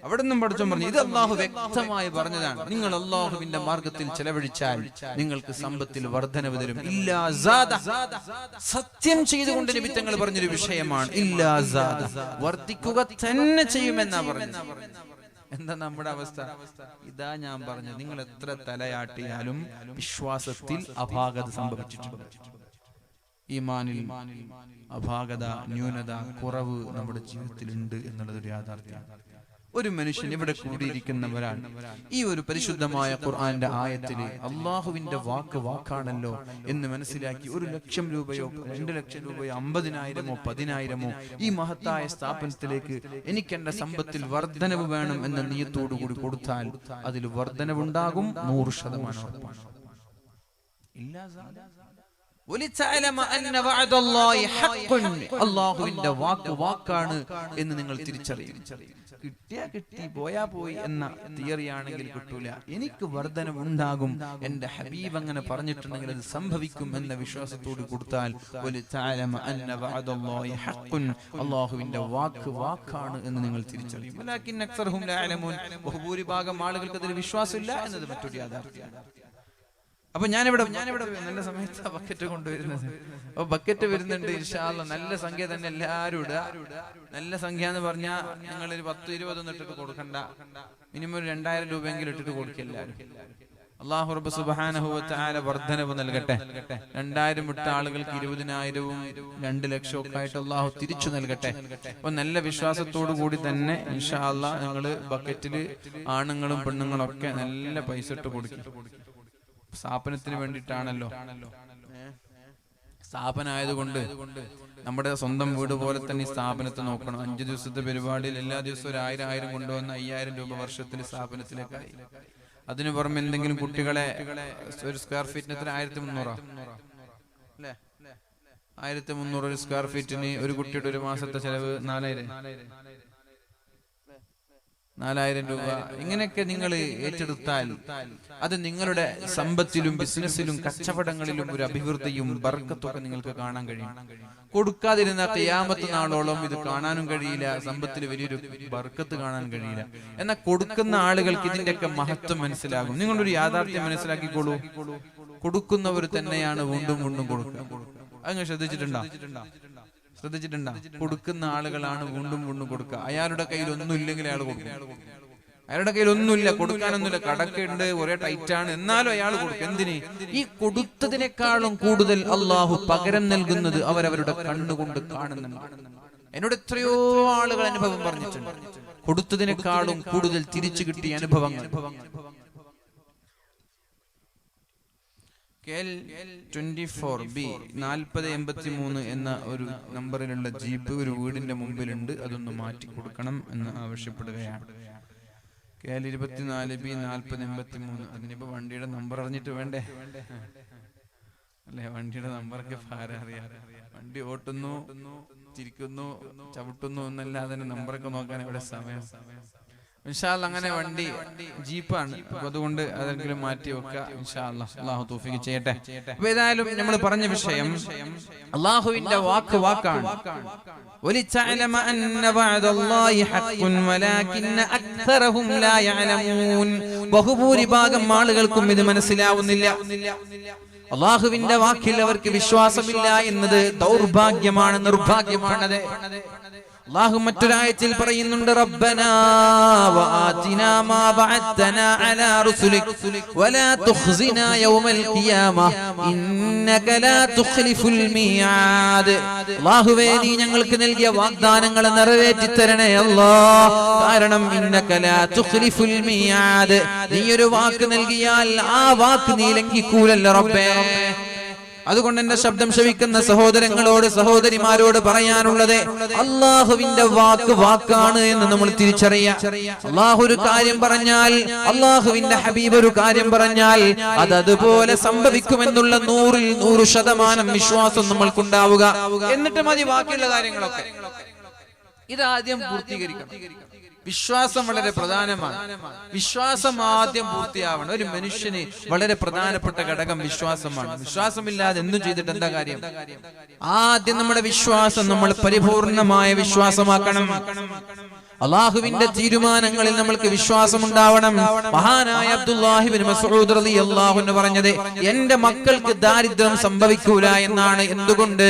അവിടെ നിന്നും പഠിച്ചോ പറഞ്ഞു. ഇത് അള്ളാഹു വ്യക്തമായി പറഞ്ഞതാണ്. നിങ്ങൾ അള്ളാഹുവിന്റെ മാർഗത്തിൽ ചെലവഴിച്ചാൽ നിങ്ങൾക്ക് സമ്പത്തിൽ വർധനവ് തരും. ഇല്ലാ സാദ, സത്യം ചെയ്തുകൊണ്ട് നബി തങ്ങൾ പറഞ്ഞൊരു വിഷയമാണ്. ഇല്ലാ സാദ, വർദ്ധിക്കുക തന്നെ ചെയ്യുമെന്നാ പറഞ്ഞത്. എന്താ നമ്മുടെ അവസ്ഥ? ഇതാ ഞാൻ പറഞ്ഞത്. നിങ്ങൾ എത്ര തലയാട്ടിയാലും വിശ്വാസത്തിൽ അപാകത സംഭവിച്ചിട്ടുണ്ട്. ഈമാനിൽ അപാകത, ന്യൂനത, കുറവ് നമ്മുടെ ജീവിതത്തിലുണ്ട് എന്നുള്ളതൊരു യാഥാർത്ഥ്യമാണ്. ഒരു മനുഷ്യൻ ഇവിടെ കൂടിയിരിക്കുന്നവരാണ് ഈ ഒരു പരിശുദ്ധമായ ഖുർആന്റെ ആയത്തില് അള്ളാഹുവിന്റെ വാക്ക് വാക്കാണല്ലോ എന്ന് മനസ്സിലാക്കി 1 ലക്ഷം രൂപയോ 2 ലക്ഷം രൂപയോ 50,000-മോ 10,000-മോ ഈ മഹത്തായ സ്ഥാപനത്തിലേക്ക് എനിക്ക് എന്റെ സമ്പത്തിൽ വർധനവ് വേണം എന്ന നിയത്തോടു കൂടി കൊടുത്താൽ അതിൽ വർധനവുണ്ടാകും. 100% ഉറപ്പാണ്. അള്ളാഹുവിന്റെ വാക്ക് വാക്കാണ് എന്ന് നിങ്ങൾ തിരിച്ചറിയും. കിട്ടിയാ കിട്ടി, പോയാ പോയി എന്ന തിയറിയാണെങ്കിൽ കിട്ടൂല. എനിക്ക് വർധനവുണ്ടാകും, എന്റെ ഹബീബ് അങ്ങനെ പറഞ്ഞിട്ടുണ്ടെങ്കിൽ അത് സംഭവിക്കും എന്ന വിശ്വാസത്തോട് കൊടുത്താൽ അള്ളാഹുവിന്റെ വാക്ക് വാക്കാണ് എന്ന് നിങ്ങൾ തിരിച്ചറിയും. ബഹുഭൂരിഭാഗം ആളുകൾക്ക് അതിൽ വിശ്വാസമില്ല എന്നത് മറ്റൊരു യാഥാർത്ഥ്യമാണ്. അപ്പൊ ഞാനിവിടെ നല്ല സമയത്ത് ബക്കറ്റ് കൊണ്ടുവരുന്നത്. അപ്പൊ ബക്കറ്റ് വരുന്നുണ്ട്. ഇൻഷാ അല്ലാഹ് നല്ല സംഖ്യ തന്നെ എല്ലാവരും ഇടുക. നല്ല സംഖ്യ എന്ന് പറഞ്ഞാൽ നിങ്ങൾ ഒരു 10-20 ഒന്നും ഇട്ടിട്ട് കൊടുക്കണ്ട. മിനിമം ഒരു 2,000 രൂപയെങ്കിലും ഇട്ടിട്ട് കൊടുക്കില്ല. അല്ലാഹു റബ്ബ് സുബ്ഹാനഹു വ തആല വർധനവ് നൽകട്ടെ. 2,000 ഇട്ട ആളുകൾക്ക് 20,000-ഉം 2 ലക്ഷവും ഒക്കെ ആയിട്ട് അല്ലാഹു തിരിച്ചു നൽകട്ടെ. അപ്പൊ നല്ല വിശ്വാസത്തോടു കൂടി തന്നെ ഇൻഷാ അല്ലാഹ് ഞങ്ങള് ബക്കറ്റില് ആണുങ്ങളും പെണ്ണുങ്ങളും ഒക്കെ നല്ല പൈസ ഇട്ട് കൊടുക്കും. സ്ഥാപനത്തിന് വേണ്ടിയിട്ടാണല്ലോ. സ്ഥാപനമായതുകൊണ്ട് നമ്മുടെ സ്വന്തം വീട് പോലെ തന്നെ ഈ സ്ഥാപനത്തെ നോക്കണം. 5 ദിവസത്തെ പരിപാടിയിൽ എല്ലാ ദിവസവും 1,000 കൊണ്ടുവന്ന 5,000 രൂപ വർഷത്തിൽ സ്ഥാപനത്തിലേക്കായി. അതിനു പുറമെ എന്തെങ്കിലും കുട്ടികളെ ഒരു സ്ക്വയർ ഫീറ്റിന് 1,300 അല്ലേ? 1,300 ഒരു സ്ക്വയർ ഫീറ്റിന് ഒരു കുട്ടിയുടെ ഒരു മാസത്തെ ചെലവ് 4,000 രൂപ. ഇങ്ങനെയൊക്കെ നിങ്ങൾ ഏറ്റെടുത്താൽ അത് നിങ്ങളുടെ സമ്പത്തിലും ബിസിനസ്സിലും കച്ചവടങ്ങളിലും ഒരു അഭിവൃദ്ധിയും ബർക്കത്തൊക്കെ നിങ്ങൾക്ക് കാണാൻ കഴിയും. കൊടുക്കാതിരുന്ന ഖിയാമത്ത് നാളോളം ഇത് കാണാനും കഴിയില്ല, സമ്പത്തിൽ വലിയൊരു ബർക്കത്ത് കാണാൻ കഴിയില്ല. എന്നാൽ കൊടുക്കുന്ന ആളുകൾക്ക് ഇതിന്റെയൊക്കെ മഹത്വം മനസ്സിലാകും. നിങ്ങളൊരു യാഥാർത്ഥ്യം മനസ്സിലാക്കിക്കോളൂ. കൊടുക്കുന്നവർ തന്നെയാണ് വീണ്ടും വീണ്ടും കൊടുക്കുക. അങ്ങനെ ശ്രദ്ധിച്ചിട്ടുണ്ടോ? കൊടുക്കുന്ന ആളുകളാണ് വീണ്ടും വീണ്ടും കൊടുക്കുക. അയാളുടെ കയ്യിൽ ഒന്നും ഇല്ലെങ്കിൽ അയാൾ കൊടുക്കും. അയാളുടെ കയ്യിൽ ഒന്നുമില്ല, കൊടുക്കാനൊന്നുമില്ല, കടക്കുണ്ട്, ഒരേ ടൈറ്റാണ്, എന്നാലും അയാൾ കൊടുക്കും. എന്തിന്? ഈ കൊടുത്തതിനേക്കാളും കൂടുതൽ അള്ളാഹു പകരം നൽകുന്നത് അവരവരുടെ കണ്ണുകൊണ്ട് കാണുന്നുണ്ട്. എന്നോട് എത്രയോ ആളുകൾ അനുഭവം പറഞ്ഞിട്ടുണ്ട്. കൊടുത്തതിനേക്കാളും കൂടുതൽ തിരിച്ചു കിട്ടിയ അനുഭവങ്ങൾ. KL24B 4083 എന്ന ഒരു നമ്പറിലുള്ള ജീപ്പ് ഒരു വീടിന്റെ മുമ്പിലുണ്ട്. അതൊന്ന് മാറ്റി കൊടുക്കണം എന്ന് ആവശ്യപ്പെടുകയാണ്. KL24B 4083. അതിനിപ്പോ വണ്ടിയുടെ നമ്പർ അറിഞ്ഞിട്ട് വേണ്ടേ അല്ലെ? വണ്ടിയുടെ നമ്പറൊക്കെ ഭാരം അറിയാം. വണ്ടി ഓട്ടുന്നു, ചിരിക്കുന്നു, ചവിട്ടുന്നു എന്നല്ലാതെ നമ്പറൊക്കെ നോക്കാൻ ഇവിടെ സമയം. ഇൻഷാ അല്ലാഹ് അങ്ങനെ വണ്ടി ജീപ്പാണ്. അപ്പൊ അതുകൊണ്ട് അതെങ്കിലും മാറ്റി വെക്കുക. ഇൻഷാ അല്ലാഹ് അല്ലാഹു തൗഫീഖ് ചെയ്യട്ടെ. അപ്പൊ ഏതായാലും നമ്മൾ പറഞ്ഞ വിഷയം അല്ലാഹുവിന്റെ വാക്ക് വാക്കാണ്. വലിതഅലമ അന്ന വഅദല്ലാഹി ഹഖ്ഖുൻ വലാകിന്ന അക്സറഹും ലാ യഅലമൂൻ. ബഹുഭൂരിഭാഗം ആളുകൾക്കും ഇത് മനസ്സിലാവുന്നില്ല. അല്ലാഹുവിന്റെ വാക്കിൽ അവർക്ക് വിശ്വാസമില്ല എന്നത് ദൗർഭാഗ്യമാണ്, നിർഭാഗ്യമാണത്. അല്ലാഹു മറ്റൊരായത്തിൽ പറയുന്നുണ്ട്, റബ്ബനാ വആതിനാ മാ ബഅത്നാ അലാ റുസുലിക് വലാ തുഖ്സിനാ യൗമൽ ഖിയാമ ഇന്നക ലാ തുഖ്ലിഫുൽ മീആദ്. അല്ലാഹുവേ, നീ ഞങ്ങൾക്ക് നൽകിയ വാഗ്ദാനങ്ങളെ നിറവേറ്റി തരണേ അല്ലാഹ്. കാരണം ഇന്നക ലാ തുഖ്ലിഫുൽ മീആദ്, നീ ഒരു വാക്ക് നൽകിയാൽ ആ വാക്ക് നീ ലംഘിക്കൂലല്ലോ റബ്ബേ. അതുകൊണ്ട് എന്റെ ശബ്ദം ശ്രവിക്കുന്ന സഹോദരങ്ങളോട് സഹോദരിമാരോട് പറയാനുള്ളത്, അള്ളാഹുവിന്റെ വാക്ക് വാക്കാണ് എന്ന് നമ്മൾ തിരിച്ചറിയാം. അള്ളാഹു ഒരു കാര്യം പറഞ്ഞാൽ, അള്ളാഹുവിന്റെ ഹബീബ് ഒരു കാര്യം പറഞ്ഞാൽ അത് അതുപോലെ സംഭവിക്കുമെന്നുള്ള 100% വിശ്വാസം നമ്മൾക്കുണ്ടാവുക. എന്നിട്ട് മതി ബാക്കിയുള്ള കാര്യങ്ങളൊക്കെ. ഇതാദ്യം പൂർത്തീകരിക്കണം. വിശ്വാസം വളരെ പ്രധാനമാണ്. വിശ്വാസം ആദ്യം പൂർത്തിയാവണം. ഒരു മനുഷ്യന് വളരെ പ്രധാനപ്പെട്ട ഘടകം വിശ്വാസമാണ്. വിശ്വാസമില്ലാതെ എന്തും ചെയ്തിട്ട് എന്താ കാര്യം? ആദ്യം നമ്മുടെ വിശ്വാസം നമ്മൾ പരിപൂർണമായ വിശ്വാസമാക്കണം. അള്ളാഹുവിന്റെ തീരുമാനങ്ങളിൽ നമ്മൾക്ക് വിശ്വാസം ഉണ്ടാവണം. മഹാനായ അബ്ദുല്ലാഹി ഇബ്നു മസ്ഊദ് റളിയല്ലാഹു അൻഹു പറഞ്ഞത്, എന്റെ മക്കൾക്ക് ദാരിദ്ര്യം സംഭവിക്കൂല എന്നാണ്. എന്തുകൊണ്ട്?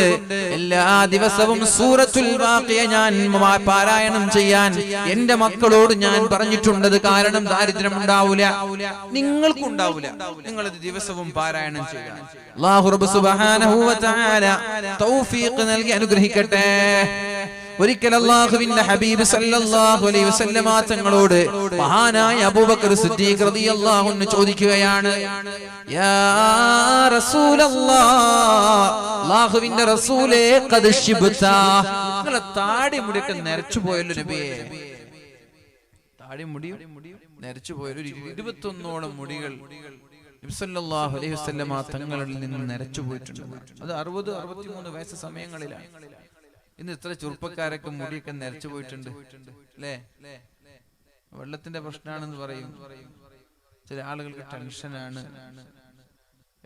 എല്ലാ ദിവസവും സൂറത്തുൽ വാഖിയ ഞാൻ പാരായണം ചെയ്യാൻ എന്റെ മക്കളോട് ഞാൻ പറഞ്ഞിട്ടുണ്ടത് കാരണം ദാരിദ്ര്യം ഉണ്ടാവൂല, നിങ്ങൾക്കും ഉണ്ടാവൂല. നിങ്ങൾ ദിവസവും പാരായണം ചെയ്യാൻ അല്ലാഹു റബ്ബ് സുബ്ഹാനഹു വ തആല തൗഫീഖ് നൽകി അനുഗ്രഹിക്കട്ടെ. ഒരിക്കൽ അല്ലാഹുവിന്റെ ഹബീബ് സല്ലല്ലാഹു അലൈഹി വസല്ലമ തങ്ങളോട് മഹാനായ അബൂബക്കർ സിദ്ദീഖ് റളിയല്ലാഹു അൻഹു ചോദിക്കുകയാണ്, യാ റസൂലല്ലാഹ്, അല്ലാഹുവിന്റെ റസൂലേ, ഖദ് ശിബ്ത, നിങ്ങളെ താടി മുടിയൊക്കെ നരച്ചു പോയല്ലോ നബിയേ. താടി മുടി നരച്ചു പോയല്ലോ. 21ഓളം മുടികൾ നബി സല്ലല്ലാഹു അലൈഹി വസല്ലമ തങ്ങളിൽ നിന്ന് നരച്ചു പോയിട്ടുണ്ട്. അത് 60-63 വയസ്സ് സമയങ്ങളിലാണ്. ഇന്ന് ഇത്ര ചെറുപ്പക്കാരൊക്കെ മുടിയൊക്കെ നരച്ചു പോയിട്ടുണ്ട് അല്ലേ? വെള്ളത്തിന്റെ പ്രശ്നമാണെന്ന് പറയും. ചില ആളുകൾക്ക് ടെൻഷനാണ്.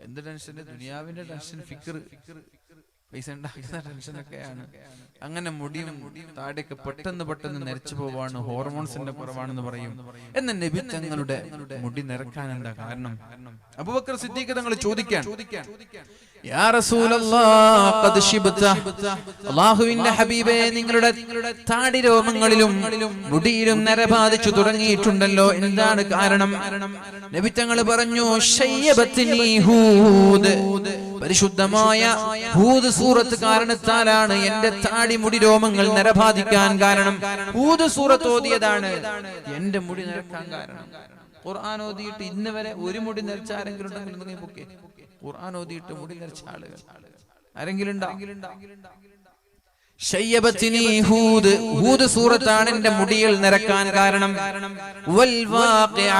എന്ത് ടെൻഷൻ? ദുനിയാവിന്റെ ടെൻഷൻ, ഫിക്ർ, പൈസ ഉണ്ടാക്കുന്ന ടെൻഷനൊക്കെയാണ്. അങ്ങനെ മുടിയും താടിയൊക്കെ പെട്ടെന്ന് നരച്ചു പോവാണ്, ഹോർമോൺസിന്റെ കുറവാണെന്ന് പറയും. എന്നാൽ നബി തങ്ങളുടെ മുടി നിരക്കാൻ എന്താ കാരണം? അബൂബക്കർ സിദ്ദീഖ് തങ്ങൾ ചോദിക്കാൻ, യാ റസൂലല്ലാഹ്, ഖദ് ശിബ്ത, അല്ലാഹുവിന്റെ ഹബീബേ, നിങ്ങളുടെ താടി രോമങ്ങളിലും മുടിയിലും നര ബാധിച്ചു തുടങ്ങിയിട്ടുണ്ടല്ലോ, എന്താണ് കാരണം? നബി തങ്ങൾ പറഞ്ഞു, ശയ്യബത്നി ഹൂദ്, പരിശുദ്ധമായ ഹൂദ് സൂറത്ത് കാരണത്താലാണ് എന്റെ താടി മുടി രോമങ്ങൾ നരബാധിക്കാൻ കാരണം. ഹൂദ് സൂറത്ത് ഓതിയതാണ് എന്റെ മുടി നരക്കാൻ കാരണം. ഖുർആൻ ഓതിയിട്ട് ഇന്ന് വരെ ഒരു മുടി നരച്ച ആരെങ്കിലും ഉണ്ടെങ്കിൽ പൊക്കെ. ഖുർആൻ ഓതിയിട്ട് മുടി നരച്ച ആളുകൾ ആരെങ്കിലും ഉണ്ടോ? ശയ്യബത്നി ഹൂദ്, ഹൂദ് സൂറത്താണ് എന്റെ മുടിയിൽ നിരക്കാൻ കാരണം. വൽ വാഖിഅ,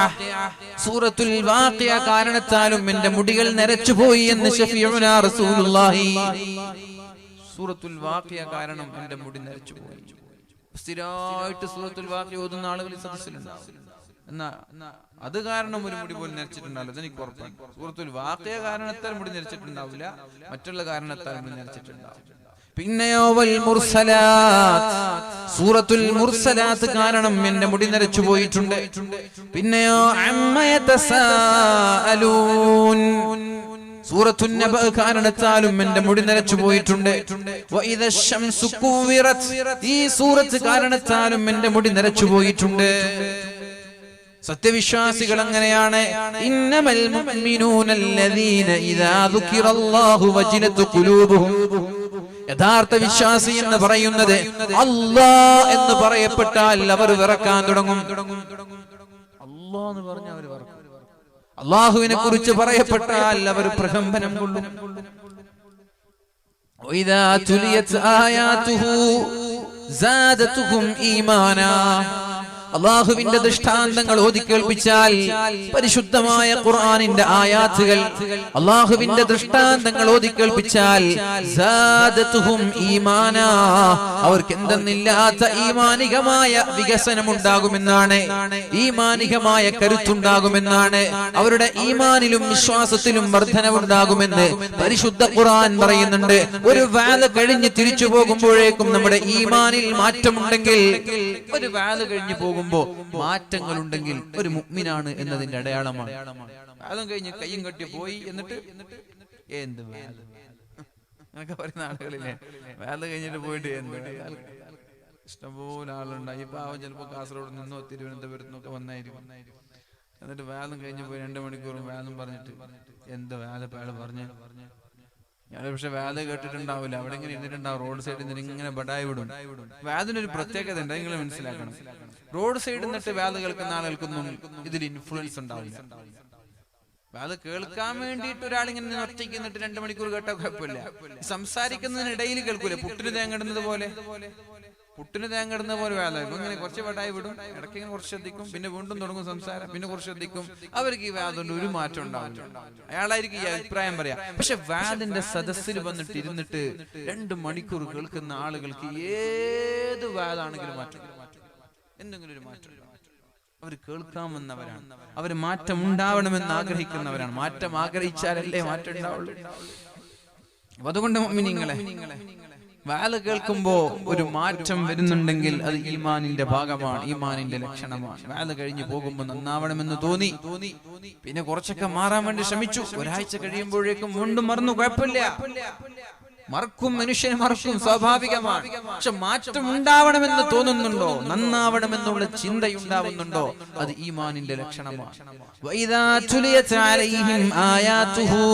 സൂറത്തുൽ വാഖിഅ കാരണത്താലും എന്റെ മുടികൾ നരച്ചുപോയി എന്ന് ശഫീഉനാ റസൂലുള്ളാഹി. സൂറത്തുൽ വാഖിഅ കാരണം എന്റെ മുടി നരച്ചുപോയി. സ്ഥിരമായിട്ട് സൂറത്തുൽ വാഖിഅ ഓതുന്ന ആളുകൾ ഈ സദസ്സിലുണ്ടാവും. എന്നാ അത് കാരണം ഒരു മുടി പോലും നരച്ചിട്ടുണ്ടാവില്ല, അതെനിക്ക് ഉറപ്പാണ്. സൂറത്തുൽ വാഖിഅ കാരണത്താൽ മുടി നരച്ചിട്ടുണ്ടാവില്ല, മറ്റുള്ള കാരണത്താൽ മുടി നരച്ചിട്ടുണ്ടാവും. പിന്നെയോ വൽ മുർസലാത്ത്, സൂറത്തുൽ മുർസലാത്ത് കാരണം എന്റെ മുടി നരച്ചു പോയിട്ടുണ്ട്. പിന്നെയോ അമ്മ യതസാഅലൂൻ, സൂറത്തുൻ നബ കാരണത്താലും എന്റെ മുടി നരച്ചു പോയിട്ടുണ്ട്. വഇദ ശംസു കുവിറത്, ഈ സൂറത്ത് കാരണത്താലും എന്റെ മുടി നരച്ചു പോയിട്ടുണ്ട്. സത്യവിശ്വാസികൾ അങ്ങനെയാണ്. ഇന്നമൽ മുഅ്മിനൂന അല്ലദീന ഇദാ ദുകിറല്ലാഹു വജിലത് ഖുലൂബുഹും, യഥാർത്ഥ വിശ്വാസി എന്ന് പറയുന്നത് അല്ലാഹ് എന്ന് പറയപ്പെട്ടാൽ അവർ വിറക്കാൻ തുടങ്ങും. അല്ലാഹ് എന്ന് പറഞ്ഞാൽ അവർ വിറക്കും. അല്ലാഹുവിനെ കുറിച്ച് പറയപ്പെട്ടാൽ അവർ പ്രകമ്പനം കൊള്ളും. വഇദാ തുലിയത് ആയാതുഹു സാദതുഹും ഈമാനാ, അല്ലാഹുവിന്റെ ദൃഷ്ടാന്തങ്ങൾ ഓതി കേൾപ്പിച്ചാൽ, പരിശുദ്ധമായ ഖുർആനിന്റെ ആയാത്തുകൾ, അല്ലാഹുവിന്റെ ദൃഷ്ടാന്തങ്ങൾ ഓതി കേൾപ്പിച്ചാൽ സാദതുഹും ഈമാനാ, അവർക്ക് എന്തെന്നില്ലാത്ത ഈമാനികമായ വികസനം ഉണ്ടാകുമെന്നാണ്, ഈമാനികമായ കരുത്തുണ്ടാകുമെന്നാണ്, അവരുടെ ഈമാനിലും വിശ്വാസത്തിലും വർധനവുണ്ടാകുമെന്ന് പരിശുദ്ധ ഖുർആൻ പറയുന്നുണ്ട്. ഒരു വാല് കഴിഞ്ഞ് തിരിച്ചു പോകുമ്പോഴേക്കും നമ്മുടെ ഈമാനിൽ മാറ്റമുണ്ടെങ്കിൽ, ഒരു വാല് കഴിഞ്ഞു പോകുമ്പോ മാറ്റങ്ങൾ ഉണ്ടെങ്കിൽ ഒരു മുഅ്മിനാണ് എന്നതിന്റെ അടയാളമാണ്. അതും കഴിഞ്ഞ് കയ്യും കെട്ടി പോയി എന്നിട്ട് എന്ത് എന്നൊക്കെ പറയുന്ന ആളുകളില്ലേ, വേല കഴിഞ്ഞിട്ട് പോയിട്ട് എന്ത്, ഇഷ്ടംപോലെ ആളുണ്ടായി. ഇപ്പൊ അവൻ ചിലപ്പോ കാസർഗോഡ് നിന്നോ തിരുവനന്തപുരത്ത് നിന്നൊക്കെ വന്നായിരിക്കും. എന്നിട്ട് വേലം കഴിഞ്ഞ് പോയി 2 മണിക്കൂറും വേലം പറഞ്ഞിട്ട് എന്ത് വേല പേള് പറഞ്ഞ്, ഞാൻ പക്ഷെ വേല കേട്ടിട്ടുണ്ടാവില്ല, അവിടെ ഇങ്ങനെ ഇരുന്നിട്ടുണ്ടാവും, റോഡ് സൈഡിൽ നിന്ന് ഇങ്ങനെ ബടായി വിടും. വേദനൊരു പ്രത്യേകത ഉണ്ട്, നിങ്ങൾ മനസ്സിലാക്കണം. റോഡ് സൈഡിൽ നിന്നിട്ട് വേല കേൾക്കുന്ന ആളുകൾക്കൊന്നും ഇതിൽ ഇൻഫ്ലുവൻസ് ഉണ്ടാവില്ല. അത് കേൾക്കാൻ വേണ്ടിയിട്ട് ഒരാളിങ്ങനെ ഒറ്റയ്ക്ക് നിന്നിട്ട് 2 മണിക്കൂർ കേട്ടാൽ കുഴപ്പമില്ല. സംസാരിക്കുന്നതിനിടയിൽ കേൾക്കൂലേ, പുട്ടിന് തേങ്ങടുന്നത് പോലെ വേല. ഇപ്പൊ ഇങ്ങനെ കുറച്ച് വട്ടായി വിടും, ഇടയ്ക്ക് ഇങ്ങനെ കുറച്ച് ശ്രദ്ധിക്കും, പിന്നെ വീണ്ടും തുടങ്ങും സംസാരം, പിന്നെ കുറച്ച് ശ്രദ്ധിക്കും. അവർക്ക് ഈ വാദമുണ്ട് ഒരു മാറ്റം ഉണ്ടാവില്ല. അയാളായിരിക്കും ഈ അഭിപ്രായം പറയാ. പക്ഷെ വാദിന്റെ സദസ്സിൽ വന്നിട്ട് ഇരുന്നിട്ട് 2 മണിക്കൂർ കേൾക്കുന്ന ആളുകൾക്ക് ഏത് വാദാണെങ്കിലും മാറ്റം, എന്തെങ്കിലും ഒരു മാറ്റം. അവർ കേൾക്കാൻ വന്നവരാണ്, അവർ മാറ്റം ഉണ്ടാവണമെന്ന് ആഗ്രഹിക്കുന്നവരാണ്. മാറ്റം ആഗ്രഹിച്ചാലല്ലേ മാറ്റം ഉണ്ടാവുള്ളൂ. അതുകൊണ്ട് മുഅ്മിനീങ്ങളെ, വാല് കേൾക്കുമ്പോ ഒരു മാറ്റം വരുന്നുണ്ടെങ്കിൽ അത് ഈമാനിന്റെ ഭാഗമാണ്, ഈമാനിന്റെ ലക്ഷണമാണ്. വാല് കഴിഞ്ഞു പോകുമ്പോ നന്നാവണമെന്ന് തോന്നി, പിന്നെ കുറച്ചൊക്കെ മാറാൻ വേണ്ടി ശ്രമിച്ചു. ഒരാഴ്ച കഴിയുമ്പോഴേക്കും വീണ്ടും മറന്നു. കുഴപ്പമില്ല, മറക്കും, മനുഷ്യന് മറക്കും, സ്വാഭാവികമാണ്. പക്ഷെ മാറ്റം ഉണ്ടാവണമെന്ന് തോന്നുന്നുണ്ടോ, നന്നാവണമെന്നുള്ള ചിന്തയുണ്ടാവുന്നുണ്ടോ, അത് ഈമാനിന്റെ ലക്ഷണമാണ്. വഇദാ തുലിയത് അലൈഹിം ആയാതുഹു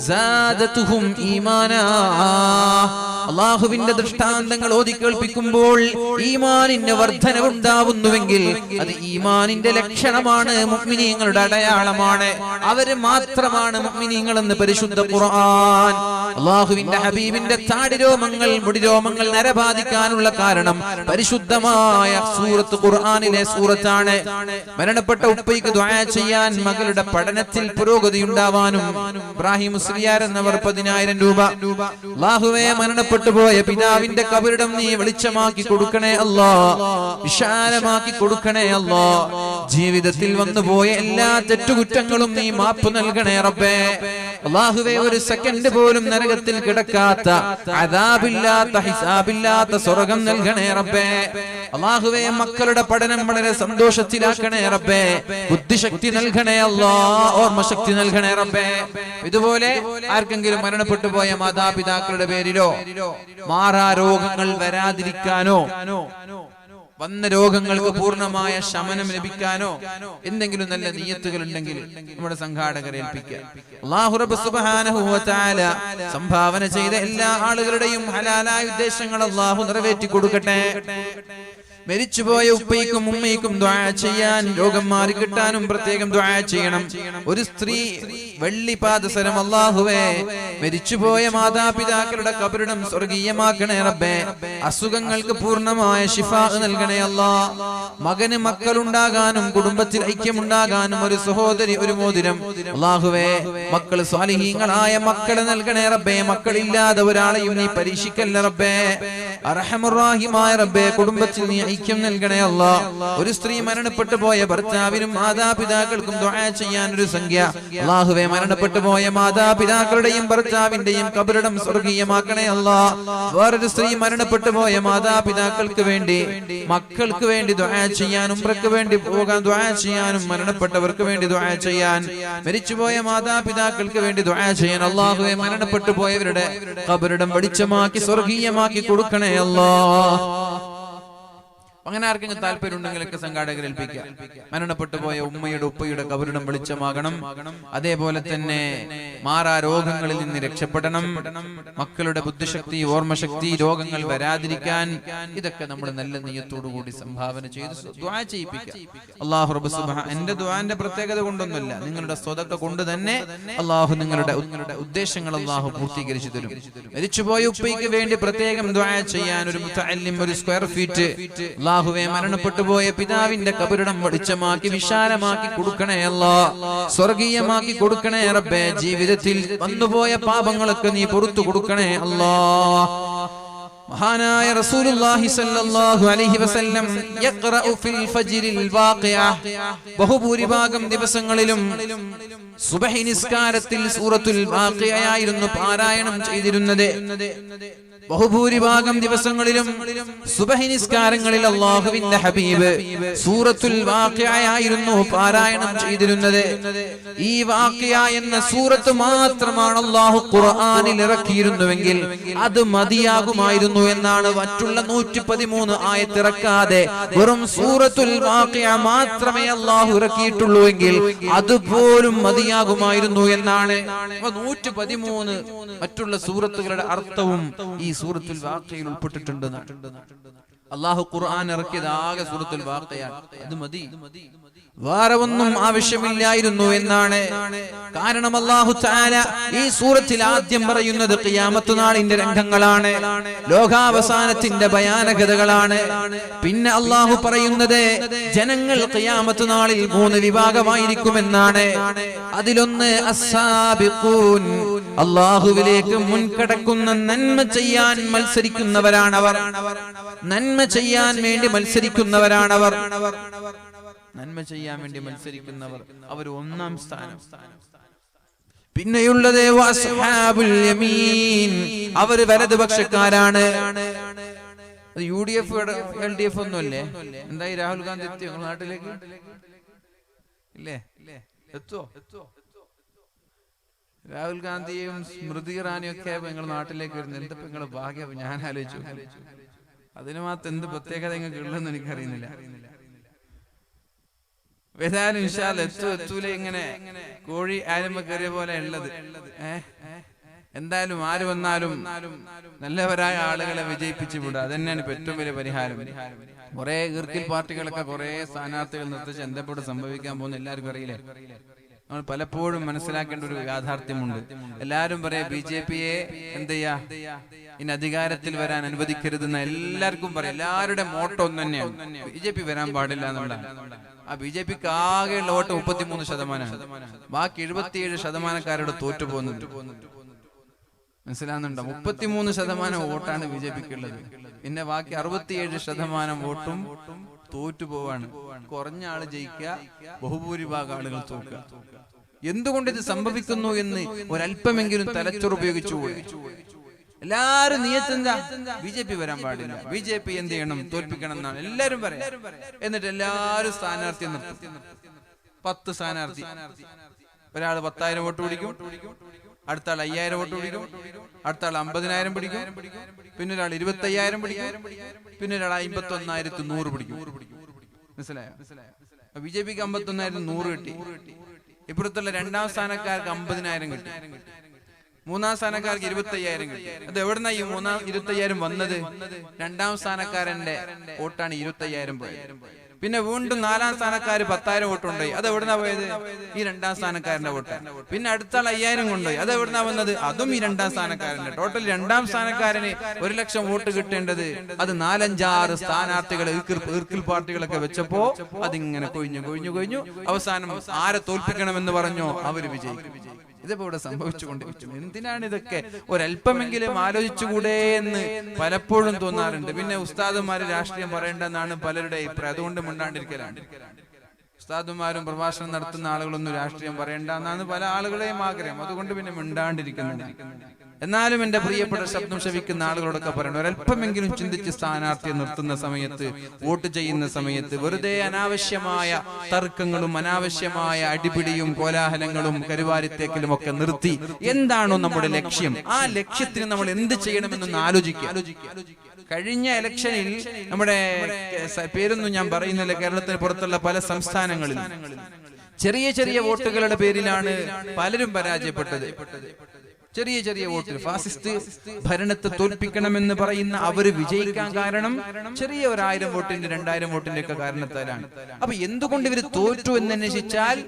സാദതുഹും ഈമാനാ. അല്ലാഹുവിന്റെ ദൃഷ്ടാന്തങ്ങൾ ഓതി കേൾപ്പിക്കുമ്പോൾ ഈമാനിന് വർധനവുണ്ടാവുന്നുവെങ്കിൽ അത് ഈമാനിന്റെ ലക്ഷണമാണ്, മുഅ്മിനീങ്ങളുടെ അടയാളമാണ്. അവര് മാത്രമാണ് മുഅ്മിനീങ്ങൾ എന്ന് പരിശുദ്ധ ഖുർആൻ. അല്ലാഹുവിന്റെ ഹബീബിന്റെ താടിരോമങ്ങൾ, മുടിരോമങ്ങൾ നരബാധിക്കാനുള്ള കാരണം പരിശുദ്ധമായ സൂറത്ത് ഖുർആനിലെ സൂറത്താണ്. മരണപ്പെട്ട ഉപ്പയ്ക്ക് ദുആ ചെയ്യാൻ, മകളുടെ പഠനത്തിൽ പുരോഗതി ഉണ്ടാവാനും ഇബ്രാഹിം മുസ്ലിയാർ എന്നവർ 10,000 രൂപ. അല്ലാഹുവേ, മരണപ്പെട്ടു പോയ പിതാവിന്റെ കബറിടം നീ വെളിച്ചമാക്കി കൊടുക്കണേ അല്ലാ, വിശാലമാക്കി കൊടുക്കണേ അല്ലാ. ജീവിതത്തിൽ വന്നുപോയ എല്ലാ തെറ്റുകുറ്റങ്ങളും നീ മാപ്പ് നൽകണേ റബ്ബേ. അല്ലാഹുവേ, ഒരു സെക്കൻഡ് പോലും നരകത്തിൽ കിടക്കാത്ത, അദാബില്ലാത്ത, ഹിസാബില്ലാത്ത സ്വർഗ്ഗം നൽകണേ റബ്ബേ. അല്ലാഹുവേ, മക്കളുടെ പഠനം വളരെ സന്തോഷത്തിലാക്കണേ റബ്ബേ. ബുദ്ധിശക്തി നൽകണേ അല്ലാ, ഓർമ്മശക്തി നൽകണേ റബ്ബേ. ഇതുപോലെ ആർക്കെങ്കിലും മരണപ്പെട്ടു പോയ മാതാപിതാക്കളുടെ പേരിലോ മാറാ രോഗങ്ങൾ വരാതിരിക്കാനോ വന്ന രോഗങ്ങൾക്ക് പൂർണ്ണമായ ശമനം ലഭിക്കാനോ എന്തെങ്കിലും നല്ല നിയ്യത്തുകൾ ഉണ്ടെങ്കിൽ നമ്മുടെ സംഘാടകരെ ഏൽപ്പിക്കുക. അല്ലാഹു റബ്ബ് സുബ്ഹാനഹു വ തആല സംഭാവന ചെയ്ത എല്ലാ ആളുകളുടെയും ഹലാലായ ഉദ്ദേശങ്ങൾ അല്ലാഹു നിറവേറ്റി കൊടുക്കട്ടെ. മരിച്ചുപോയ ഉപ്പയ്ക്കും ഉമ്മയ്ക്കും ദുആ ചെയ്യാൻ, രോഗം മാറി കിട്ടാനും പ്രത്യേകം ദുആ ചെയ്യണം. ഒരു സ്ത്രീ വെള്ളിപാദസരം, അല്ലാഹുവേ, മരിച്ചുപോയ മാതാപിതാക്കളുടെ കബറിടം സ്വർഗീയമാക്കണേ റബ്ബേ. അസുഖങ്ങൾക്ക് പൂർണ്ണമായ ശിഫാ നൽകണേ അല്ലാ. മകന് മക്കളുണ്ടാകാനും കുടുംബത്തിൽ ഐക്യമുണ്ടാകാനും ഒരു സഹോദരി, ഒരു മോതിരം. അല്ലാഹുവേ, മക്കൾ സ്വാലിഹീങ്ങളായ മക്കളെ നൽകണേ റബ്ബേ. മക്കളില്ലാതെ ഒരാളെയും നീ പരീക്ഷിക്കല്ല റബ്ബേ. അർഹമർ റഹീമായ റബ്ബേ, കുടുംബത്തിൽ നീ ഐക്യം നൽകണേ അല്ലാ. ഒരു സ്ത്രീ മരണപ്പെട്ടു പോയ ഭർത്താവിനും മാതാപിതാക്കൾക്കും ദുആ ചെയ്യാൻ ഒരു സംഖ്യ. അല്ലാഹുവേ, മരണപ്പെട്ടു പോയ മാതാപിതാക്കളുടെയും ഭർത്താവിന്റെയും കബറിടം സ്വർഗീയമാക്കണേ അല്ലാ. വേറൊരു സ്ത്രീ മരണപ്പെട്ടു പോയ മാതാപിതാക്കൾക്ക് വേണ്ടി, മക്കൾക്ക് വേണ്ടി ദുആ ചെയ്യാനും, ഉംറയ്ക്ക് വേണ്ടി പോകാൻ ദുആ ചെയ്യാനും, മരണപ്പെട്ടവർക്ക് വേണ്ടി ദുആ ചെയ്യാൻ, മരിച്ചുപോയ മാതാപിതാക്കൾക്ക് വേണ്ടി ദുആ ചെയ്യാൻ. അല്ലാഹുവേ, മരണപ്പെട്ടു പോയവരുടെ കബറിടം വെളിച്ചമാക്കി സ്വർഗീയമാക്കി കൊടുക്കണേ അല്ലാ. അങ്ങനെ ആർക്കെങ്കിലും താല്പര്യം ഉണ്ടെങ്കിലൊക്കെ സംഘാടകരെ ഏൽപ്പിക്കുക. മരണപ്പെട്ടു പോയ ഉമ്മയുടെ ഉപ്പയുടെ കബറിടം വെളിച്ചമാകണം. അതേപോലെ തന്നെ മാറാ രോഗങ്ങളിൽ നിന്ന് രക്ഷപ്പെടണം. മക്കളുടെ ബുദ്ധിശക്തി, ഓർമ്മശക്തി, രോഗങ്ങൾ വരാതിരിക്കാൻ, ഇതൊക്കെ നമ്മൾ നല്ല നിയ്യത്തോടു കൂടി സംഭാവന ചെയ്ത് ദുആ ചെയ്യിപ്പിക്കുക. അല്ലാഹു റബ്ബ് സുബ്ഹാനഹു, എന്റെ ദുആന്റെ പ്രത്യേകത കൊണ്ടൊന്നുമല്ല, നിങ്ങളുടെ സ്വതക്ക കൊണ്ട് തന്നെ അല്ലാഹു നിങ്ങളുടെ ഉദ്ദേശങ്ങൾ അല്ലാഹു പൂർത്തീകരിച്ചു തരും. മരിച്ചുപോയ ഉപ്പയ്ക്ക് വേണ്ടി പ്രത്യേകം ദുആ ചെയ്യാൻ ഒരു മുതഅല്ലിം, ഒരു സ്ക്വയർ ഫീറ്റ്. അല്ലാഹുവേ, മരണപ്പെട്ടു പോയ പിതാവിന്റെ കബറിടം വെളിച്ചമാക്കി വിശാലമാക്കി കൊടുക്കണേ അല്ലാ. സ്വർഗീയമാക്കി കൊടുക്കണേ റബ്ബേ. ജീവിതത്തിൽ വന്നുപോയ പാപങ്ങളൊക്കെ നീ പുറത്തു കൊടുക്കണേ അല്ലാ. മഹാനായ റസൂലുള്ളാഹി സ്വല്ലല്ലാഹു അലൈഹി വസല്ലം യഖറഉ ഫിൽ ഫജ്റിൽ വാഖിഅ, ബഹുഭൂരിഭാഗം ദിവസങ്ങളിലും സുബ്ഹി നിസ്കാരത്തിൽ സൂറത്തുൽ വാഖിഅയായിരുന്നു പാരായണം ചെയ്തിരുന്നത്. ബഹുഭൂരിഭാഗം ദിവസങ്ങളിലും സുബ്ഹി നിസ്കാരങ്ങളിൽ അല്ലാഹുവിന്റെ ഹബീബ് സൂറത്തുൽ വാഖിഅയായിരുന്നു പാരായണം ചെയ്തിരുന്നത്. ഈ വാഖിഅ എന്ന സൂറത്ത് മാത്രമാണ് അല്ലാഹു ഖുർആനിൽ ഇറക്കിയിരുന്നുവെങ്കിൽ അത് മതിയാകുമായിരുന്നു എന്നാണ്. മറ്റുള്ള 113 ആയത്ത് ഇറക്കാതെ വെറും സൂറത്തുൽ വാഖിഅ മാത്രമേ അല്ലാഹു ഇറക്കിയിട്ടുള്ളൂ എങ്കിൽ അതുപോലും മതിയാകുമായിരുന്നു എന്നാണ്. 113 മറ്റുള്ള സൂറത്തുകളുടെ അർത്ഥവും ഈ സൂറത്തുൽ വാഖിഅയിൽ ഉൾപ്പെട്ടിട്ടുണ്ട്. അല്ലാഹു ഖുർആൻ ഇറക്കിയത് ആകെ സൂറത്തുൽ വാഖിഅയാണ്. അത് മതി. വേറെ ഒന്നും ആവശ്യമില്ലായിരുന്നു എന്നാണ്. കാരണം അല്ലാഹു തആല ഈ സൂറത്തിൽ ആദ്യം പറയുന്നത് ഖിയാമത്ത് നാളിന്റെ രംഗങ്ങളാണ്, ലോകാവസാനത്തിന്റെ ഭയാനകതകളാണ്. പിന്നെ അല്ലാഹു പറയുന്നത് ജനങ്ങൾ ഖിയാമത്ത് നാളിൽ 3 വിഭാഗമായിരിക്കുമെന്നാണ്. അതിലൊന്ന് അസ്സാബിഖൂൻ, അല്ലാഹുവിലേക്ക് മുൻകടക്കുന്ന നന്മ ചെയ്യാൻ മത്സരിക്കുന്നവരാണവർ. നന്മ ചെയ്യാൻ വേണ്ടി മത്സരിക്കുന്നവരാണവർ. നന്മ ചെയ്യാൻ വേണ്ടി മത്സരിക്കുന്നവർ, അവർ 1-ാം സ്ഥാനം. പിന്നെയുള്ളത് വഅസ്ഹാബുൽ യമീൻ, അവർ വലതുപക്ഷക്കാരാണ്. UDF LDF ഒന്നുമല്ലേ? എന്തായി രാഹുൽ ഗാന്ധി എത്തിയോ നാട്ടിലേക്ക്? ഇല്ലേ? എത്തുവോ? രാഹുൽ ഗാന്ധിയും സ്മൃതി ഇറാനിയും ഒക്കെ നിങ്ങൾ നാട്ടിലേക്ക് വരുന്നത് എന്താ നിങ്ങളെ ഭാഗ്യം? ഞാൻ ആലോചിച്ചു, അതിന് മാത്രം എന്ത് പ്രത്യേകത നിങ്ങൾക്ക് ഉള്ളതെന്ന് എനിക്കറിയുന്നില്ല. ഏതായാലും ഇൻഷാ അല്ലാഹ് എത്തൂല, ഇങ്ങനെ കോഴി ആരുമ്പ കയറിയ പോലെ ഉള്ളത്. എന്തായാലും ആര് വന്നാലും നല്ലവരായ ആളുകളെ വിജയിപ്പിച്ചു വിടുക, അതന്നെയാണ് ഇപ്പൊ ഏറ്റവും വലിയ പരിഹാരം. കുറെ ഈർക്കിൽ പാർട്ടികളൊക്കെ കുറെ സ്ഥാനാർത്ഥികൾ നിർത്തിച്ച് എന്തെപ്പോഴും സംഭവിക്കാൻ പോകുന്ന എല്ലാവർക്കും അറിയില്ലേ? നമ്മൾ പലപ്പോഴും മനസ്സിലാക്കേണ്ട ഒരു യാഥാർത്ഥ്യമുണ്ട്. എല്ലാരും പറയാം BJPയെ എന്ത് ചെയ്യാ, ഇനി അധികാരത്തിൽ വരാൻ അനുവദിക്കരുതെന്ന് എല്ലാവർക്കും പറയാം. എല്ലാവരുടെ മോട്ടോ ഒന്ന് തന്നെയാണ്, BJP വരാൻ പാടില്ല എന്നുള്ള. ആ BJPക്ക് ആകെയുള്ള വോട്ട് 33%, ബാക്കി 77% തോറ്റു പോകുന്നുണ്ട്. മനസ്സിലാകുന്നുണ്ടോ? 33% വോട്ടാണ് BJPക്ക് ഉള്ളത്, പിന്നെ ബാക്കി 67% വോട്ടും തോറ്റു പോവാണ്. കുറഞ്ഞ ആള് ജയിക്കുക, ബഹുഭൂരിഭാഗം ആളുകൾ തോൽക്കുക. എന്തുകൊണ്ട് ഇത് സംഭവിക്കുന്നു എന്ന് ഒരല്പമെങ്കിലും തലച്ചോറുപയോഗിച്ചു. എല്ലാരും നിയത്തെന്താ? BJP വരാൻ പാടില്ല, BJP എന്ത് ചെയ്യണം, തോൽപ്പിക്കണം എന്നാണ് എല്ലാരും പറയാം. എന്നിട്ട് എല്ലാരും സ്ഥാനാർത്ഥി നിർത്തും. 10 സ്ഥാനാർത്ഥി, ഒരാൾ 10,000 വോട്ട് പിടിക്കും, അടുത്ത ആൾ 5,000 വോട്ട് പിടിക്കും, അടുത്ത ആൾ 50,000 പിടിക്കും, പിന്നെ ഒരാൾ 25,000 പിടിക്കും, പിന്നെ ഒരാൾ 51,100 പിടിക്കും. മനസ്സിലായോ? BJPക്ക് 51,100 കിട്ടി. ഇപ്പുറത്തുള്ള 2-ാം സ്ഥാനക്കാർക്ക് 50,000 കിട്ടി. 3-ാം സ്ഥാനക്കാർക്ക് 25,000 കിട്ടി. അത് എവിടുന്ന ഈ 25,000 വന്നത്? 2-ാം സ്ഥാനക്കാരന്റെ വോട്ടാണ് 25,000 പോയത്. പിന്നെ വീണ്ടും 4-ാം സ്ഥാനക്കാര് 10,000 വോട്ടുണ്ടായി. അത് എവിടുന്നാ പോയത്? ഈ 2-ാം സ്ഥാനക്കാരന്റെ വോട്ട്. പിന്നെ അടുത്ത ആൾ 5,000 കൊണ്ടുപോയി. അത് എവിടുന്നാ വന്നത്? അതും ഈ 2-ാം സ്ഥാനക്കാരന്റെ. ടോട്ടൽ 2-ാം സ്ഥാനക്കാരന് 1,00,000 വോട്ട് കിട്ടേണ്ടത് അത് 4-5 സ്ഥാനാർത്ഥികൾ ഈർക്കിൽ പാർട്ടികളൊക്കെ വെച്ചപ്പോ അതിങ്ങനെ കൊഴിഞ്ഞു. അവസാനം ആരെ തോൽപ്പിക്കണമെന്ന് പറഞ്ഞോ അവര് വിജയിക്കും. ഇതിപ്പോ ഇവിടെ സംഭവിച്ചുകൊണ്ടിരിക്കും. എന്തിനാണ് ഇതൊക്കെ? ഒരല്പമെങ്കിലും ആലോചിച്ചുകൂടെ എന്ന് പലപ്പോഴും തോന്നാറുണ്ട്. പിന്നെ ഉസ്താദുമാര് രാഷ്ട്രീയം പറയേണ്ടെന്നാണ് പലരുടെ അഭിപ്രായം, അതുകൊണ്ട് മിണ്ടാണ്ടിരിക്കലാണ്. ഉസ്താദുമാരും പ്രഭാഷണം നടത്തുന്ന ആളുകളൊന്നും രാഷ്ട്രീയം പറയേണ്ട എന്നാണ് പല ആളുകളെയും ആഗ്രഹം, അതുകൊണ്ട് പിന്നെ മിണ്ടാണ്ടിരിക്കുന്നുണ്ട്. എന്നാലും എന്റെ പ്രിയപ്പെട്ട ശബ്ദം ശ്രവിക്കുന്ന ആളുകളോടൊക്കെ പറയണം, ഒരല്പമെങ്കിലും ചിന്തിച്ച് സ്ഥാനാർത്ഥിയെ നിർത്തുന്ന സമയത്ത്, വോട്ട് ചെയ്യുന്ന സമയത്ത് വെറുതെ അനാവശ്യമായ തർക്കങ്ങളും അനാവശ്യമായ അടിപിടിയും കോലാഹലങ്ങളും കരുവാരിത്തേക്കലും ഒക്കെ നിർത്തി എന്താണോ നമ്മുടെ ലക്ഷ്യം, ആ ലക്ഷ്യത്തിന് നമ്മൾ എന്ത് ചെയ്യണമെന്നൊന്ന് ആലോചിക്കുക. കഴിഞ്ഞ ഇലക്ഷനിൽ നമ്മുടെ പേരൊന്നും ഞാൻ പറയുന്നില്ല, കേരളത്തിന് പുറത്തുള്ള പല സംസ്ഥാനങ്ങളിലും ചെറിയ വോട്ടുകളുടെ പേരിലാണ് പലരും പരാജയപ്പെട്ടത്. ചെറിയ വോട്ട്, ഫാസിസ്റ്റ് ഭരണത്തെ തോൽപ്പിക്കണമെന്ന് പറയുന്ന അവര് വിജയിക്കാൻ കാരണം ചെറിയ 1,000 വോട്ടിന്റെ 2,000 വോട്ടിന്റെ ഒക്കെ കാരണത്താലാണ്. അപ്പൊ എന്തുകൊണ്ട് ഇവര് തോറ്റു എന്ന് അന്വേഷിച്ചാൽ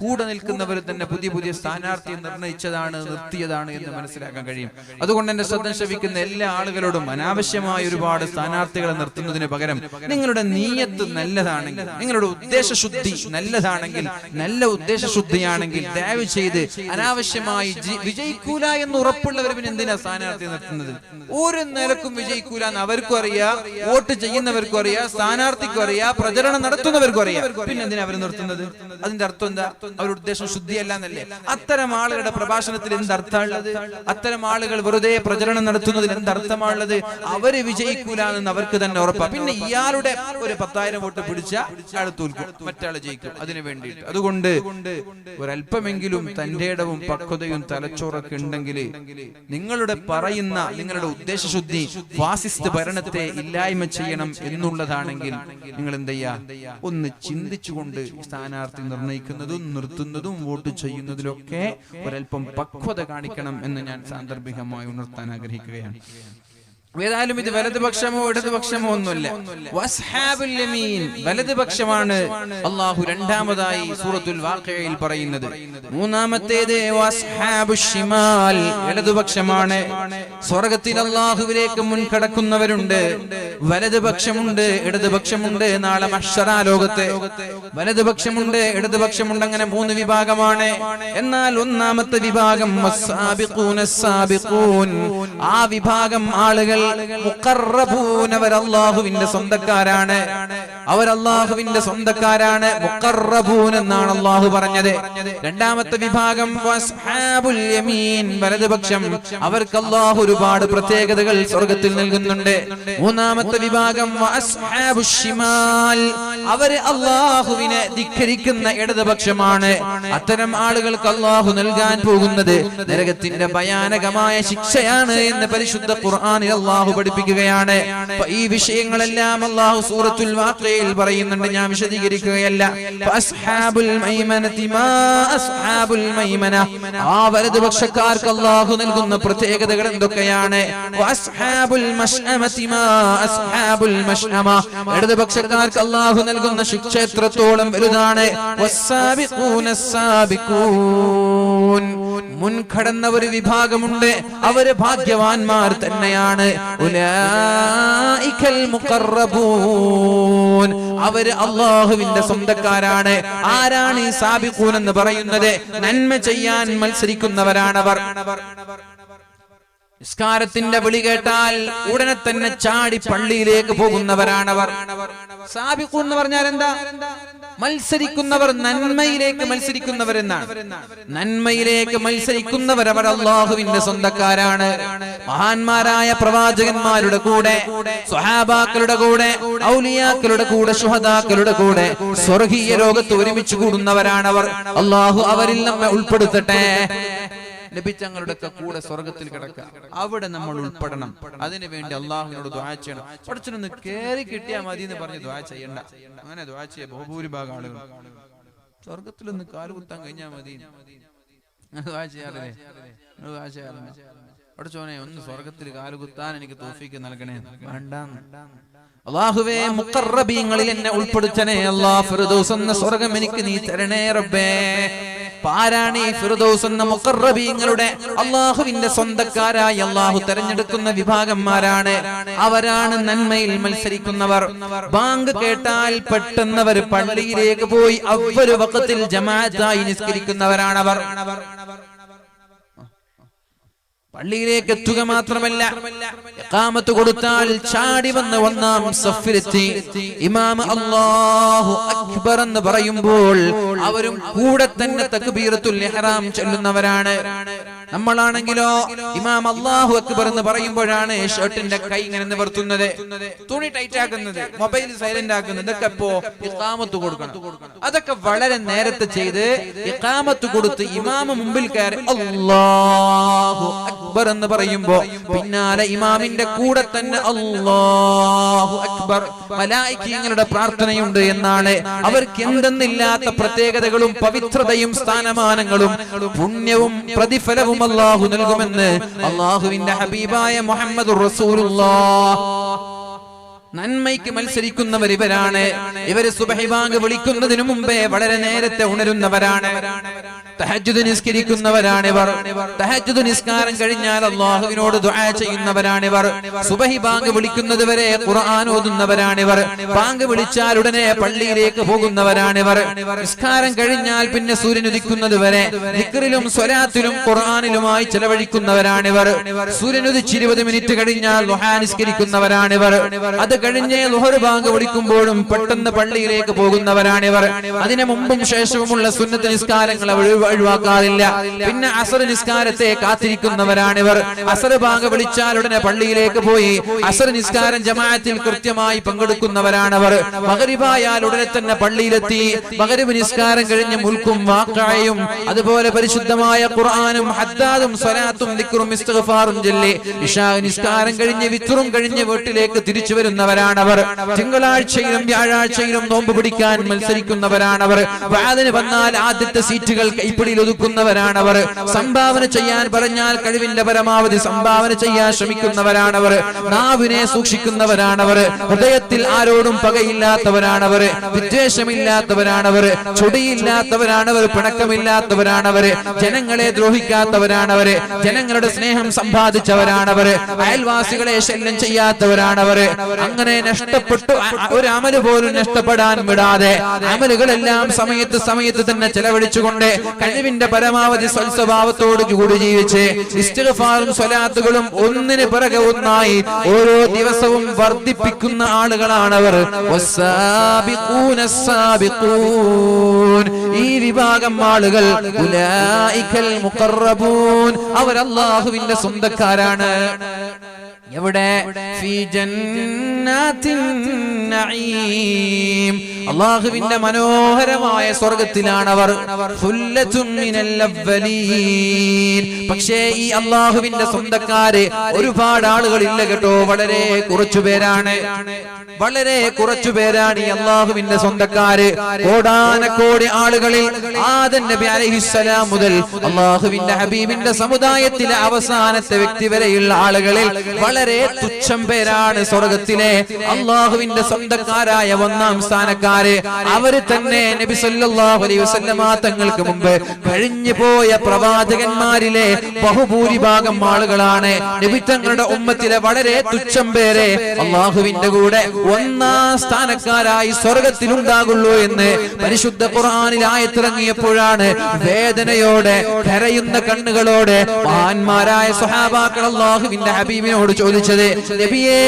കൂടെ നിൽക്കുന്നവർ തന്നെ പുതിയ സ്ഥാനാർത്ഥിയെ നിർണയിച്ചതാണ്, നിർത്തിയതാണ് എന്ന് മനസ്സിലാക്കാൻ കഴിയും. അതുകൊണ്ട് എന്റെ ശ്രദ്ധ ശ്രവിക്കുന്ന എല്ലാ ആളുകളോടും അനാവശ്യമായ ഒരുപാട് സ്ഥാനാർത്ഥികളെ നിർത്തുന്നതിന് പകരം നിങ്ങളുടെ നീയത്ത് നല്ലതാണെങ്കിൽ, നിങ്ങളുടെ ഉദ്ദേശശുദ്ധി നല്ലതാണെങ്കിൽ, നല്ല ഉദ്ദേശശുദ്ധിയാണെങ്കിൽ ദയവ് ചെയ്ത് അനാവശ്യമായി വിജയിക്കൂല എന്ന് ഉറപ്പുള്ളവർ പിന്നെ എന്തിനാ സ്ഥാനാർത്ഥി നിർത്തുന്നത്? ഒരു നിലക്കും വിജയിക്കൂല എന്ന് അവർക്കും അറിയാം, വോട്ട് ചെയ്യുന്നവർക്കും അറിയാം, സ്ഥാനാർത്ഥിക്കും അറിയാം, പ്രചരണം നടത്തുന്നവർക്കും അറിയാം. പിന്നെ എന്തിനാ അവർ നിർത്തുന്നത്? അതിന്റെ അർത്ഥം എന്താ? അവരുടെ ഉദ്ദേശം ശുദ്ധിയല്ല എന്നല്ലേ? അത്തരം ആളുകളുടെ പ്രഭാഷണത്തിൽ എന്തർത്ഥമുള്ളത്? അത്തരം ആളുകൾ വെറുതെ പ്രചരണം നടത്തുന്നതിൽ എന്തർത്ഥമാണുള്ളത്? അവര് വിജയിക്കൂല എന്ന് അവർക്ക് തന്നെ ഉറപ്പാ. പിന്നെ ഇയാളുടെ ഒരു 10,000 വോട്ട് പിടിച്ച അയാൾ തോൽക്കും, മറ്റാൾ ജയിക്കും. അതിനു വേണ്ടിയിട്ട് അതുകൊണ്ട് ഒരല്പമെങ്കിലും തന്റെ ഇടവും പക്വതയും തലച്ചോറൊക്കെ ഉണ്ടെങ്കിൽ നിങ്ങളുടെ പറയുന്ന നിങ്ങളുടെ ഉദ്ദേശശുദ്ധി ഫാസിസ്റ്റ് ഭരണത്തെ ഇല്ലായ്മ ചെയ്യണം എന്നുള്ളതാണെങ്കിൽ നിങ്ങൾ എന്ത് ചെയ്യാ? ഒന്ന് ചിന്തിച്ചുകൊണ്ട് സ്ഥാനാർത്ഥി നിർണയിക്കുന്നതും നിർത്തുന്നതും വോട്ട് ചെയ്യുന്നതിലൊക്കെ ഒരല്പം പക്വത കാണിക്കണം എന്ന് ഞാൻ സാന്ദർഭികമായി ഉണർത്താൻ ആഗ്രഹിക്കുകയാണ്. ഏതായാലും ഇത് വലതുപക്ഷമോ ഇടതുപക്ഷമോ ഒന്നുമില്ല. വസ്ഹാബുൽ യമീൻ വലതുപക്ഷമാണ് അല്ലാഹു രണ്ടാമതായി സൂറത്തുൽ വാഖിഅയിൽ പറയുന്നത്. മൂന്നാമത്തേത് വസ്ഹാബുശ് ശിമാൽ ഇടതുപക്ഷമാണ്. സ്വർഗ്ഗത്തിൽ അല്ലാഹുവിലേക്ക് മുൻകടക്കുന്നവരുണ്ട്. വലതുപക്ഷമുണ്ട്, ഇടതുപക്ഷമുണ്ട്. നാളെ മഹ്ശറ ലോകത്ത് വലതുപക്ഷമുണ്ട്, ഇടതുപക്ഷമുണ്ട്. അങ്ങനെ 3 വിഭാഗമാണ്. എന്നാൽ ഒന്നാമത്തെ വിഭാഗം വസ്സാബിഖൂനസ്സാബിഖൂൻ, ആ വിഭാഗം ആളുകൾ മുഖറബൂൻ, അവർ അല്ലാഹുവിന്റെ സ്വന്തക്കാരാണ്. അവർ അല്ലാഹുവിന്റെ സ്വന്തക്കാരാണ്. മുഖറബൂൻ എന്നാണ് അല്ലാഹു പറഞ്ഞത്. രണ്ടാമത്തെ വിഭാഗം വസ്ഹാബുൽ യമീൻ വലതുപക്ഷം, അവർക്ക് അല്ലാഹു ഒരുപാട് പ്രത്യേകതകൾ സ്വർഗ്ഗത്തിൽ നൽകുന്നുണ്ട്. മൂന്നാമത്തെ വിഭാഗം വസ്ഹാബുശ് ശിമാൽ, അവര് അല്ലാഹുവിനെ ധിക്കരിക്കുന്ന ഇടതുപക്ഷമാണ്. അത്തരം ആളുകൾക്ക് അല്ലാഹു നൽകാൻ പോകുന്നത് നരകത്തിന്റെ ഭയാനകമായ ശിക്ഷയാണ് എന്ന് പരിശുദ്ധ ഖുർആനിൽ അല്ലാഹു പഠിപ്പിക്കുകയാണ്. ഈ വിഷയങ്ങളെല്ലാം അല്ലാഹു സൂറത്തുൽ വാഖിഅയിൽ പറയുന്നുണ്ട്. ഞാൻ വിശദീകരിക്കുകയല്ല. അസ്ഹാബുൽ മൈമനതി മാ അസ്ഹാബുൽ മൈമന, ആ വലതുപക്ഷക്കാർക്ക് അല്ലാഹു നൽകുന്ന പ്രത്യേകതകൾ എന്തൊക്കെയാണ്? അസ്ഹാബുൽ മശ്അമതി മാ അസ്ഹാബുൽ മശ്അമ, ഇടതുപക്ഷക്കാർക്ക് അല്ലാഹു നൽകുന്ന ശിക്ഷ എത്രത്തോളം വലുതാണ്? വസ്സാബിഖൂനസ്സാബിഖൂൻ, മുൻകടന്ന ഒരു വിഭാഗമുണ്ട്, അവര് ഭാഗ്യവാന്മാർ തന്നെയാണ്. ഉലൈകൽ മുഖറബൂൻ, അവര് അല്ലാഹുവിന്റെ സ്വന്തക്കാരാണ്. ആരാണ് ഈ സാബിഖൂൻ എന്ന് പറയുന്നത്? നന്മ ചെയ്യാൻ മത്സരിക്കുന്നവരാണവർ. നിസ്കാരത്തിന്റെ വിളി കേട്ടാൽ ഉടനെ തന്നെ ചാടി പള്ളിയിലേക്ക് പോകുന്നവരാണവർ. സാബിഖൂൻ എന്ന് പറഞ്ഞാൽ എന്താ? മത്സരിക്കുന്നവർ, നന്മയിലേക്ക് മത്സരിക്കുന്നവരെന്നാണ്. നന്മയിലേക്ക് മത്സരിക്കുന്നവർ അവർ അല്ലാഹുവിന്റെ സ്വന്തക്കാരാണ്. മഹാന്മാരായ പ്രവാചകന്മാരുടെ കൂടെ, സ്വഹാബാക്കളുടെ കൂടെ, ഔലിയാക്കളുടെ കൂടെ, ശുഹദാക്കളുടെ കൂടെ സ്വർഗീയ ലോകത്ത് ഒരുമിച്ച് കൂടുന്നവരാണവർ. അല്ലാഹു അവരിൽ നമ്മെ ഉൾപ്പെടുത്തട്ടെ. ലഭിച്ചങ്ങളുടെ കൂടെ സ്വർഗത്തിൽ കിടക്കാം, അവിടെ നമ്മൾ ഉൾപ്പെടണം. അതിനു വേണ്ടി അള്ളാഹുവിനോട് ദുആ ചെയ്യണം. പഠിച്ചൊന്ന് കേറി കിട്ടിയാൽ മതി എന്ന് പറഞ്ഞ് ദുആ ചെയ്യണ്ട. അങ്ങനെ ദുആ ചെയ്യ ബഹുഭൂരിഭാഗം ആളുകൾ സ്വർഗത്തിലൊന്ന് കാലുകുത്താൻ കഴിഞ്ഞാൽ മതി ദുആ ചെയ്യാറില്ലേ? ദുആ ചെയ്യാറില്ല. പഠിച്ചോനെ ഒന്ന് സ്വർഗത്തിൽ കാലുകുത്താൻ എനിക്ക് തൗഫീക്ക് നൽകണേ. വേണ്ട, അല്ലാഹുവേ മുഖറബീങ്ങളിൽ എന്നെ ഉൾപ്പെടുത്തണേ. അല്ലാഹ് ഫിർദൗസ് എന്ന സ്വർഗം എനിക്ക് നീ തരണേ റബ്ബേ. ആരാണ് ഈ ഫിർദൗസ് എന്ന മുഖറബീങ്ങളുടെ അല്ലാഹുവിന്റെ സ്വന്തക്കാരായി അല്ലാഹു തെരഞ്ഞെടുക്കുന്ന വിഭാഗന്മാരാണ്. അവരാണ് നന്മയിൽ മത്സരിക്കുന്നവർ. ബാങ്ക് കേട്ടാൽ പെട്ടെന്നവർ പള്ളിയിലേക്ക് പോയി അവര് വഖത്തിൽ ജമാഅത്തായി നിസ്കരിക്കുന്നവരാണവർ. പള്ളിയിലേക്ക് എത്തുക മാത്രമല്ല, ഇഖാമത്ത് കൊടുത്താൽ ചാടി വന്ന് ഒന്നാം സഫിലെത്തി ഇമാം അല്ലാഹു അക്ബർ എന്ന് പറയുമ്പോൾ അവരും കൂടെ തന്നെ തക്ബീറത്തുൽ ഇഹ്റാം ചൊല്ലുന്നവരാണ്. നമ്മളാണെങ്കിലോ ഇമാം അല്ലാഹു അക്ബർ എന്ന് പറയുമ്പോഴാണ് ഷർട്ടിന്റെ കൈ ഇങ്ങനെ നിവർത്തുന്നത്, തുണി ടൈറ്റ് ആക്കുന്നത്, മൊബൈൽ സൈലന്റ് ആക്കുന്നത്. ഇതൊക്കെ ഇപ്പോ ഇഖാമത്ത് കൊടുക്കണം. അതൊക്കെ വളരെ നേരത്തെ ചെയ്ത് ഇഖാമത്ത് കൊടുത്ത് ഇമാമ മുമ്പിൽ കയറി അല്ലാഹു അക്ബർ എന്ന് പറയുമ്പോ പിന്നാലെ ഇമാമിന്റെ കൂടെ തന്നെ അല്ലാഹു അക്ബർ. മലായികങ്ങളുടെ പ്രാർത്ഥനയുണ്ട് എന്നാണ്. അവർക്ക് എന്തെന്നില്ലാത്ത പ്രത്യേകതകളും പവിത്രതയും സ്ഥാനമാനങ്ങളും പുണ്യവും പ്രതിഫലവും അല്ലാഹു നൽകുമെന്ന് അല്ലാഹുവിന്റെ ഹബീബായ മുഹമ്മദുർ റസൂലുള്ളാഹ്. നന്മയ്ക്ക് മത്സരിക്കുന്നവർ ഇവരാണ്. ഇവര് സുബ്ഹി ബാങ്ക് വിളിക്കുന്നതിനു മുമ്പേ വളരെ നേരത്തെ ഉണരുന്നവരാണ്. തഹജ്ജുദ് നിസ്കരിക്കുന്നവരാണിവർ. തഹജ്ജുദ് നിസ്കാരം കഴിഞ്ഞാൽ അല്ലാഹുവിനോട് ദുആ ചെയ്യുന്നവരാണിവർ. സുബ്ഹി ബാങ്ക് വിളിക്കുന്നത് വരെ ഖുർആൻ ഓതുന്നവരാണിവർ. ബാങ്ക് വിളിച്ചാൽ ഉടനെ പള്ളിയിലേക്ക് പോകുന്നവരാണിവർ. നിസ്കാരം കഴിഞ്ഞാൽ പിന്നെ സൂര്യൻ ഉദിക്കുന്നത് വരെ ദിക്റിലും സ്വലാത്തിലും ഖുർആനിലുമായി ചെലവഴിക്കുന്നവരാണിവർ. സൂര്യൻ ഉദിച്ച് 20 മിനിറ്റ് കഴിഞ്ഞാൽ ദുആ നിസ്കരിക്കുന്നവരാണിവർ. അത് കഴിഞ്ഞ് ളുഹർ ബാങ്ക് വിളിക്കുമ്പോഴും പെട്ടെന്ന് പള്ളിയിലേക്ക് പോകുന്നവരാണിവർ. അതിനു മുമ്പും ശേഷവുമുള്ള സുന്നത്ത് നിസ്കാരങ്ങൾ ഒഴിവാക്കാറില്ല. പിന്നെ അസർ നിസ്കാരത്തെ കാത്തിരിക്കുന്നവരാണിവർ. അസർ ബാങ്ക് വിളിച്ചാൽ ഉടനെ പള്ളിയിലേക്ക് പോയി അസർ നിസ്കാരം ജമാഅത്തിൽ കൃത്യമായി പങ്കെടുക്കുന്നവരാണവർ. മഗ്രിബായാൽ ഉടനെ തന്നെ പള്ളിയിലെത്തി മഗ്രിബ് നിസ്കാരം കഴിഞ്ഞ് മുൽക്കും വാഖഅയും അതുപോലെ പരിശുദ്ധമായ ഖുർആനും ഹദ്ദാദും സ്വലാത്തും ദിക്റും ഇസ്തിഗ്ഫാറും ചൊല്ലി ഇശാ നിസ്കാരം കഴിഞ്ഞ് വിത്റും കഴിഞ്ഞ് വീട്ടിലേക്ക് തിരിച്ചു വരുന്നവരാണവർ. തിങ്കളാഴ്ചയിലും വ്യാഴാഴ്ചയിലും നോമ്പ് പിടിക്കാൻ മത്സരിക്കുന്നവരാണവർ. വാദിന് വന്നാൽ ആദ്യത്തെ സീറ്റുകൾ തീപ്പിടിയിൽ ഒതുക്കുന്നവരാണവർ. സംഭാവന ചെയ്യാൻ പറഞ്ഞാൽ കഴിവിന്റെ പരമാവധി സംഭാവന ചെയ്യാൻ ശ്രമിക്കുന്നവരാണവർ. നാവിനെ സൂക്ഷിക്കുന്നവരാണവർ. ഹൃദയത്തിൽ ആരോടും പകയില്ലാത്തവരാണവർ. വിദ്വേഷമില്ലാത്തവരാണവർ. ചുടിയില്ലാത്തവരാണവർ. പിണക്കമില്ലാത്തവരാണവർ. ജനങ്ങളെ ദ്രോഹിക്കാത്തവരാണവർ. ജനങ്ങളുടെ സ്നേഹം സമ്പാദിച്ചവരാണവർ. അയൽവാസികളെ ശല്യം ചെയ്യാത്തവരാണവർ. അങ്ങനെ നഷ്ടപ്പെട്ടു ഒരു അമല് പോലും നഷ്ടപ്പെടാൻ വിടാതെ അമലുകളെല്ലാം സമയത്ത് തന്നെ ചെലവഴിച്ചുകൊണ്ട് കഴിവിന്റെ പരമാവധി സ്വൽസ്വഭാവത്തോട് കൂടി ജീവിച്ച് ഇസ്തിഗ്ഫാറും സ്വലാത്തുകളും ഒന്നിന് പിറകെ ഒന്നായി ഓരോ ദിവസവും വർദ്ധിപ്പിക്കുന്ന ആളുകളാണവർ. ഈ വിഭാഗം ആളുകൾ ഉലൈകൽ മുഖറബൂൻ, അവർ അല്ലാഹുവിന്റെ സ്വന്തക്കാരാണ്. എവിടെ? ഫീ ജന്നാത്തിൻ നഈം, അല്ലാഹുവിന്റെ മനോഹരമായ സ്വർഗ്ഗത്തിലാണവർ. ഫുല്ലത്തുൻ മിനൽ അവ്വലീൻ. പക്ഷേ ഈ അല്ലാഹുവിന്റെ സ്വന്തക്കാര് ഒരുപാട് ആളുകളില്ല കേട്ടോ. വളരെ കുറച്ചുപേരാണ്. വളരെ കുറച്ചുപേരാണ് ഈ അല്ലാഹുവിന്റെ സ്വന്തക്കാര്. കോടാനക്കോടി ആളുകളിൽ ആദം നബി അലൈഹിസ്സലാം മുതൽ അല്ലാഹുവിന്റെ ഹബീബിന്റെ സമുദായത്തിലെ അവസാനത്തെ വ്യക്തി വരെയുള്ള ആളുകളിൽ വളരെ തുച്ഛം പേരാണ് സ്വർഗത്തിലെ അല്ലാഹുവിന്റെ സ്വന്തക്കാരായ ഒന്നാം സ്ഥാനക്കാര്. അവര് തന്നെ നബി സല്ലല്ലാഹു അലൈഹി വസല്ലമ തങ്ങൾക്ക് മുമ്പ് കഴിഞ്ഞു പോയ പ്രവാചകന്മാരിലെ ബഹുഭൂരിഭാഗം ആളുകളാണ്. നബി തങ്ങളുടെ ഉമ്മത്തിലെ വളരെ തുച്ഛം പേരെ അല്ലാഹുവിന്റെ കൂടെ ഒന്നാം സ്ഥാനക്കാരായി സ്വർഗത്തിലുണ്ടാകുള്ളൂ എന്ന് പരിശുദ്ധ ഖുർആനിൽ ആയത്തിറങ്ങിയപ്പോഴാണ് വേദനയോടെ കരയുന്ന കണ്ണുകളോടെ മഹാന്മാരായ സ്വഹാബാക്കൾ അല്ലാഹുവിന്റെ ഹബീബിനോട് ചോദിച്ചത്, നബിയേ,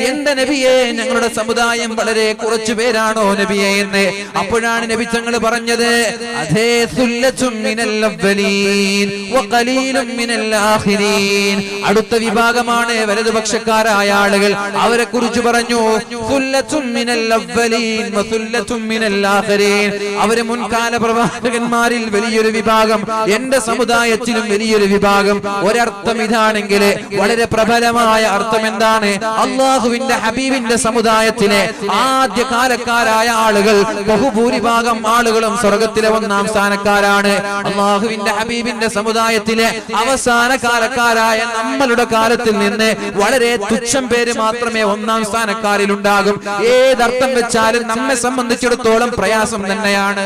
എന്റെ നബിയേ, ഞങ്ങളുടെ സമുദായം വളരെ കുറച്ചു പേരാണോ നബിയേ എന്ന്. അപ്പോഴാണ് നബി തങ്ങൾ പറഞ്ഞത്, അതേ, സുല്ലത്തും മിനൽ അവ്വലീൻ വഖലീലും മിനൽ ആഖിരീൻ. അടുത്ത വിഭാഗമാണ് വലതുപക്ഷക്കാരായ ആളുകൾ. അവരെ കുറിച്ച് പറഞ്ഞു, സുല്ലത്തും മിനൽ അവ്വലീൻ വസുല്ലത്തും മിനൽ ആഖിരീൻ. അവര് മുൻകാല പ്രവാചകന്മാരിൽ വലിയൊരു വിഭാഗം, എന്റെ സമുദായത്തിലും വലിയൊരു വിഭാഗം. ഒരർത്ഥം ഇതാണെങ്കിൽ വളരെ പ്രബലമായ അർത്ഥം എന്താണ്? അല്ലാഹുവിന്റെ ഹബീബിന്റെ സമുദായത്തിലെ ആദ്യ കാലക്കാരായ ആളുകൾ ബഹുഭൂരിഭാഗം ആളുകളും സ്വർഗത്തിലെ ഒന്നാം സ്ഥാനക്കാരാണ്. അല്ലാഹുവിന്റെ ഹബീബിന്റെ സമുദായത്തിലെ അവസാന കാലക്കാരായ നമ്മളുടെ കാലത്തിൽ നിന്ന് വളരെ തുച്ഛം പേര് മാത്രമേ ഒന്നാം സ്ഥാനക്കാരിൽ ഉണ്ടാകും. ഏതർത്ഥം വെച്ചാലും നമ്മെ സംബന്ധിച്ചിടത്തോളം പ്രയാസം തന്നെയാണ്,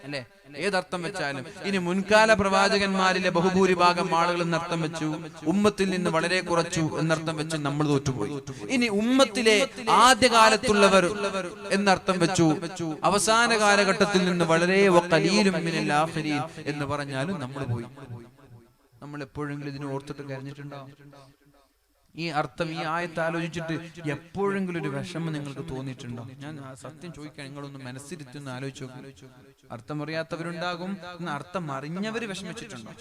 അല്ലേ? ഏതർത്ഥം വെച്ചാലും. ഇനി മുൻകാല പ്രവാചകന്മാരിലെ ബഹുഭൂരിഭാഗം ആളുകൾ എന്നർത്ഥം വെച്ചു, ഉമ്മത്തിൽ നിന്ന് വളരെ കുറച്ചു എന്നർത്ഥം വെച്ച് നമ്മൾ തോറ്റുപോയി. ഇനി ഉമ്മത്തിലെ ആദ്യകാലത്തുള്ളവർ എന്നർത്ഥം വെച്ചു, അവസാന കാലഘട്ടത്തിൽ നിന്ന് വളരെ ഖലീലും മിനൽ ആഖിരീൻ എന്ന് പറഞ്ഞാലും നമ്മൾ പോയി. നമ്മൾ എപ്പോഴെങ്കിലും ഇതിനെ ഓർത്തിട്ട് കരഞ്ഞിട്ടുണ്ടോ? ഈ അർത്ഥം, ഈ ആയത്ത് ആലോചിച്ചിട്ട് എപ്പോഴെങ്കിലും ഒരു വിഷമം നിങ്ങൾക്ക് തോന്നിയിട്ടുണ്ടോ? ഞാൻ സത്യം ചോദിക്കാൻ, നിങ്ങളൊന്ന് മനസ്സിരുത്തി ആലോചിച്ചു നോക്കും. അർത്ഥം അറിയാത്തവരുണ്ടാകും, അർത്ഥം അറിഞ്ഞവര് വിഷമിച്ചിട്ടുണ്ടോ?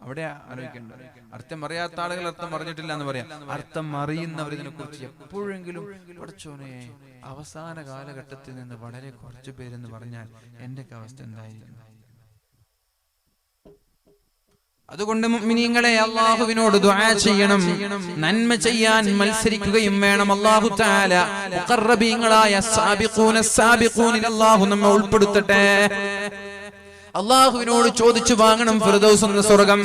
അവിടെ ആലോചിക്കേണ്ടത്. അർത്ഥം അറിയാത്ത ആളുകൾ അർത്ഥം അറിഞ്ഞിട്ടില്ല എന്ന് പറയാം. അർത്ഥം അറിയുന്നവർ ഇതിനെ കുറിച്ച് എപ്പോഴെങ്കിലും, പടച്ചോനെ, അവസാന കാലഘട്ടത്തിൽ നിന്ന് വളരെ കുറച്ചു പേരെന്ന് പറഞ്ഞാൽ എന്റെ അവസ്ഥ എന്തായിരിക്കും? അതുകൊണ്ട് മുഅ്മിനീങ്ങളെ, അല്ലാഹുവിനോട് ദുആ ചെയ്യണം, നന്മ ചെയ്യാൻ മത്സരിക്കുകയും വേണം. അല്ലാഹു തആല മുഖറബീങ്ങളായ സാബിഖൂനിൽ അല്ലാഹു നമ്മെ ഉൾപ്പെടുത്തട്ടെ. അല്ലാഹുവിനോട് ചോദിച്ചു വാങ്ങണം ഫിർദൗസ് എന്ന സ്വർഗ്ഗം.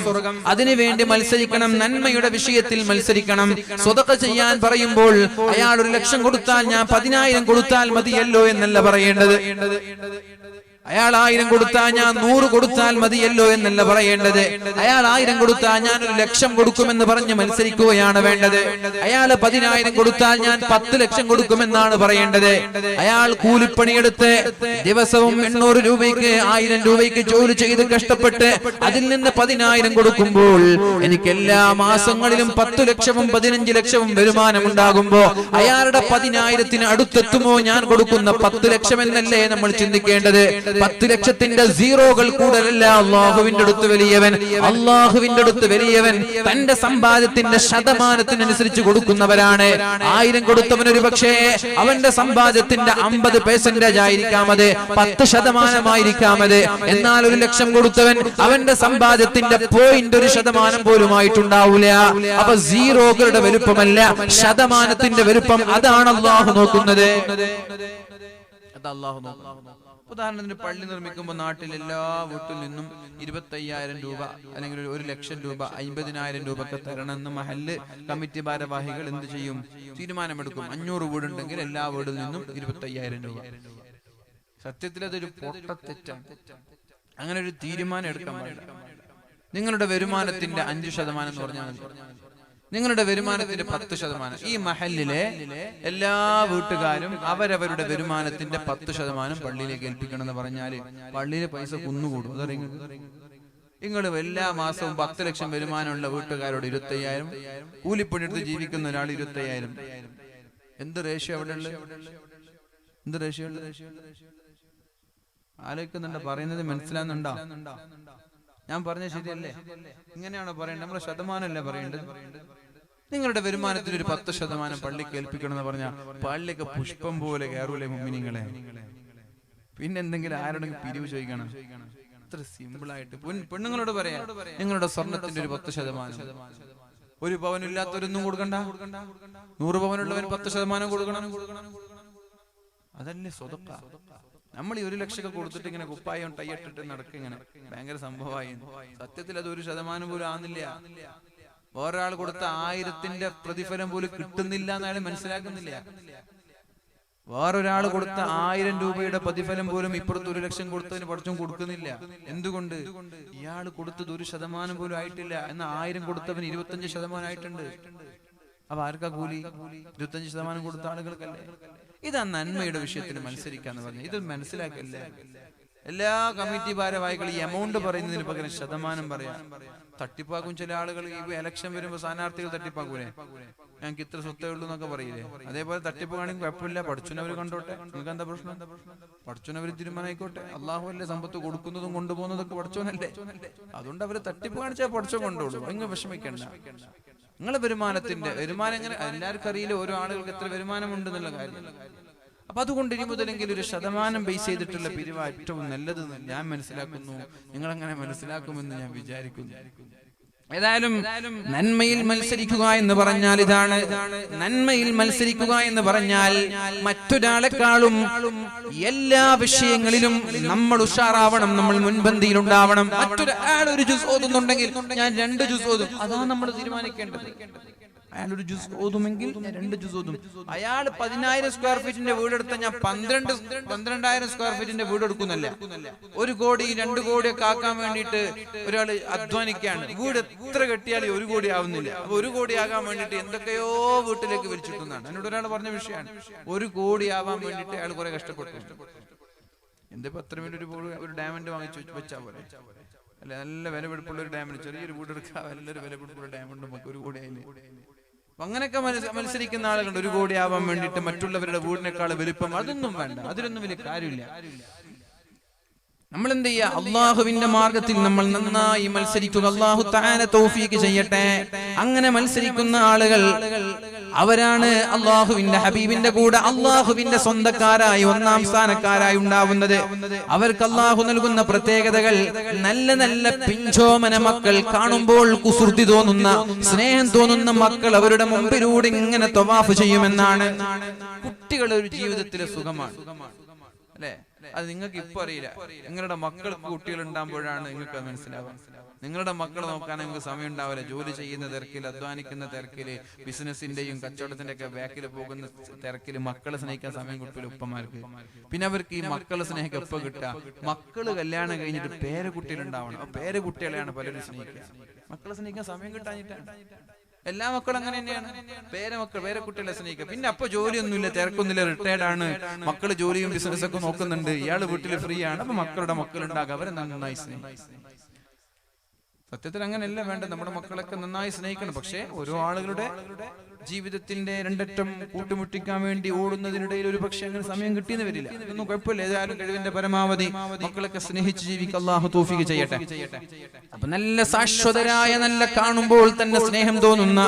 അതിനുവേണ്ടി മത്സരിക്കണം, നന്മയുടെ വിഷയത്തിൽ മത്സരിക്കണം. സ്വതഖ ചെയ്യാൻ പറയുമ്പോൾ അയാൾ 1,00,000 കൊടുത്താൽ ഞാൻ 10,000 കൊടുത്താൽ മതിയല്ലോ എന്നല്ല പറയേണ്ടത്. അയാൾ 1000 കൊടുത്താൽ ഞാൻ 100 കൊടുത്താൽ മതിയല്ലോ എന്നല്ല പറയേണ്ടത്. അയാൾ 1000 കൊടുത്താൽ ഞാൻ 1,00,000 കൊടുക്കുമെന്ന് പറഞ്ഞ് മത്സരിക്കുകയാണ് വേണ്ടത്. അയാൾ 10,000 കൊടുത്താൽ ഞാൻ 10,00,000 കൊടുക്കുമെന്നാണ് പറയേണ്ടത്. അയാൾ കൂലിപ്പണിയെടുത്ത് ദിവസവും 800 രൂപയ്ക്ക് 1000 രൂപയ്ക്ക് ജോലി ചെയ്ത് കഷ്ടപ്പെട്ട് അതിൽ നിന്ന് 10,000 കൊടുക്കുമ്പോൾ എനിക്ക് എല്ലാ മാസങ്ങളിലും 10 ലക്ഷവും 15 ലക്ഷവും വരുമാനം ഉണ്ടാകുമ്പോ അയാളുടെ 10,000 അടുത്തെത്തുമോ ഞാൻ കൊടുക്കുന്ന 10 ലക്ഷം എന്നല്ലേ നമ്മൾ ചിന്തിക്കേണ്ടത്? 10 ലക്ഷത്തിന്റെ സീറോകൾ കൂടുതലല്ല അല്ലാഹുവിന്റെ അടുത്ത് വലിയവൻ. അല്ലാഹുവിന്റെ അടുത്ത് വലിയവൻ തന്റെ സമ്പാദ്യത്തിന്റെ ശതമാനത്തിനനുസരിച്ച് കൊടുക്കുന്നവരാണ്. 1000 കൊടുത്തവൻ ഒരു പക്ഷേ അവന്റെ സമ്പാദ്യത്തിന്റെ 50% ആയിരിക്കാം, അത് 10% ആയിരിക്കാം അത്. എന്നാൽ 1,00,000 കൊടുത്തവൻ അവന്റെ സമ്പാദ്യത്തിന്റെ 0.1% പോലും ആയിട്ടുണ്ടാവൂല. അപ്പൊ സീറോകളുടെ വലുപ്പമല്ല, ശതമാനത്തിന്റെ വലുപ്പം. അതാണ് അല്ലാഹു നോക്കുന്നത്. ഉദാഹരണത്തിന് പള്ളി നിർമ്മിക്കുമ്പോൾ നാട്ടിൽ എല്ലാ വീട്ടിൽ നിന്നും 25,000 രൂപ അല്ലെങ്കിൽ 1,00,000 രൂപ 50,000 രൂപയൊക്കെ തരണമെന്ന് മഹല്ല് കമ്മിറ്റി ഭാരവാഹികൾ എന്ത് ചെയ്യും? തീരുമാനമെടുക്കും. 500 വീടുണ്ടെങ്കിൽ എല്ലാ വീടിൽ നിന്നും 25,000 രൂപ. സത്യത്തിൽ അതൊരു പൊട്ടത്തെറ്റാണ്. അങ്ങനെ ഒരു തീരുമാനം എടുക്കാൻ പാടില്ല. നിങ്ങളുടെ വരുമാനത്തിന്റെ 5% എന്ന് പറഞ്ഞാൽ മതി. നിങ്ങളുടെ വരുമാനത്തിന്റെ 10%. ഈ മഹല്ലിലെ എല്ലാ വീട്ടുകാരും അവരവരുടെ വരുമാനത്തിന്റെ 10% പള്ളിയിലേക്ക് ഏൽപ്പിക്കണം എന്ന് പറഞ്ഞാല് പള്ളിയിലെ പൈസ കുന്നുകൂടും. നിങ്ങൾ എല്ലാ മാസവും 10 ലക്ഷം വരുമാനമുള്ള വീട്ടുകാരോട് 25,000, കൂലിപ്പണിയെടുത്ത് ജീവിക്കുന്ന ഒരാൾ 25,000. എന്ത് റേഷ്യോ അവിടെ ഉള്ളത്? എന്ത് റേഷ്യോ ഉള്ളത്? ആലോചിക്കുന്നുണ്ടോ? പറയുന്നത് മനസ്സിലാകുന്നുണ്ടോ? ഞാൻ പറഞ്ഞ ശരിയല്ലേ? ഇങ്ങനെയാണോ പറയേണ്ടത്? നമ്മളെ ശതമാനമല്ലേ പറയേണ്ടത്? നിങ്ങളുടെ വരുമാനത്തിന് ഒരു 10% പള്ളിക്ക് ഏൽപ്പിക്കണം എന്ന് പറഞ്ഞാൽ പള്ളിയൊക്കെ പുഷ്പം പോലെ കയറൂലേ മുഅ്മിനീങ്ങളെ? പിന്നെ എന്തെങ്കിലും ആരോടെങ്കിലും പിരിവ് ചോദിക്കണം? അത്ര സിമ്പിളായിട്ട് പെണ്ണുങ്ങളോട് പറയാം, നിങ്ങളുടെ സ്വർണത്തിന്റെ ഒരു 10%. 1 പവനില്ലാത്തവരൊന്നും കൊടുക്കണ്ട. 100 പവനുള്ളവൻ 10% കൊടുക്കണം. അതല്ലേ സ്വതക്ക? നമ്മൾ ഈ 1 ലക്ഷം കൊടുത്തിട്ട് ഇങ്ങനെ കുപ്പായം ടൈയിട്ടിട്ട് നടക്കുക, ഇങ്ങനെ ഭയങ്കര സംഭവമായി. സത്യത്തിൽ അത് 1% പോലും ആവുന്നില്ല. ഒരാൾ കൊടുത്ത 1000ന്റെ പ്രതിഫലം പോലും കിട്ടുന്നില്ല എന്നയാൾ മനസ്സിലാക്കുന്നില്ല. വേറൊരാൾ കൊടുത്ത 1000 രൂപയുടെ പ്രതിഫലം പോലും ഇപ്പുറത്ത് 1 ലക്ഷം കൊടുത്തതിന് പഠിച്ചും കൊടുക്കുന്നില്ല. എന്തുകൊണ്ട്? ഇയാൾ കൊടുത്തത് 1% പോലും ആയിട്ടില്ല. എന്നാൽ 1000 കൊടുത്തവന് 25% ആയിട്ടുണ്ട്. അപ്പൊ ആർക്കാ കൂലി? 25% കൊടുത്ത ആളുകൾക്കല്ലേ? ഇതാ നന്മയുടെ വിഷയത്തിൽ മത്സരിക്കാന്ന് പറഞ്ഞു. ഇത് മനസ്സിലാക്കല്ലേ? എല്ലാ കമ്മിറ്റി ഭാരവാഹികൾ ഈ എമൗണ്ട് പറയുന്നതിന് പകരം ശതമാനം പറയാം. തട്ടിപ്പാക്കും ചില ആളുകൾ. ഈ ഇലക്ഷൻ വരുമ്പോ സ്ഥാനാർത്ഥികൾ തട്ടിപ്പാക്കൂലേ? ഞങ്ങൾക്ക് ഇത്ര സ്വത്തേ ഉള്ളൂ എന്നൊക്കെ പറയില്ലേ? അതേപോലെ തട്ടിപ്പ് കാണെങ്കിൽ കുഴപ്പമില്ല, പഠിച്ചുനവര് കണ്ടോട്ടെ. നിങ്ങൾക്ക് എന്താ പ്രശ്നം? പഠിച്ചുനവര് തീരുമാനമായിക്കോട്ടെ. അള്ളാഹു അല്ലേ സമ്പത്ത് കൊടുക്കുന്നതും കൊണ്ടുപോകുന്നതൊക്കെ പഠിച്ചോനല്ലേ? അതുകൊണ്ട് അവര് തട്ടിപ്പ് കാണിച്ചാൽ പഠിച്ചോ കൊണ്ടോളൂ. നിങ്ങൾ വിഷമിക്കണ്ട. നിങ്ങളെ വരുമാനത്തിന്റെ വരുമാനം എങ്ങനെ എല്ലാവർക്കും അറിയില്ല, ഓരോ ആളുകൾക്ക് എത്ര വരുമാനം ഉണ്ടെന്നുള്ള കാര്യം. അപ്പൊ അതുകൊണ്ട് ഇനി മുതലെങ്കിൽ ഒരു ശതമാനം ബേസ് ചെയ്തിട്ടുള്ള പിരിവ് ഏറ്റവും നല്ലത് ഞാൻ മനസ്സിലാക്കുന്നു. നിങ്ങൾ അങ്ങനെ മനസ്സിലാക്കുമെന്ന് ഞാൻ വിചാരിക്കുന്നു. ഏതായാലും നന്മയിൽ മത്സരിക്കുക എന്ന് പറഞ്ഞാൽ ഇതാണ്. നന്മയിൽ മത്സരിക്കുക എന്ന് പറഞ്ഞാൽ മറ്റൊരാളെക്കാളും എല്ലാ വിഷയങ്ങളിലും നമ്മൾ ഉഷാറാവണം, നമ്മൾ മുൻപന്തിയിൽ ഉണ്ടാവണം. മറ്റൊരാൾ ഒരു ജുസ് ഓതുന്നുണ്ടെങ്കിൽ ഞാൻ 2 ജുസ് ഓതും. അതാണ് നമ്മൾ തീരുമാനിക്കേണ്ടത്. അയാൾ ഒരു ജുസ് ഓതുമെങ്കിൽ ഞാൻ 2 ജുസ് ഓതും. അയാൾ 10,000 സ്ക്വയർ ഫീറ്റിന്റെ വീടെടുത്ത ഞാൻ 12,000 സ്ക്വയർ ഫീറ്റിന്റെ വീട് എടുക്കുന്നല്ല. 1 കോടി 2 കോടിയൊക്കെ ആക്കാൻ വേണ്ടിയിട്ട് ഒരാൾ അധ്വാനിക്കുകയാണ്. വീട് എത്ര കെട്ടിയാലും 1 കോടി ആവുന്നില്ല. അപ്പൊ 1 കോടി ആകാൻ വേണ്ടിയിട്ട് എന്തൊക്കെയോ വീട്ടിലേക്ക് വലിച്ചിട്ടുന്നതാണ്. എന്നോട് ഒരാൾ പറഞ്ഞ വിഷയമാണ്. 1 കോടി ആവാൻ വേണ്ടിയിട്ട് അയാൾ കുറെ കഷ്ടപ്പെട്ടു. എന്തിപ്പോ അത്ര വേണ്ടി ഒരു ഡയമണ്ട് വാങ്ങിച്ചു വെച്ചാ പോലെ അല്ല? നല്ല വിലപിടിപ്പുള്ള ഒരു ഡയമണ്ട്, ചെറിയൊരു വീട് എടുക്കുക, നല്ലൊരു വിലപിടിപ്പുള്ള ഡയമണ്ട് നമുക്ക് 1 കോടി ആയില്ലേ? അങ്ങനെയൊക്കെ മത്സരിക്കുന്ന ആളുകളുണ്ട്. 1 കോടി ആവാൻ വേണ്ടിയിട്ട് മറ്റുള്ളവരുടെ വീടിനേക്കാൾ വലിപ്പം. അതൊന്നും വേണ്ട, അതിലൊന്നും വലിയ കാര്യമില്ല. നമ്മൾ എന്ത് ചെയ്യുക? അള്ളാഹുവിന്റെ മാർഗത്തിൽ നമ്മൾ നന്നായി മത്സരിക്കുക. അള്ളാഹു തആല തൗഫീഖ് ചെയ്യട്ടെ. അങ്ങനെ മത്സരിക്കുന്ന ആളുകൾ അവരാണ് അള്ളാഹുവിന്റെ ഹബീബിന്റെ കൂടെ അള്ളാഹുവിന്റെ സ്വന്തക്കാരായി 1-ാം സ്ഥാനക്കാരായി ഉണ്ടാവുന്നത്. അവർക്ക് അള്ളാഹു നൽകുന്ന പ്രത്യേകതകൾ നല്ല നല്ല പിഞ്ചോമന മക്കൾ, കാണുമ്പോൾ കുസൃതി തോന്നുന്ന, സ്നേഹം തോന്നുന്ന മക്കൾ അവരുടെ മുമ്പിലൂടെ ഇങ്ങനെ തവാഫ് ചെയ്യുമെന്നാണ്. കുട്ടികൾ ഒരു ജീവിതത്തിലെ സുഖമാണ് അല്ലെ? അത് നിങ്ങൾക്ക് ഇപ്പൊ അറിയില്ല. നിങ്ങളുടെ മക്കൾക്ക് കുട്ടികൾ ഉണ്ടാകുമ്പോഴാണ് നിങ്ങൾക്ക് അത് മനസ്സിലാവുക. നിങ്ങളുടെ മക്കളെ നോക്കാൻ നിങ്ങൾക്ക് സമയം ഉണ്ടാവില്ല. ജോലി ചെയ്യുന്ന തിരക്കിൽ, അധ്വാനിക്കുന്ന തിരക്കില്, ബിസിനസിന്റെയും കച്ചവടത്തിന്റെ ഒക്കെ ബാക്കിൽ പോകുന്ന തിരക്കില് മക്കളെ സ്നേഹിക്കാൻ സമയം കിട്ടില്ല ഉപ്പമാർക്ക്. പിന്നെ അവർക്ക് ഈ മക്കളെ സ്നേഹിക്കാൻ എപ്പോ കിട്ടുക? മക്കള് കല്യാണം കഴിഞ്ഞിട്ട് പേരക്കുട്ടികൾ ഉണ്ടാവണം. ആ പേരക്കുട്ടികളെയാണ് പലരും സ്നേഹിക്കുക. മക്കളെ സ്നേഹിക്കാൻ സമയം കിട്ടാഞ്ഞിട്ടാണ്. എല്ലാ മക്കളും അങ്ങനെ തന്നെയാണ്. പേരക്കുട്ടികളെ സ്നേഹിക്കുക. പിന്നെ അപ്പൊ ജോലിയൊന്നുമില്ല, തിരക്കൊന്നുമില്ല, റിട്ടയർഡ് ആണ്, മക്കള് ജോലിയും ബിസിനസ്സൊക്കെ നോക്കുന്നുണ്ട്, ഇയാള് വീട്ടില് ഫ്രീ ആണ്. അപ്പൊ മക്കളുടെ മക്കളുണ്ടാകുക, അവരെ നന്നായി സ്നേഹിക്കും. സത്യത്തിൽ അങ്ങനെയല്ല വേണ്ടത്. നമ്മുടെ മക്കളൊക്കെ നന്നായി സ്നേഹിക്കണം. പക്ഷെ ഓരോ ആളുകളുടെ ജീവിതത്തിന്റെ രണ്ടറ്റം കൂട്ടുമുട്ടിക്കാൻ വേണ്ടി ഓടുന്നതിനിടയിൽ ഒരു പക്ഷെ അങ്ങനെ സമയം കിട്ടിയെന്ന് വരില്ല. അതൊന്നും കുഴപ്പമില്ല. ഏതായാലും കഴിവിന്റെ പരമാവധി മക്കളൊക്കെ സ്നേഹിച്ച് ജീവിക്കാൻ അല്ലാഹു തൗഫീഖ് ചെയ്യട്ടെ. അപ്പൊ നല്ല ശാശ്വതരായ, നല്ല കാണുമ്പോൾ തന്നെ സ്നേഹം തോന്നുന്ന,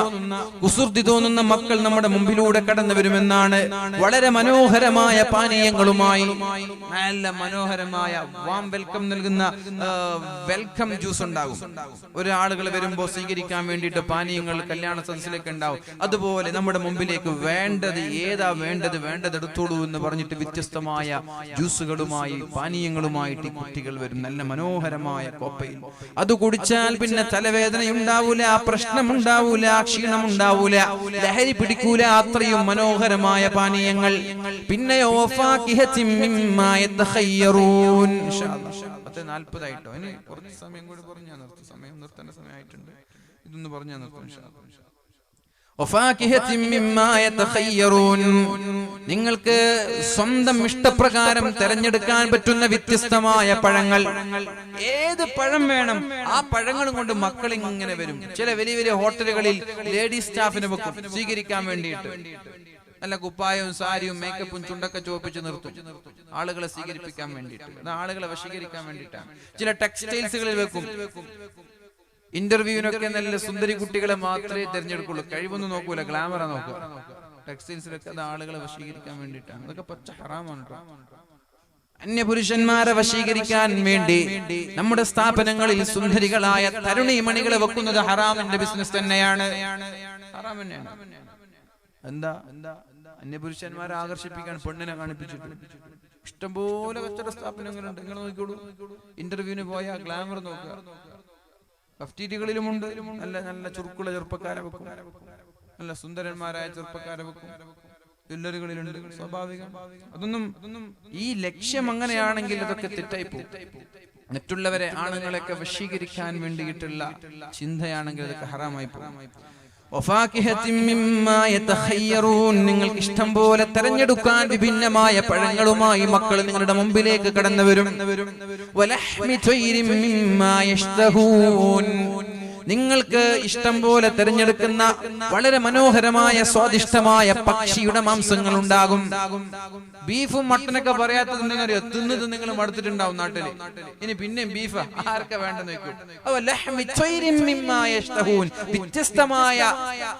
കുസൃതി തോന്നുന്ന മക്കൾ നമ്മുടെ മുമ്പിലൂടെ കടന്നു വരുമെന്നാണ്. വളരെ മനോഹരമായ പാനീയങ്ങളുമായി, നല്ല മനോഹരമായ വാം വെൽക്കം നൽകുന്ന വെൽക്കം ജ്യൂസ് ഉണ്ടാകും. ഒരാളുകൾ വരുമ്പോൾ സ്വീകരിക്കാൻ വേണ്ടിയിട്ട് പാനീയങ്ങൾ കല്യാണ സദസ്സിലേക്ക് ഉണ്ടാവും. അതുപോലെ അതുപോലെ നമ്മുടെ മുമ്പിലേക്ക് വേണ്ടത് ഏതാ വേണ്ടത് എടുത്തോളൂ എന്ന് പറഞ്ഞിട്ട് വ്യത്യസ്തമായ ജ്യൂസുകളുമായി പാനീയങ്ങളുമായിട്ട് കുട്ടികൾ വരും. നല്ല മനോഹരമായ കോപ്പയിൽ അത് കുടിച്ചാൽ പിന്നെ തലവേദന ഉണ്ടാവൂല, പ്രശ്നമുണ്ടാവൂല, ക്ഷീണമുണ്ടാവൂല, ലഹരി പിടിക്കൂല. അത്രയും മനോഹരമായ പാനീയങ്ങൾ. പിന്നെയോ ഇൻഷാ അല്ലാഹ് 40 ആയിട്ടോ, ഇനി കുറച്ച് സമയം കൂടി പറഞ്ഞാൽ നിർത്തും. സമയം നിർത്തേണ്ട സമയമായിട്ടുണ്ട്. ഇതൊന്ന് പറഞ്ഞാൽ നിർത്തും ഇൻഷാ അല്ലാഹ്. നിങ്ങൾക്ക് സ്വന്തം ഇഷ്ടപ്രകാരം തെരഞ്ഞെടുക്കാൻ പറ്റുന്ന വ്യത്യസ്തമായ പഴങ്ങൾ. ഏത് പഴം വേണം ആ പഴങ്ങളും കൊണ്ട് മക്കൾ ഇങ്ങനെ വരും. ചില വലിയ വലിയ ഹോട്ടലുകളിൽ ലേഡീസ് സ്റ്റാഫിനെ വെക്കും സ്വീകരിക്കാൻ വേണ്ടിയിട്ട്. നല്ല കുപ്പായവും സാരിയും മേക്കപ്പും ചുണ്ടൊക്കെ ചുവപ്പിച്ച് നിർത്തും ആളുകളെ സ്വീകരിപ്പിക്കാൻ വേണ്ടിയിട്ട്. അത് ആളുകളെ വശീകരിക്കാൻ വേണ്ടിയിട്ടാണ്. ചില ടെക്സ്റ്റൈൽസുകളിൽ വെക്കും. ഇന്റർവ്യൂവിനൊക്കെ നല്ല സുന്ദരി കുട്ടികളെ മാത്രമേ തിരഞ്ഞെടുക്കുള്ളൂ. കഴിവൊന്നും നോക്കൂല, ഗ്ലാമറ നോക്കുക. ടെക്സ്റ്റൈൽസിലൊക്കെ അത് ആളുകളെ വശീകരിക്കാൻ വേണ്ടിയിട്ടാണ്. അതൊക്കെ പച്ച ഹറാമാണ്. അന്യപുരുഷന്മാരെ വശീകരിക്കാൻ വേണ്ടി നമ്മുടെ സ്ഥാപനങ്ങളിൽ സുന്ദരികളായ തരുണീമണികളെ വെക്കുന്നത് ഹറാമിന്റെ ബിസിനസ് തന്നെയാണ്. ഹറാം തന്നെയാണ്. എന്താ അന്യപുരുഷന്മാരെ ആകർഷിപ്പിക്കാൻ പെണ്ണിനെ കാണിപ്പിച്ചിട്ട് ഇഷ്ടംപോലെ കച്ചവട സ്ഥാപനങ്ങളുണ്ട്. നിങ്ങൾ നോക്കിക്കോളൂ. ഇന്റർവ്യൂവിന് പോയാൽ ഗ്ലാമർ നോക്കുക. കഫ്റ്റീരിയകളിലുമുണ്ട്. നല്ല നല്ല ചുരുക്കുള്ള ചെറുപ്പക്കാരെ വെക്കും, നല്ല സുന്ദരന്മാരായ ചെറുപ്പക്കാരെ വെക്കും. ജ്വല്ലറികളിലുണ്ട്. സ്വാഭാവികം. അതൊന്നും ഈ ലക്ഷ്യം അങ്ങനെയാണെങ്കിൽ അതൊക്കെ തെറ്റായി പോകും. മറ്റുള്ളവരെ ആണുങ്ങളെയൊക്കെ വശീകരിക്കാൻ വേണ്ടിയിട്ടുള്ള ചിന്തയാണെങ്കിൽ അതൊക്കെ ഹറാമായി പോകും. നിങ്ങൾക്ക് ഇഷ്ടം പോലെ തെരഞ്ഞെടുക്കാൻ വിഭിന്നമായ പഴങ്ങളുമായി മക്കൾ നിങ്ങളുടെ മുമ്പിലേക്ക് കടന്നു വരും. നിങ്ങൾക്ക് ഇഷ്ടം പോലെ തിരഞ്ഞെടുക്കുന്ന വളരെ മനോഹരമായ സ്വാദിഷ്ടമായ പക്ഷിയുടെ മാംസങ്ങൾ ഉണ്ടാകും. ബീഫും മട്ടനൊക്കെ പറയാത്തത് എന്തെന്നറിയോ? തിന്നത് നിങ്ങൾ മടുത്തിട്ടുണ്ടാവും നാട്ടില്. ഇനി പിന്നെയും ബീഫ് ആർക്കെ വേണ്ടെന്ന് വെക്കും. വ്യത്യസ്തമായ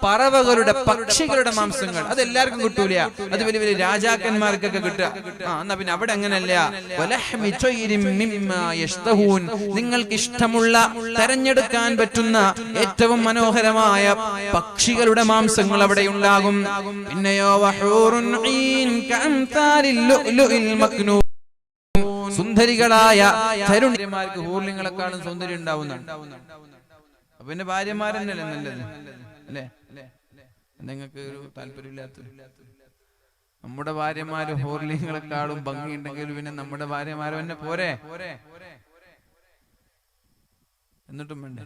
പറവകളുടെ പക്ഷികളുടെ മാംസങ്ങൾ അത് എല്ലാവർക്കും കിട്ടൂല. അത് വലിയ വലിയ രാജാക്കന്മാർക്കൊക്കെ കിട്ടുക. എന്നാ പിന്നെ അവിടെ അങ്ങനല്ല. നിങ്ങൾക്ക് ഇഷ്ടമുള്ള തെരഞ്ഞെടുക്കാൻ പറ്റുന്ന ഏറ്റവും മനോഹരമായ പക്ഷികളുടെ മാംസങ്ങൾ അവിടെ ഉണ്ടാകും. പിന്നെയോ സുന്ദരികളായ തരുണിമാർക്ക് ഹൂർലിങ്ങളെക്കാളും സൗന്ദര്യം ഉണ്ടാവുന്നതാണ്. അപ്പൊ പിന്നെ ഭാര്യമാരെന്നല്ലേ നല്ലത് അല്ലേ? നിങ്ങൾക്ക് ഒരു താല്പര്യമില്ലാത്ത നമ്മുടെ ഭാര്യമാര് ഹോർലിങ്ങളെക്കാളും ഭംഗിയുണ്ടെങ്കിൽ പിന്നെ നമ്മുടെ ഭാര്യമാര് തന്നെ പോരെ? എന്നിട്ടും വേണ്ട.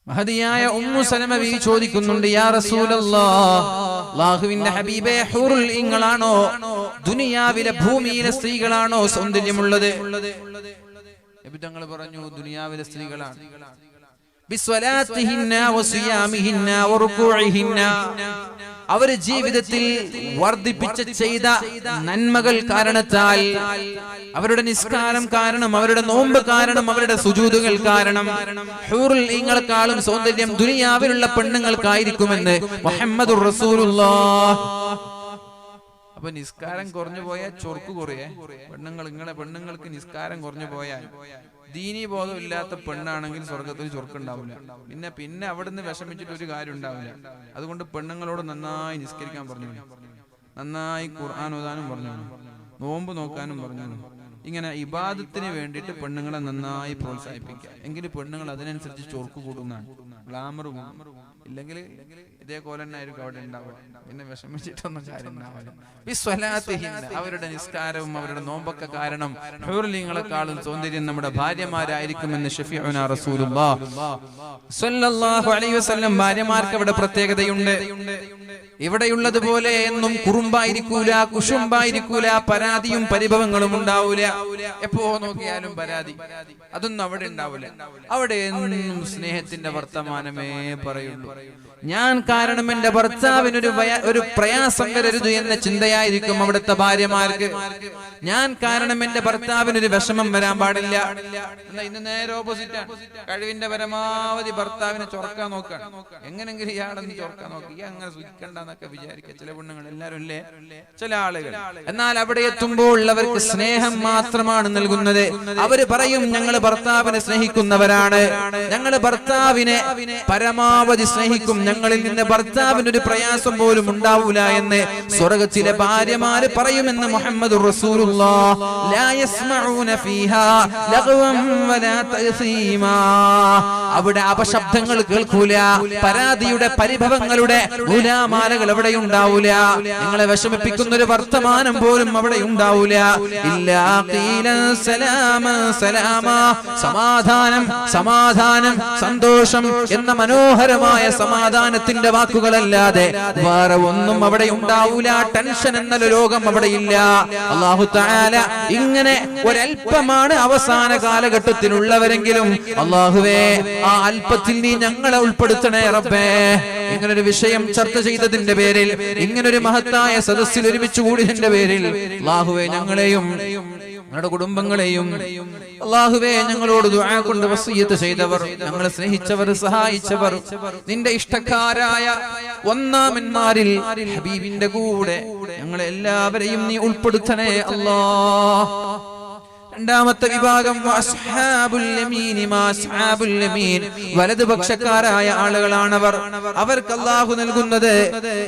മഹദിയായ ഉമ്മു സലമ ബീവി ചോദിക്കുന്നുണ്ട്, യാ റസൂലല്ലാഹ്, അല്ലാഹുവിന്റെ ഹബീബേ, ഹൂറുൽ ഇങ്ങളാണോ ദുനിയാവിലെ ഭൂമിയിലെ സ്ത്രീകളാണോ സൗന്ദര്യമുള്ളത്? നബി തങ്ങൾ പറഞ്ഞു, ദുനിയാവിലെ സ്ത്രീകളാണ്. ബിസ്വലാത്തിഹിന്ന വസിയാമിഹിന്ന വറുകൂഇഹിന്ന, അവർ ജീവിതത്തിൽ വർദ്ധിപ്പിച്ച ചെയ്ത നന്മകൾ കാരണത്താൽ, അവരുടെ നിസ്കാരം കാരണം, അവരുടെ നോമ്പ് കാരണം, അവരുടെ സുജൂദുകൾ കാരണം ഹൂറുൽ ഇങ്ങളെക്കാളും സൗന്ദര്യം ദുനിയാവിലുള്ള പെണ്ണുങ്ങൾക്കായിരിക്കുമെന്ന് മുഹമ്മദുർ റസൂലുള്ളാഹ്. അപ്പൊ നിസ്കാരം കുറഞ്ഞു പോയാൽ ചൊർക്ക് കുറയേ. പെണ്ണുങ്ങൾക്ക് നിസ്കാരം കുറഞ്ഞു പോയാൽ, ദീനീ ബോധം ഇല്ലാത്ത പെണ്ണാണെങ്കിൽ സ്വർഗത്തിൽ ചൊർക്കുണ്ടാവില്ല. പിന്നെ അവിടുന്ന് വിഷമിച്ചിട്ട് ഒരു കാര്യം ഉണ്ടാവില്ല. അതുകൊണ്ട് പെണ്ണുങ്ങളോട് നന്നായി നിസ്കരിക്കാൻ പറഞ്ഞു, നന്നായി ഖുർആൻ ഓതാനും പറഞ്ഞു, നോമ്പ് നോക്കാനും പറഞ്ഞു. ഇങ്ങനെ ഇബാദത്തിന് വേണ്ടിയിട്ട് പെണ്ണുങ്ങളെ നന്നായി പ്രോത്സാഹിപ്പിക്കുക. എങ്കിൽ പെണ്ണുങ്ങൾ അതിനനുസരിച്ച് ചൊർക്ക് കൂടുന്നതാണ്. ഗ്ലാമർ ഇല്ലെങ്കിൽ ഇതേ കോലന്നായിരിക്കും അവിടെ ഉണ്ടാവുക. പിന്നെ വിഷമിച്ചിട്ടൊന്നും കാര്യം ഉണ്ടാവില്ല. അവരുടെ നിസ്കാരവും അവരുടെ നോമ്പൊക്കെ കാരണം ഹൂറുലിങ്ങളെക്കാളും സൗന്ദര്യം നമ്മുടെ ഭാര്യമാരായിരിക്കുമെന്ന് ഷഫീഉനാ റസൂലുള്ളാഹ് സ്വല്ലല്ലാഹു അലൈഹി വസല്ലം. ഭാര്യമാർക്ക് അവിടെ പ്രത്യേകതയുണ്ട്. ഇവിടെയുള്ളതുപോലെ എന്നും കുറുമ്പായിരിക്കൂല, കുശുമ്പായിരിക്കൂല, പരാതിയും പരിഭവങ്ങളും ഉണ്ടാവൂല. എപ്പോ നോക്കിയാലും പരാതി, അതൊന്നും അവിടെ ഉണ്ടാവില്ല. അവിടെ എന്നും സ്നേഹത്തിന്റെ വർത്തമാനമേ പറയുള്ളൂ. ഞാൻ കാരണം എന്റെ ഭർത്താവിനൊരു പ്രയാസം വരരുത് എന്ന ചിന്തയായിരിക്കും അവിടുത്തെ ഭാര്യമാർക്ക്. ഞാൻ കാരണം എന്റെ ഭർത്താവിനൊരു വിഷമം വരാൻ പാടില്ല. ഇന്ന് നേരെ ഓപ്പോസിറ്റാണ്. കഴിവിന്റെ പരമാവധി ഭർത്താവിനെ ചൊറക്കാൻ നോക്കാൻ, എങ്ങനെങ്കിലും ഇയാളെന്ന് ചൊറക്കാൻ നോക്കി, അങ്ങനെ സുഖിക്കണ്ടെന്നൊക്കെ വിചാരിക്കുക ചില പെണ്ണുങ്ങൾ. എല്ലാവരും ഇല്ലേ? ചില ആളുകൾ. എന്നാൽ അവിടെ എത്തുമ്പോൾ അവർക്ക് സ്നേഹം മാത്രമാണ് നൽകുന്നത്. അവര് പറയും, ഞങ്ങൾ ഭർത്താവിനെ സ്നേഹിക്കുന്നവരാണ്, ഞങ്ങൾ ഭർത്താവിനെ പരമാവധി സ്നേഹിക്കും, ഞങ്ങളിൽ നിന്ന് ഭർത്താവിനൊരു പ്രയാസം പോലും ഉണ്ടാവൂല എന്ന് സ്വർഗ്ഗത്തിലെ ഭാര്യമാര് പറയുമെന്ന് മുഹമ്മദ് റസൂലുള്ളാഹ്. ലാ യസ്മഊന ഫീഹാ ലഗ്വൻ വലാ തഅസീമാ. അവിടെ അപശബ്ദങ്ങൾ കേൾക്കൂല, പരാതിയുടെ പരിഭവങ്ങളുടെ നൂലാമാലകൾ അവിടെ ഉണ്ടാവൂല, നിങ്ങളെ വിഷമിപ്പിക്കുന്ന ഒരു വർത്തമാനം പോലും അവിടെ ഉണ്ടാവൂല. ഇല്ലാ ഖീലൻ സലാമൻ സലാമാ. സമാധാനം സമാധാനം സന്തോഷം എന്ന മനോഹരമായ സമാധാനത്തിന്റെ വാക്കുകളല്ലാതെ വേറെ ഒന്നും അവിടെ ഉണ്ടാവൂല. ടെൻഷൻ എന്നൊരു രോഗം അവിടെ ഇല്ല. അല്ലാഹു തആല ഇങ്ങനെ ഒരൽപ്പമാണ് അവസാന കാലഘട്ടത്തിലുള്ളവരെങ്കിലും അല്ലാഹുവേ ആ അല്പത്തിൽ നീ ഞങ്ങളെ ഉൾപ്പെടുത്തണേ റബ്ബേ. ഇങ്ങനൊരു വിഷയം ചർച്ച ചെയ്തതിന്റെ പേരിൽ, ഇങ്ങനൊരു മഹത്തായ സദസ്സിൽ ഒരുമിച്ച് കൂടിയതിന്റെ പേരിൽ അല്ലാഹുവേ ഞങ്ങളെയും ഞങ്ങളുടെ കുടുംബങ്ങളെയും അല്ലാഹുവേ ഞങ്ങളോട് ദുആ കൊണ്ട് വസിയ്യത്ത് ചെയ്തവർ, ഞങ്ങളെ സ്നേഹിച്ചവർ, സഹായിച്ചവർ, നിന്റെ ഇഷ്ടക്കാരായ ഒന്നാമന്മാരിൽ ഹബീബിന്റെ കൂടെ ഞങ്ങളെ എല്ലാവരെയും നീ ഉൾപ്പെടുത്തണേ അല്ലാഹ്. രണ്ടാമത്തെ വിഭാഗം വലതുപക്ഷക്കാരായ ആളുകളാണവർ. അവർക്ക് അല്ലാഹു നൽകുന്നത്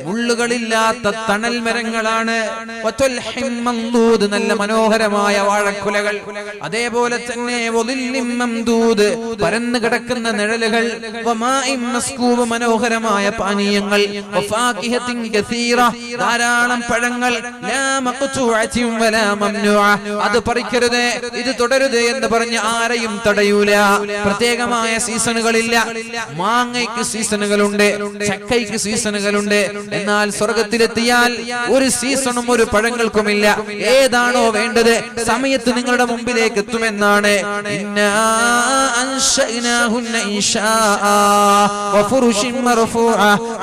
മുള്ളുകളില്ലാത്ത തണൽ മരങ്ങളാണ്. നല്ല മനോഹരമായ വാഴക്കുലകൾ, അതേപോലെ തന്നെ പരന്നു കിടക്കുന്ന നിഴലുകൾ, മനോഹരമായ പാനീയങ്ങൾ, ധാരാളം പഴങ്ങൾ, അത് പറിക്കരുത്, ഇത് തുടരുത് എന്ന് പറഞ്ഞ് ആരെയും തടയൂല. പ്രത്യേകമായ സീസണുകളില്ല. മാങ്ങയ്ക്ക് സീസണുകളുണ്ട്, ചക്കയ്ക്ക് സീസണുകളുണ്ട്. എന്നാൽ സ്വർഗത്തിലെത്തിയാൽ ഒരു സീസണും ഒരു പഴങ്ങൾക്കുമില്ല. ഏതാണോ വേണ്ടത് സമയത്ത് നിങ്ങളുടെ മുമ്പിലേക്ക് എത്തുമെന്നാണ്.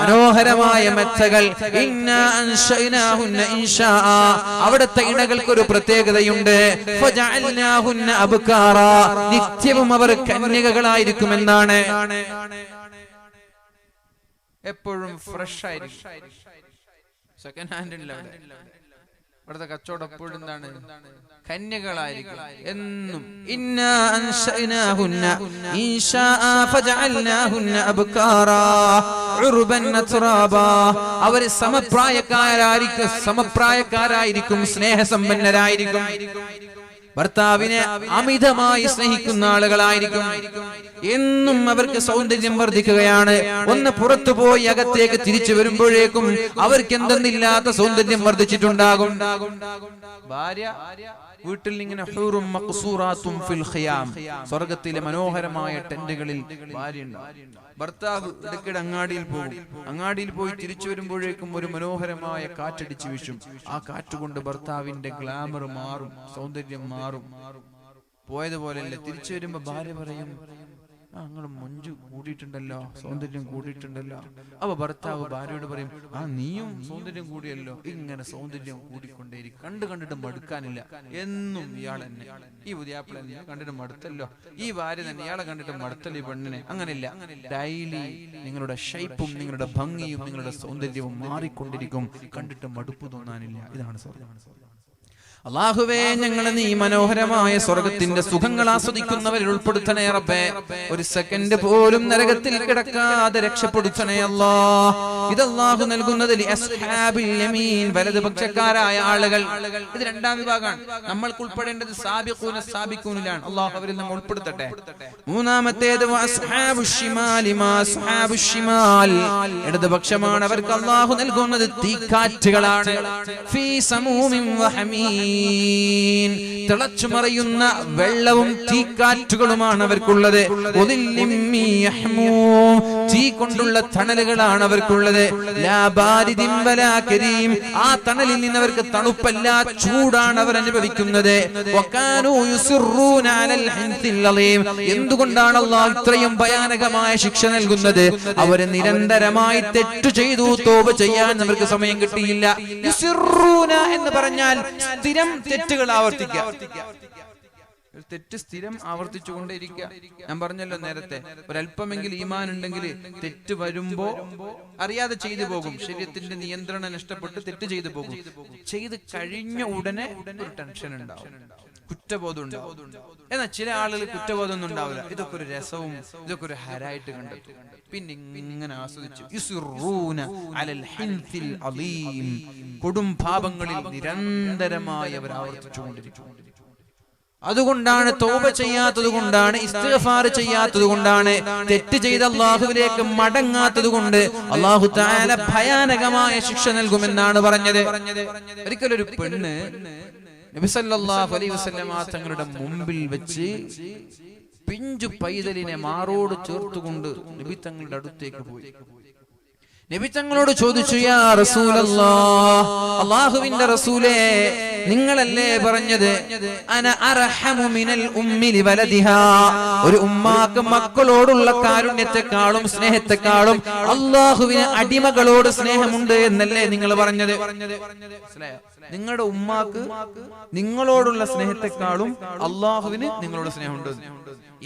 മനോഹരമായ മെത്തകൾ, അവിടുത്തെ ഇണകൾക്കൊരു പ്രത്യേകതയുണ്ട്. നിത്യവും അവർ കന്യകകളായിരിക്കുമെന്നാണ്. എപ്പോഴും ഫ്രഷ് ആയിരിക്കും. സെക്കൻഡ് ഹാൻഡ് ഇല്ല ഇവിടുത്തെ കച്ചവടം. എപ്പോഴും എന്താണ്? കന്യകളായിരിക്കും എന്നും. അവര് സമപ്രായക്കാരായിരിക്കും, സ്നേഹസമ്പന്നരായിരിക്കും, ഭർത്താവിനെ അമിതമായി സ്നേഹിക്കുന്ന ആളുകളായിരിക്കും. എന്നും അവർക്ക് സൗന്ദര്യം വർദ്ധിക്കുകയാണ്. ഒന്ന് പുറത്തു പോയി അകത്തേക്ക് തിരിച്ചു വരുമ്പോഴേക്കും അവർക്ക് എന്തെന്നില്ലാത്ത സൗന്ദര്യം വർദ്ധിച്ചിട്ടുണ്ടാകും. ഭാര്യ വീട്ടിൽ ഇങ്ങനെ ഹൂറും മഖ്സൂറാത്തും ഫിൽ ഖിയാം, സ്വർഗ്ഗത്തിലെ മനോഹരമായ ടെന്റുകളിൽ ഭാര്യ ഉണ്ടാവും. ഭർത്താവ് ഇടയ്ക്കിടെ അങ്ങാടിയിൽ പോയി തിരിച്ചു വരുമ്പോഴേക്കും ഒരു മനോഹരമായ കാറ്റടിച്ചു വീശും. ആ കാറ്റുകൊണ്ട് ഭർത്താവിന്റെ ഗ്ലാമർ മാറും, സൗന്ദര്യം മാറും. പോയതുപോലെയല്ല, തിരിച്ചു വരുമ്പോ ഭാര്യ പറയും, അങ്ങനെ മൊഞ്ചു കൂടിയിട്ടുണ്ടല്ലോ, സൗന്ദര്യം കൂടിയിട്ടുണ്ടല്ലോ. അപ്പൊ ഭർത്താവ് ഭാര്യയോട് പറയും, നീയും സൗന്ദര്യം കൂടിയല്ലോ. ഇങ്ങനെ സൗന്ദര്യം കൂടിക്കൊണ്ടേയിരിക്കും. കണ്ടിട്ട് മടുക്കാനില്ല. എന്നും ഇയാൾ തന്നെ, ഈ പുതിയാപ്പിള കണ്ടിട്ട് മടുത്തല്ലോ, ഈ ഭാര്യ തന്നെ ഇയാളെ കണ്ടിട്ട് മടുത്തല്ലോ, ഈ പെണ്ണിനെ. അങ്ങനെയില്ല. ഡെയിലി നിങ്ങളുടെ ഷേപ്പും നിങ്ങളുടെ ഭംഗിയും നിങ്ങളുടെ സൗന്ദര്യവും മാറിക്കൊണ്ടിരിക്കും. കണ്ടിട്ട് മടുപ്പ് തോന്നാനില്ല. ഇതാണ് സ്വർഗ്ഗം. അല്ലാഹുവേ, ഞങ്ങളെ നീ മനോഹരമായ സ്വർഗത്തിന്റെ സുഖങ്ങൾ ആസ്വദിക്കുന്നവരിൽ ഉൾപ്പെടുത്തണേ റബ്ബേ. ഒരു സെക്കൻഡ് പോലും നരകത്തിൽ കിടക്കാതെ രക്ഷപ്പെടുത്തണേ അല്ലാഹ്. ഇത് അല്ലാഹു നൽകുന്നത് അസ്ഹാബുൽ യമീൻ, വലതുപക്ഷക്കാരായ ആളുകൾ. ഇത് രണ്ടാം വിഭാഗമാണ്. നമ്മൾക്ക് ഉൾപ്പെടേണ്ടത് സാബിഖൂനിലാണ്. അല്ലാഹു അവരിൽ നമ്മൾ ഉൾപ്പെടുത്തട്ടെ. മൂന്നാമത്തേത് ഇടതുപക്ഷമാണ്. അവർക്ക് അല്ലാഹു നൽകുന്നത് തീക്കാറ്റുകളാണ്. ഫീ സമൂമിൻ വഹമീം, വഹീൻ, തിളച്ചുമറിയുന്ന വെള്ളവും തീക്കാറ്റുകളുമാണ് അവർക്കുള്ളത്. തീ കൊണ്ടുള്ള തണലുകളാണ് അവർക്കുള്ളത്. ലാ ബാരിദിൻ വലാ കരീം, ആ തണലിൽ നിന്ന് അവർക്ക് തണുപ്പല്ല, ചൂടാണ് അവർ അനുഭവിക്കുന്നത്. വകാനൂ യുസിറൂന അലൽ ഹിൻസിൽ അലീം, എന്തുകൊണ്ടാണ് അല്ലാഹു ഇത്രയും ഭയാനകമായ ശിക്ഷ നൽകുന്നത്? അവർ നിരന്തരമായി തെറ്റ് ചെയ്തു, തൗബ ചെയ്യാൻ അവർക്ക് സമയം കിട്ടിയില്ല. യുസിറൂന എന്ന് പറഞ്ഞാൽ സ്ഥിരം തെറ്റുകൾ ആവർത്തിക്കുക, തെറ്റ് സ്ഥിരം ആവർത്തിച്ചുകൊണ്ടേയിരിക്കുക. ഞാൻ പറഞ്ഞല്ലോ നേരത്തെ, ഒരല്പമെങ്കിലും ഈമാൻ ഉണ്ടെങ്കിൽ തെറ്റ് വരുമ്പോ അറിയാതെ ചെയ്തു പോകും. ശരീരത്തിന്റെ നിയന്ത്രണം നഷ്ടപ്പെട്ട് തെറ്റ് ചെയ്തു പോകും. ചെയ്ത് കഴിഞ്ഞ ഉടനെ ഒരു ടെൻഷൻ ഉണ്ടാവും, കുറ്റബോധം ഉണ്ടാവും. എന്നാൽ ചില ആളുകൾ കുറ്റബോധം ഒന്നും ഉണ്ടാവില്ല. ഇതൊക്കെ ഒരു രസവും ഇതൊക്കെ ഒരു ഹരായിട്ട് കണ്ടെത്തും. പിന്നെ ഇങ്ങനെ ആസ്വദിച്ചു. യുസിറൂന അലൽ ഹിൻസിൽ അലീം, കൊടും പാപങ്ങളിൽ നിരന്തരമായി അവർ ആവർത്തിച്ചുകൊണ്ടിരിക്കും. അതുകൊണ്ടാണ് തൗബ ചെയ്യാത്തത് കൊണ്ടാണ്, ഇസ്തിഗ്ഫാർ ചെയ്യാത്തത് കൊണ്ടാണ്, തെറ്റ് ചെയ്ത അല്ലാഹുവിലേക്ക് മടങ്ങാത്തത് കൊണ്ട് അല്ലാഹു തആല ഭയാനകമായ ശിക്ഷ നൽകുമെന്നാണ് പറഞ്ഞത്. ഒരിക്കലൊരു പെണ്ണ് നബി സല്ലല്ലാഹു അലൈഹി വസല്ലം തങ്ങളുടെ മുമ്പിൽ വെച്ച് പിഞ്ചു പൈതലിനെ മാറോട് ചേർത്തുകൊണ്ട് നബി തങ്ങളുടെ അടുത്തേക്ക് പോയി. നബി തങ്ങളോട് ചോദിച്ചു, യാ റസൂലല്ലാഹ്, അല്ലാഹുവിന്റെ റസൂലേ, നിങ്ങളല്ലേ പറഞ്ഞത് അന അർഹമു മിനൽ ഉമ്മി ലിവലദിഹാ, ഒരു ഉമ്മാക്ക് മക്കളോടുള്ള കാരുണ്യത്തെക്കാളും സ്നേഹത്തെക്കാളും അല്ലാഹുവിന് അടിമകളോട് സ്നേഹമുണ്ട് എന്നല്ലേ നിങ്ങൾ പറഞ്ഞത്? നിങ്ങളുടെ ഉമ്മാക്ക് നിങ്ങളോടുള്ള സ്നേഹത്തെക്കാളും അല്ലാഹുവിന് നിങ്ങളോട് സ്നേഹമുണ്ട്.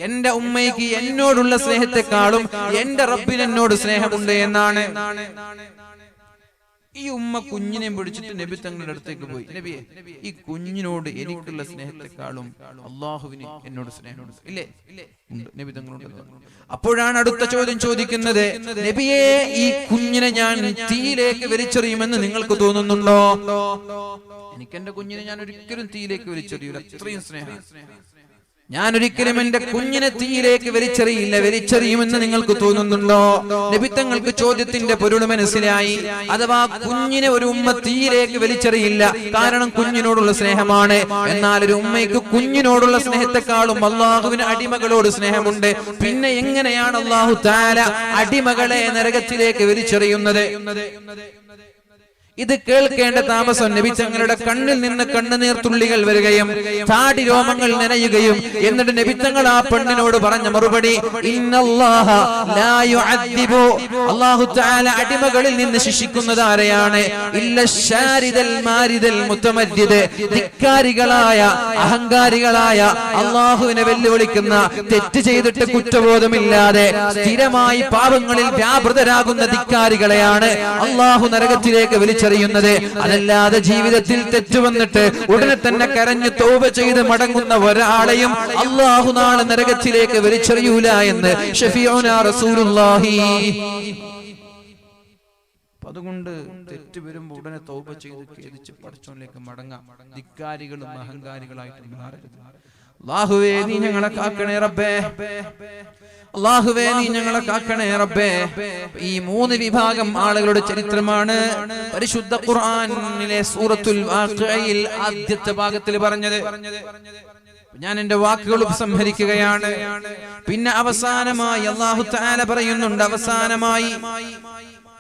എന്റെ ഉമ്മയ്ക്ക് എന്നോടുള്ള സ്നേഹത്തെക്കാളും എന്റെ റബ്ബിന് എന്നോട് സ്നേഹമുണ്ട് എന്നാണ്. ഈ ഉമ്മ കുഞ്ഞിനെയും പിടിച്ചിട്ട് നബി തങ്ങളുടെ അടുത്തേക്ക് പോയി. നബിയെ, ഈ കുഞ്ഞിനോട് എനിക്കുള്ള സ്നേഹത്തെക്കാളും അല്ലാഹുവിന് എന്നോട് സ്നേഹമുണ്ട് ഇല്ലേ? ഉണ്ട്, നബി തങ്ങളോട്. അപ്പോഴാണ് അടുത്ത ചോദ്യം ചോദിക്കുന്നത്, നബിയെ, ഈ കുഞ്ഞിനെ ഞാൻ തീയിലേക്ക് വലിച്ചെറിയുമെന്ന് നിങ്ങൾക്ക് തോന്നുന്നുണ്ടോ? എനിക്ക് എന്റെ കുഞ്ഞിനെ ഞാൻ ഒരിക്കലും തീയിലേക്ക് വലിച്ചെറിയൂല, അത്രയും സ്നേഹം. ഞാൻ ഒരിക്കലും എന്റെ കുഞ്ഞിനെ തീയിലേക്ക് വലിച്ചെറിയുമെന്ന് നിങ്ങൾക്ക് തോന്നുന്നുണ്ടോ? നബി തങ്ങൾക്ക് ചോദ്യത്തിന്റെ പൊരുൾ മനസ്സിലായി. അഥവാ കുഞ്ഞിനെ ഒരു ഉമ്മ തീയിലേക്ക് വലിച്ചെറിയില്ല, കാരണം കുഞ്ഞിനോടുള്ള സ്നേഹമാണ്. എന്നാൽ ഒരു ഉമ്മയ്ക്ക് കുഞ്ഞിനോടുള്ള സ്നേഹത്തെക്കാളും അല്ലാഹുവിന് അടിമകളോട് സ്നേഹമുണ്ട്. പിന്നെ എങ്ങനെയാണ് അല്ലാഹു തആല അടിമകളെ നരകത്തിലേക്ക് വലിച്ചെറിയുന്നത്? ഇത് കേൾക്കേണ്ട താമസം നബി തങ്ങളുടെ കണ്ണിൽ നിന്ന് കണ്ണുനീർ തുള്ളികൾ വരികയും താടി രോമങ്ങൾ നനയുകയും, എന്നിട്ട് നബി തങ്ങൾ ആ പെണ്ണിനോട് പറഞ്ഞ മറുപടി, ഇന്നല്ലാഹ ലാ യുഅദ്ദിബു, അല്ലാഹു തആല അടിമകളിൽ നിന്ന് ശിക്ഷിക്കുന്നത് ആരെയാണ്? ഇല്ല ശാരിദൽ മാരിദൽ മുതമദ്ദിദ്, ധിക്കാരികളായ അഹങ്കാരികളായ അല്ലാഹുവിനെ വെല്ലുവിളിക്കുന്ന, തെറ്റ് ചെയ്തിട്ട് കുറ്റബോധമില്ലാതെ സ്ഥിരമായി പാപങ്ങളിൽ വ്യാപൃതരാകുന്ന ധിക്കാരികളെയാണ് അല്ലാഹു നരകത്തിലേക്ക് വലിച്ചെറിയുന്നത്. അതല്ലാതെ ജീവിതത്തിൽ തെറ്റ് വന്നിട്ട് ഉടനെ തന്നെ കരഞ്ഞ് തൗബ ചെയ്ത് മടങ്ങുന്ന ഒരാളെയും അല്ലാഹു നാളെ നരകത്തിലേക്ക് വലിച്ചെറിയൂല എന്ന് ശഫീഉനാ റസൂലുള്ളാഹി. അതുകൊണ്ട് തെറ്റ് വരുമ്പോൾ ഉടനെ തൗബ ചെയ്ത് ഖേദിച്ച് പടച്ചോനിലേക്ക് മടങ്ങാം. ധിക്കാരികളും അഹങ്കാരികളായിട്ട് മാറരുത്. അല്ലാഹുവേ, നീ ഞങ്ങളെ കാക്കണേ റബ്ബേ. അല്ലാഹുവേ, നീ ഞങ്ങളെ കാക്കണേ റബ്ബേ. ഈ മൂന്ന് വിഭാഗം ആളുകളുടെ ചരിത്രമാണ് പരിശുദ്ധ ഖുർആനിലെ സൂറത്തുൽ വാഖിഅയിൽ ആദ്യത്തെ ഭാഗത്തിൽ പറഞ്ഞത്. ഞാൻ എന്റെ വാക്കുകൾ ഉപസംഹരിക്കുകയാണ്. പിന്നെ അവസാനമായി അല്ലാഹു തആല പറയുന്നുണ്ട്,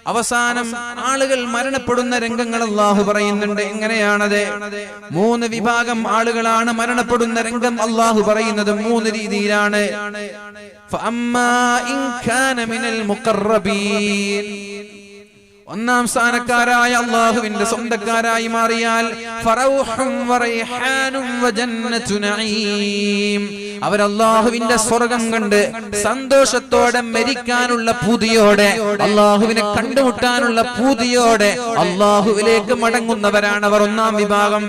അവസാനം ആളുകൾ മരണപ്പെടുന്ന രംഗങ്ങൾ അല്ലാഹു പറയുന്നുണ്ട്. എങ്ങനെയാണത്? മൂന്ന് വിഭാഗം ആളുകളാണ് മരണപ്പെടുന്ന രംഗം അല്ലാഹു പറയുന്നത് മൂന്ന് രീതിയിലാണ്. ഫഅമ്മാ ഇൻ കാന മിനൽ മുഖറബീൻ, ഒന്നാം സ്ഥാനക്കാരായ അല്ലാഹുവിന്റെ സ്വന്തക്കാരായി മാറിയാൽ ഫറൗഹും വറൈഹാനും വജന്നത്തു നഈം, അവർ അല്ലാഹുവിന്റെ സ്വർഗ്ഗം കണ്ട് സന്തോഷത്തോടെ മരിക്കാനുള്ള പൂതിയോടെ, അല്ലാഹുവിനെ കണ്ടുമുട്ടാനുള്ള പൂതിയോടെ അല്ലാഹുവിലേക്ക് മടങ്ങുന്നവരാണ് അവർ, ഒന്നാം വിഭാഗം.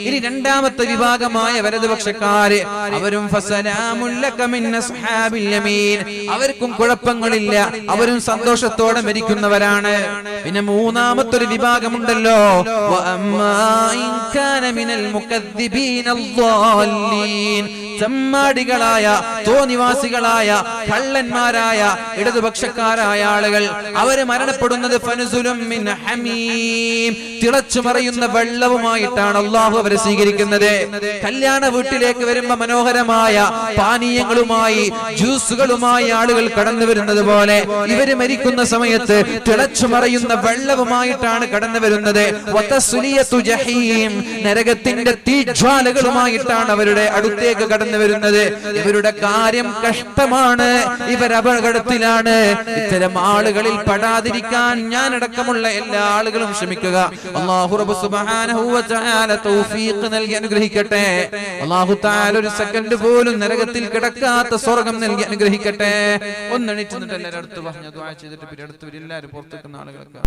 ഇനി രണ്ടാമത്തെ വിഭാഗമായ വലതുപക്ഷക്കാര്, അവരും അവർക്കും കുഴപ്പങ്ങളില്ല, അവരും സന്തോഷത്തോടെ മരിക്കുന്നവരാണ്. പിന്നെ മൂന്നാമത്തൊരു വിഭാഗമുണ്ടല്ലോ, ചമ്മാടികളായ തോന്നിവാസികളായ കള്ളന്മാരായ ഇടതുപക്ഷക്കാരായ ആളുകൾ അവര് മരണപ്പെടുന്നത് ഫനസുലും മിൻ ഹമീം, തിളച്ചു മറിയുന്ന വെള്ളവുമായിട്ടാണ് അള്ളാഹു അവരെ സ്വീകരിക്കുന്നത്. കല്യാണ വീട്ടിലേക്ക് വരുമ്പോ മനോഹരമായ പാനീയങ്ങളുമായി ജ്യൂസുകളുമായി ആളുകൾ കടന്നു വരുന്നത് പോലെ ഇവര് മരിക്കുന്ന സമയത്ത് തിളച്ചു മറിയുന്ന വെള്ളവുമായിട്ടാണ് കടന്നു വരുന്നത്. നരകത്തിന്റെ തീജ്വാലകളുമായിട്ടാണ് അവരുടെ അടുത്തേക്ക് കടന്നു വരുന്നത്. ഇവരുടെ കാര്യം കഷ്ടമാണ്, ഇവർ അപകടത്തിലാണ്. ഇത്തരം ആളുകളിൽ പെടാതിരിക്കാൻ ഞാനടക്കമുള്ള എല്ലാ ആളുകളും ശ്രമിക്കുക. അല്ലാഹു റബ്ബ് സുബ്ഹാനഹു വ തആല തൗഫീഖ് നൽകി അനുഗ്രഹിക്കട്ടെ. അല്ലാഹു തആല ഒരു സെക്കൻഡ് പോലും നരകത്തിൽ കിടക്കാത്ത സ്വർഗ്ഗം നൽകി അനുഗ്രഹിക്കട്ടെ. ഒന്നെണീറ്റ് നിന്നിട്ട് എല്ലാവരും അടുത്ത് പറഞ്ഞു ദുആ ചെയ്തിട്ട് പിന്നെ അടുത്ത് എല്ലാവരും പുറത്തേക്കുന്ന ആളുകളൊക്കെ